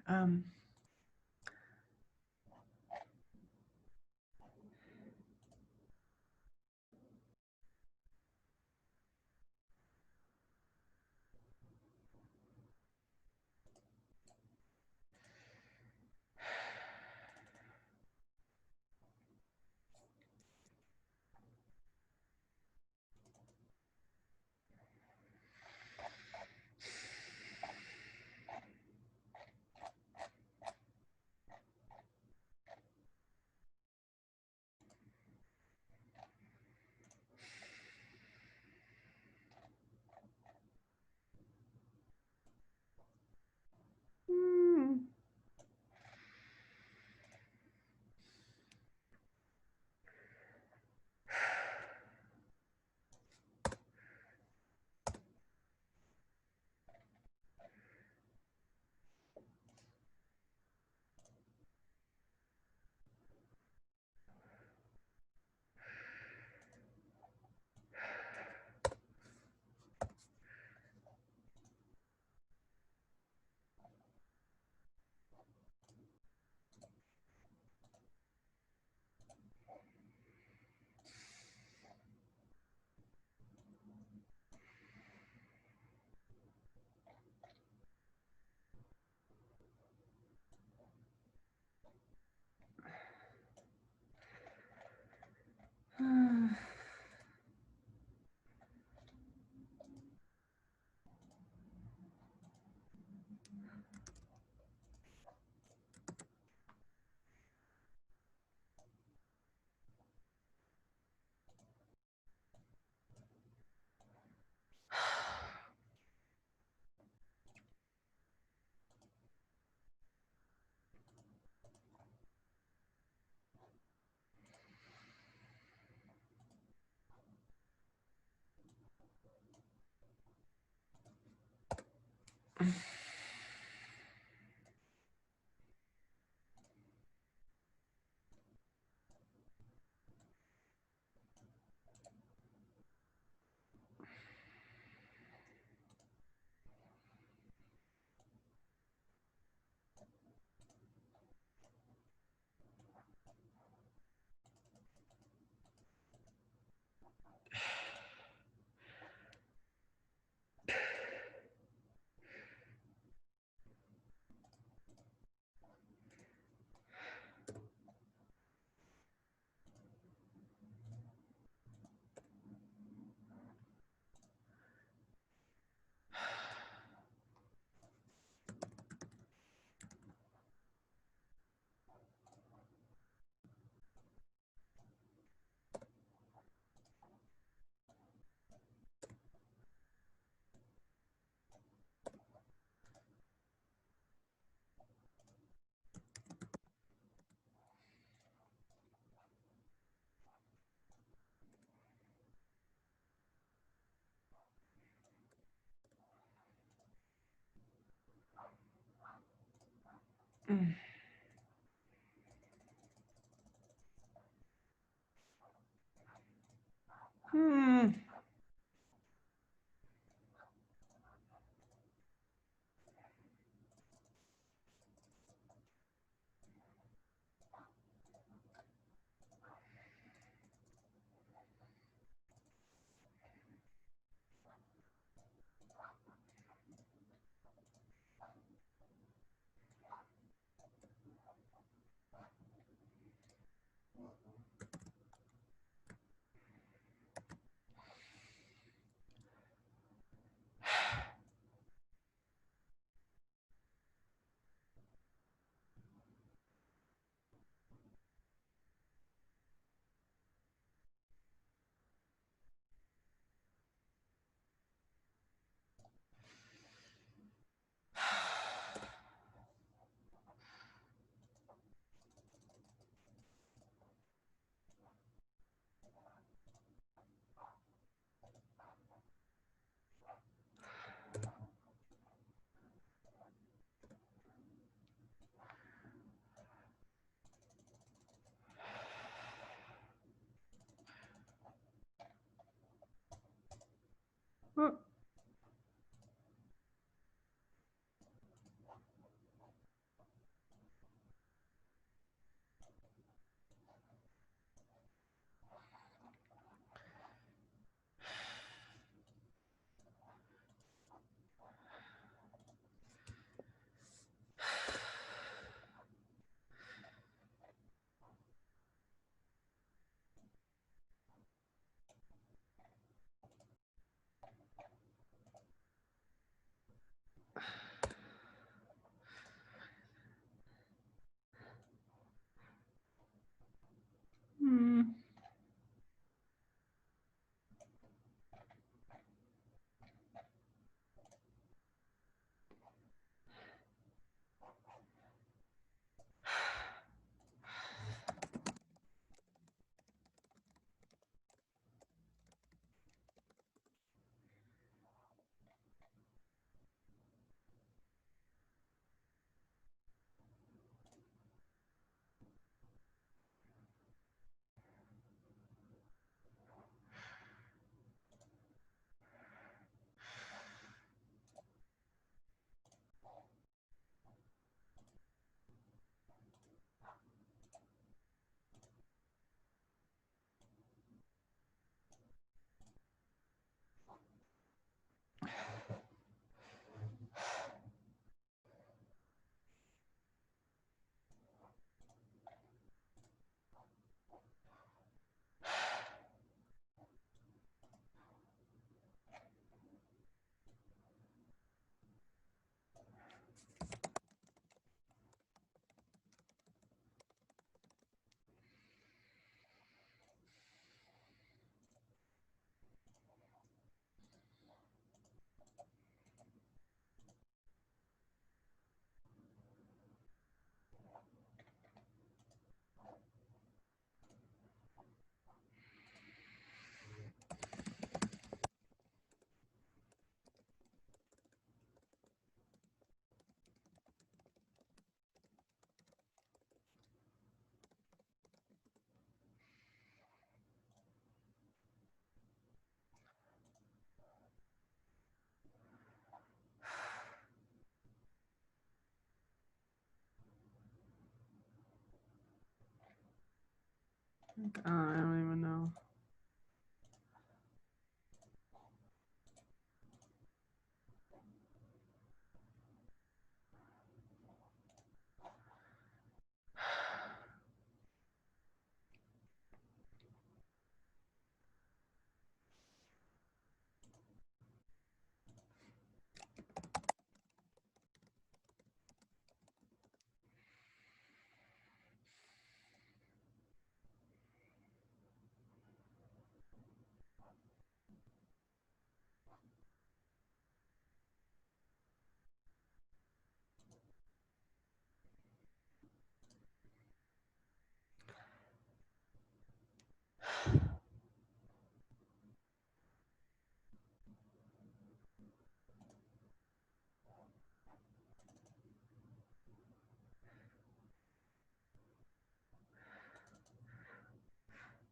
O: I don't even know.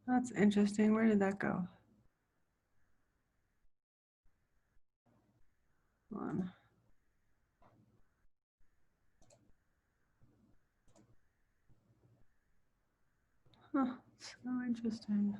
O: That's interesting. Where did that go? Hold on. Huh, so interesting.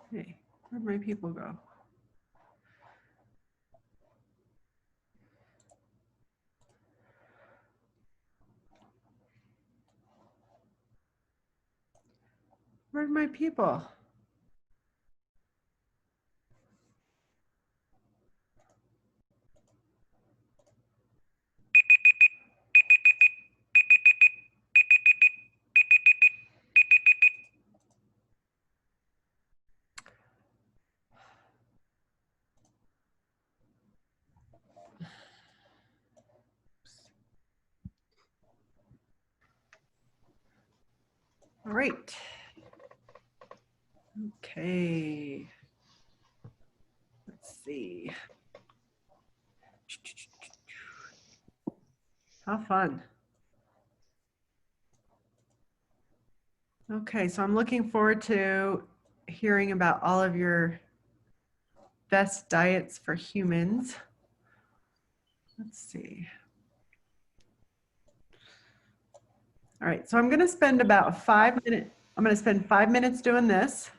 O: Hey, where'd my people go? Where'd my people? All right. Okay. Let's see. How fun. Okay, so I'm looking forward to hearing about all of your best diets for humans. Let's see. All right, so I'm going to spend about 5 minutes. I'm going to spend 5 minutes doing this,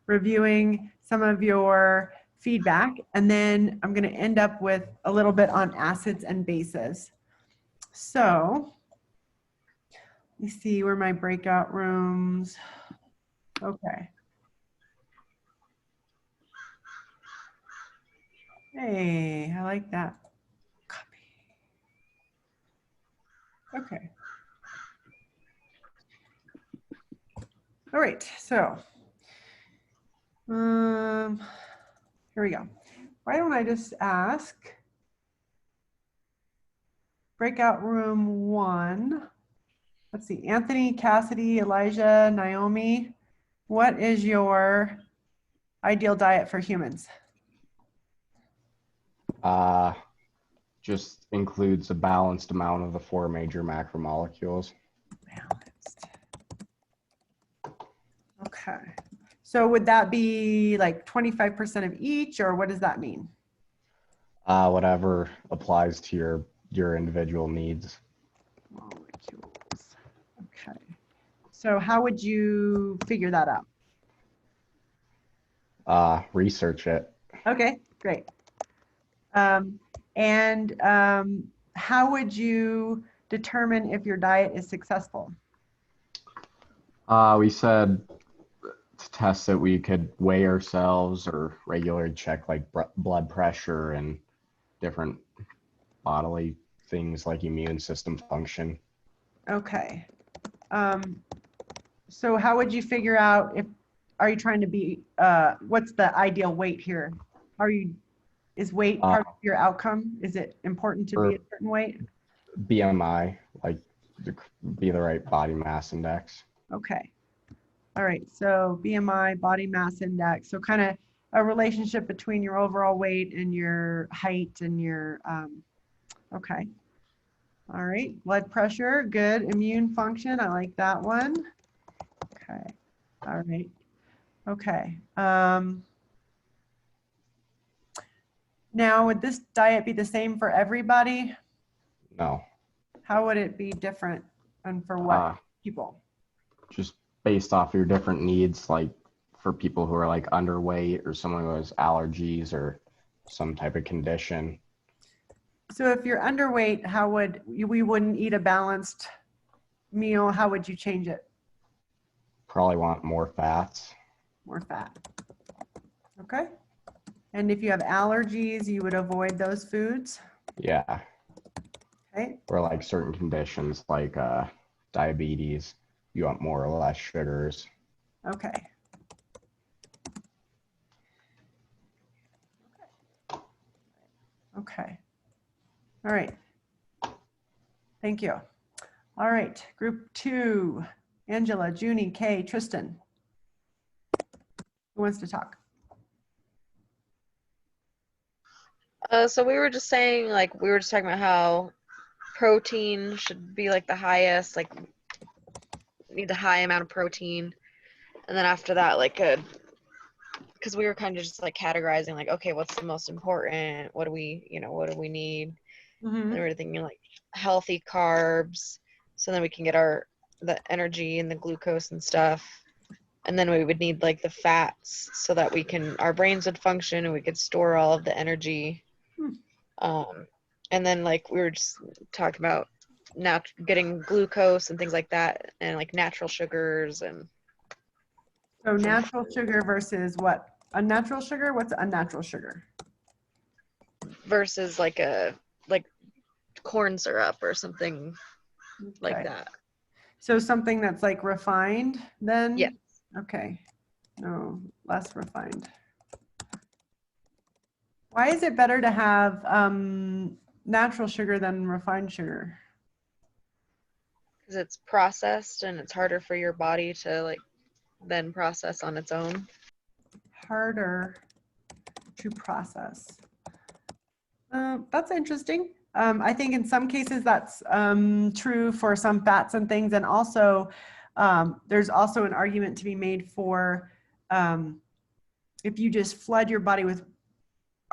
O: reviewing some of your feedback, and then I'm going to end up with a little bit on acids and bases. So let me see where my breakout rooms. Okay. Hey, I like that. Copy. Okay. All right, so here we go. Why don't I just ask breakout room 1. Let's see, Anthony, Cassidy, Elijah, Naomi, what is your ideal diet for humans?
D: Just includes a balanced amount of the 4 major macromolecules.
O: Balanced. Okay. So would that be like 25% of each, or what does that mean?
D: Whatever applies to your individual needs.
O: Molecules. Okay. So how would you figure that out?
D: Research it.
O: Okay, great. How would you determine if your diet is successful?
D: We said to test it, we could weigh ourselves or regularly check like blood pressure and different bodily things like immune system function.
O: Okay. So how would you figure out are you trying to be, what's the ideal weight here? Is weight part of your outcome? Is it important to be a certain weight?
D: BMI, like be the right body mass index.
O: Okay. All right. So BMI, body mass index. So kind of a relationship between your overall weight and your height and your, okay. All right. Blood pressure, good. Immune function, I like that one. Okay. All right. Okay. Now, would this diet be the same for everybody?
D: No.
O: How would it be different and for what people?
D: Just based off your different needs, like for people who are like underweight or someone who has allergies or some type of condition.
O: So if you're underweight, we wouldn't eat a balanced meal. How would you change it?
D: Probably want more fats.
O: More fat. Okay. And if you have allergies, you would avoid those foods?
D: Yeah.
O: Okay.
D: Or like certain conditions like diabetes, you want more or less sugars.
O: Okay. Okay. All right. Thank you. All right. Group 2, Angela, Junie, Kay, Tristan. Who wants to talk?
I: So we were just saying, like, we were just talking about how protein should be like the highest, like need a high amount of protein. And then after that, like because we were kind of just like categorizing, like, okay, what's the most important? What do we need? And we were thinking like healthy carbs, so then we can get the energy and the glucose and stuff. And then we would need like the fats so that our brains would function and we could store all of the energy. And then like we were just talking about getting glucose and things like that, and like natural sugars. And
O: so natural sugar versus what? Unnatural sugar? What's unnatural sugar?
I: Versus like corn syrup or something like that.
O: So something that's like refined then?
I: Yes.
O: Okay. No, less refined. Why is it better to have natural sugar than refined sugar?
I: Because it's processed and it's harder for your body to like then process on its own.
O: Harder to process. That's interesting. I think in some cases that's true for some fats and things. And also there's also an argument to be made for if you just flood your body with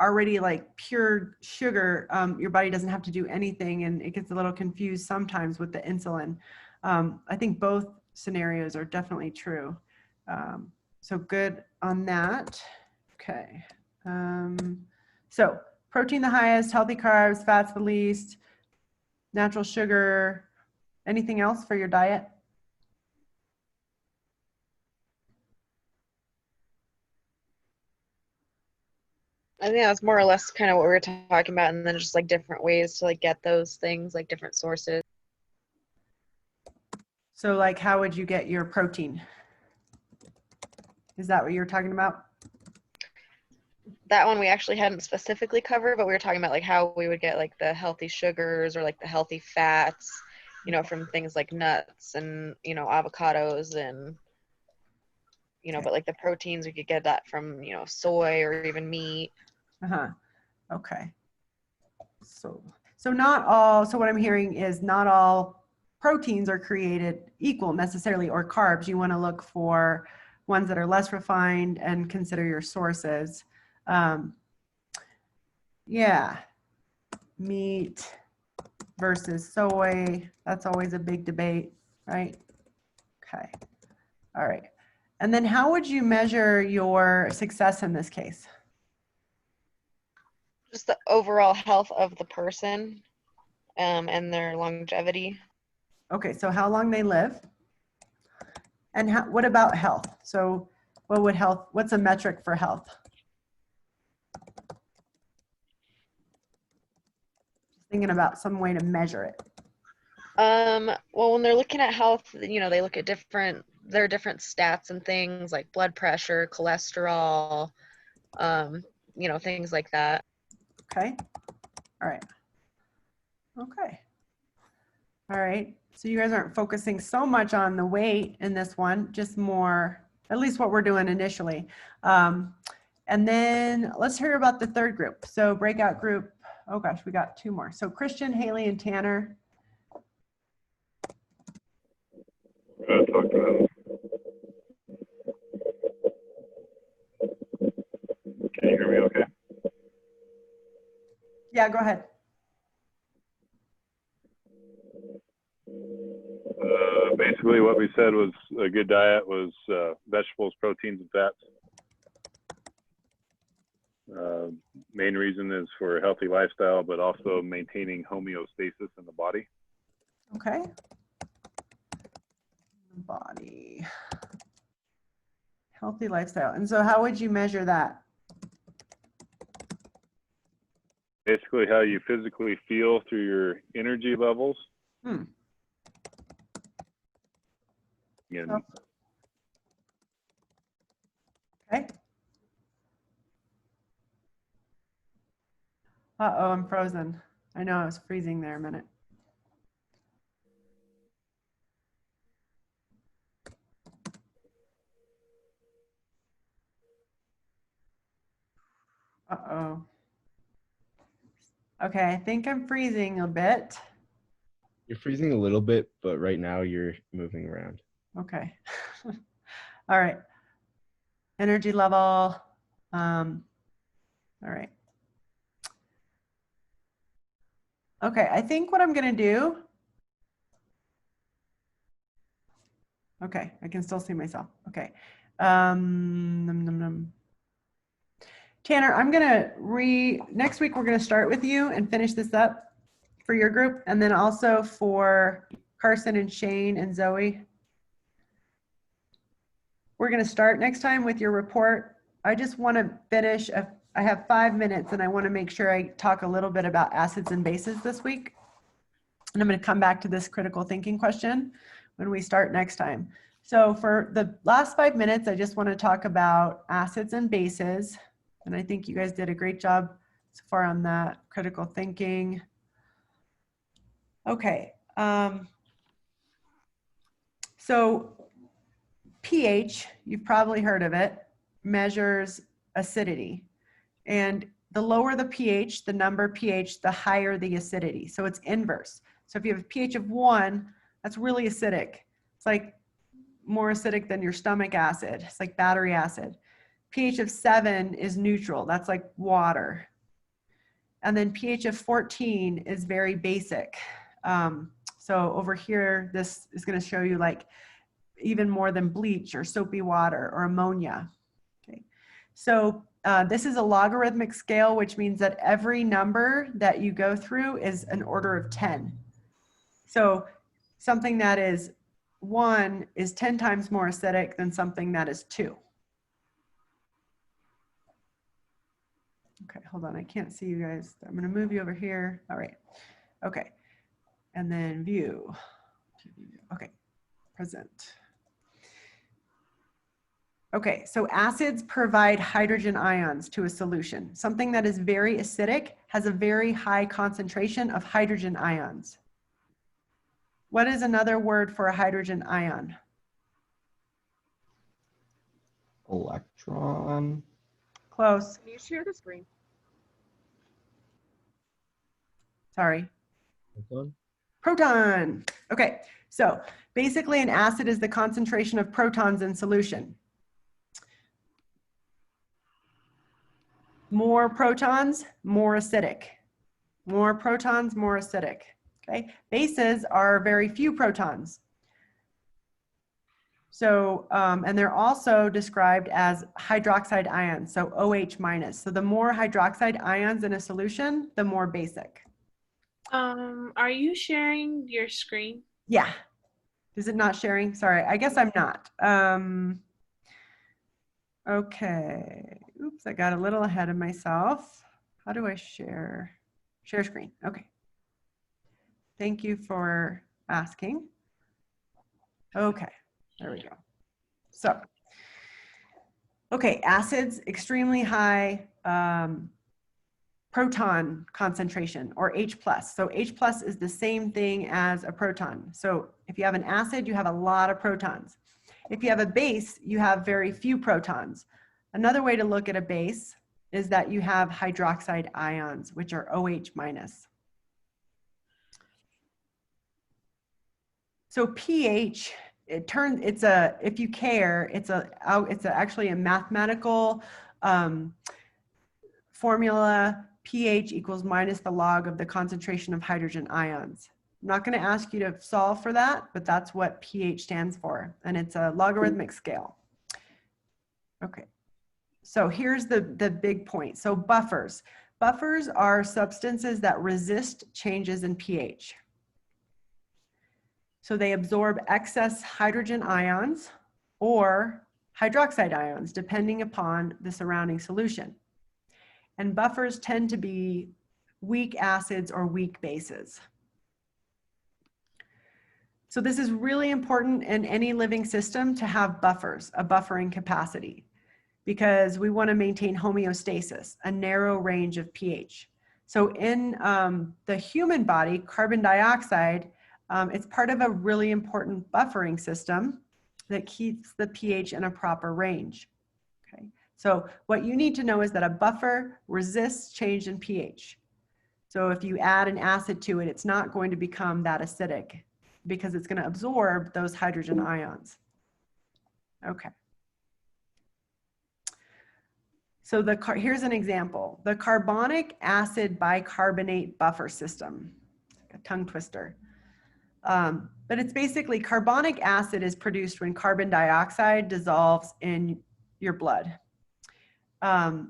O: already like pure sugar, your body doesn't have to do anything, and it gets a little confused sometimes with the insulin. I think both scenarios are definitely true. So good on that. Okay. So protein the highest, healthy carbs, fats the least, natural sugar. Anything else for your diet?
I: I think that's more or less kind of what we were talking about, and then just like different ways to like get those things, like different sources.
O: So like how would you get your protein? Is that what you're talking about?
I: That one we actually hadn't specifically covered, but we were talking about like how we would get like the healthy sugars or like the healthy fats, from things like nuts and, avocados and, but like the proteins, we could get that from, soy or even meat.
O: Okay. So not all, so what I'm hearing is not all proteins are created equal necessarily, or carbs. You want to look for ones that are less refined and consider your sources. Yeah. Meat versus soy. That's always a big debate, right? Okay. All right. And then how would you measure your success in this case?
I: Just the overall health of the person and their longevity.
O: Okay, so how long they live. And what about health? So what's a metric for health? Thinking about some way to measure it.
I: Well, when they're looking at health, you know, they look at there are different stats and things like blood pressure, cholesterol, you know, things like that.
O: Okay. All right. Okay. All right. So you guys aren't focusing so much on the weight in this one, just more, at least what we're doing initially. And then let's hear about the third group. So breakout group, oh gosh, we got two more. So Christian, Haley, and Tanner.
S: Talk to them. Can you hear me okay?
O: Yeah, go ahead.
S: Basically what we said was a good diet was vegetables, proteins, and fats. Main reason is for a healthy lifestyle, but also maintaining homeostasis in the body.
O: Okay. Body. Healthy lifestyle. And so how would you measure that?
S: Basically how you physically feel through your energy levels. Again,
O: okay. Uh-oh, I'm frozen. I know I was freezing there a minute. Uh-oh. Okay, I think I'm freezing a bit.
F: You're freezing a little bit, but right now you're moving around.
O: Okay. All right. Energy level. All right. Okay, I think what I'm going to do. Okay, I can still see myself. Okay. Tanner, I'm going to next week we're going to start with you and finish this up for your group, and then also for Carson and Shane and Zoe. We're going to start next time with your report. I just want to finish. I have 5 minutes, and I want to make sure I talk a little bit about acids and bases this week. And I'm going to come back to this critical thinking question when we start next time. So for the last 5 minutes, I just want to talk about acids and bases. And I think you guys did a great job so far on that critical thinking. Okay. So pH, you've probably heard of it, measures acidity. And the lower the pH, the number pH, the higher the acidity. So it's inverse. So if you have a pH of 1, that's really acidic. It's like more acidic than your stomach acid. It's like battery acid. pH of 7 is neutral. That's like water. And then pH of 14 is very basic. So over here, this is going to show you like even more than bleach or soapy water or ammonia. Okay. So this is a logarithmic scale, which means that every number that you go through is an order of 10. So something that is 1 is 10 times more acidic than something that is 2. Okay, hold on. I can't see you guys. I'm going to move you over here. All right. Okay. And then view. Okay. Present. Okay, so acids provide hydrogen ions to a solution. Something that is very acidic has a very high concentration of hydrogen ions. What is another word for a hydrogen ion?
D: Electron.
O: Close.
J: Can you share the screen?
O: Sorry.
F: Proton.
O: Proton. Okay, so basically an acid is the concentration of protons in solution. More protons, more acidic. More protons, more acidic. Okay, bases are very few protons. So, and they're also described as hydroxide ions, so OH minus. So the more hydroxide ions in a solution, the more basic.
L: Are you sharing your screen?
O: Yeah. Is it not sharing? Sorry, I guess I'm not. Okay. Oops, I got a little ahead of myself. How do I share? Share screen. Okay. Thank you for asking. Okay, there we go. So, okay, acids, extremely high proton concentration, or H+. So H+ is the same thing as a proton. So if you have an acid, you have a lot of protons. If you have a base, you have very few protons. Another way to look at a base is that you have hydroxide ions, which are OH-. So pH, if you care, it's actually a mathematical formula. pH equals minus the log of the concentration of hydrogen ions. I'm not going to ask you to solve for that, but that's what pH stands for, and it's a logarithmic scale. Okay, so here's the big point. So buffers. Buffers are substances that resist changes in pH. So they absorb excess hydrogen ions or hydroxide ions, depending upon the surrounding solution. And buffers tend to be weak acids or weak bases. So this is really important in any living system to have buffers, a buffering capacity, because we want to maintain homeostasis, a narrow range of pH. So in the human body, carbon dioxide, it's part of a really important buffering system that keeps the pH in a proper range. Okay. So what you need to know is that a buffer resists change in pH. So if you add an acid to it, it's not going to become that acidic because it's going to absorb those hydrogen ions. Okay. So here's an example. The carbonic acid bicarbonate buffer system, a tongue twister. But it's basically carbonic acid is produced when carbon dioxide dissolves in your blood. And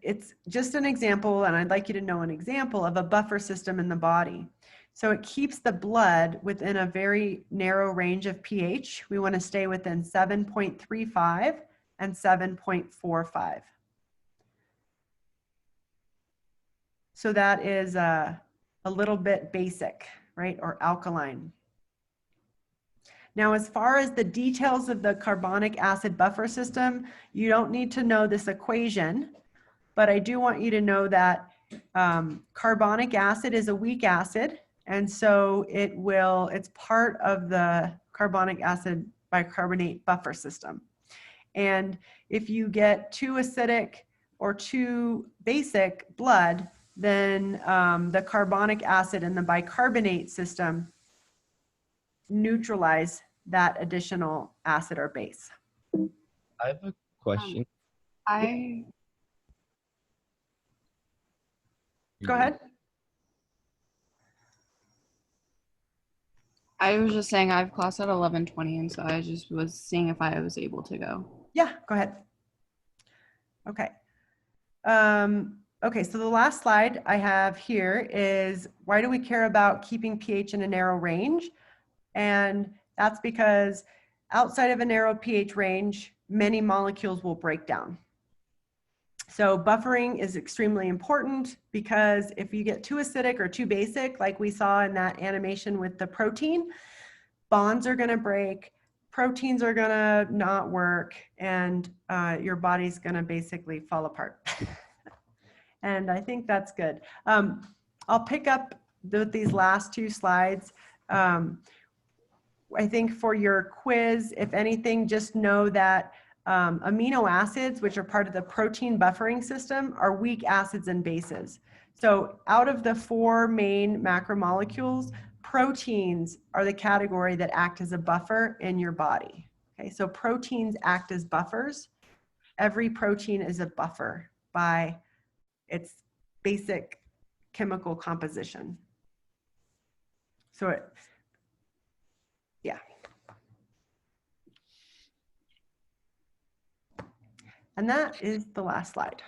O: it's just an example, and I'd like you to know an example of a buffer system in the body. So it keeps the blood within a very narrow range of pH. We want to stay within 7.35 and 7.45. So that is a little bit basic, right, or alkaline. Now, as far as the details of the carbonic acid buffer system, you don't need to know this equation, but I do want you to know that carbonic acid is a weak acid, and so it's part of the carbonic acid bicarbonate buffer system. And if you get too acidic or too basic blood, then the carbonic acid and the bicarbonate system neutralize that additional acid or base.
F: I have a question.
O: Go ahead.
T: I was just saying I have class at 11:20, and so I just was seeing if I was able to go.
O: Yeah, go ahead. Okay. Okay, so the last slide I have here is why do we care about keeping pH in a narrow range? And that's because outside of a narrow pH range, many molecules will break down. So buffering is extremely important because if you get too acidic or too basic, like we saw in that animation with the protein, bonds are going to break, proteins are going to not work, and your body's going to basically fall apart. And I think that's good. I'll pick up these last two slides. I think for your quiz, if anything, just know that amino acids, which are part of the protein buffering system, are weak acids and bases. So out of the four main macromolecules, proteins are the category that act as a buffer in your body. Okay, so proteins act as buffers. Every protein is a buffer by its basic chemical composition. So yeah. And that is the last slide.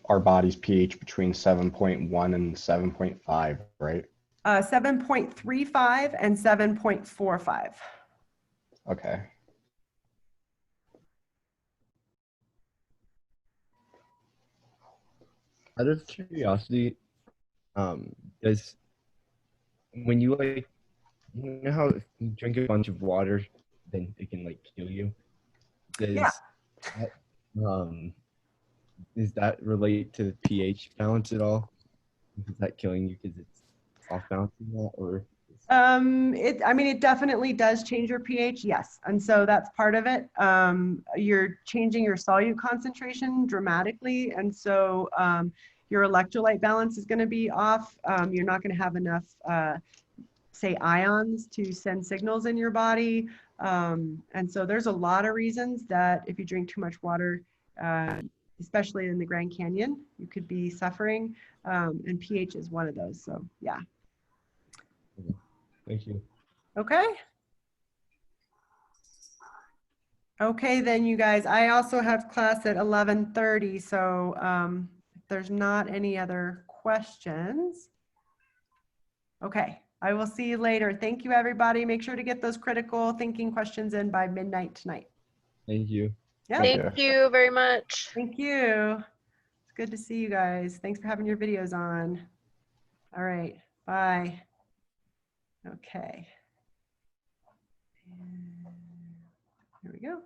D: Our body's pH between 7.1 and 7.5, right?
O: 7.35 and 7.45.
D: Okay.
F: Out of curiosity, does when you like, you know how if you drink a bunch of water, then it can like kill you? Does that relate to the pH balance at all? Is that killing you because it's off balancing that, or?
O: I mean, it definitely does change your pH, yes. And so that's part of it. You're changing your solute concentration dramatically. And so your electrolyte balance is going to be off. You're not going to have enough, say, ions to send signals in your body. And so there's a lot of reasons that if you drink too much water, especially in the Grand Canyon, you could be suffering. And pH is one of those. So, yeah.
F: Thank you.
O: Okay. Okay, then you guys, I also have class at 11:30. So if there's not any other questions. Okay, I will see you later. Thank you, everybody. Make sure to get those critical thinking questions in by midnight tonight.
F: Thank you.
O: Yeah.
I: Thank you very much.
O: Thank you. It's good to see you guys. Thanks for having your videos on. All right, bye. Okay. Here we go.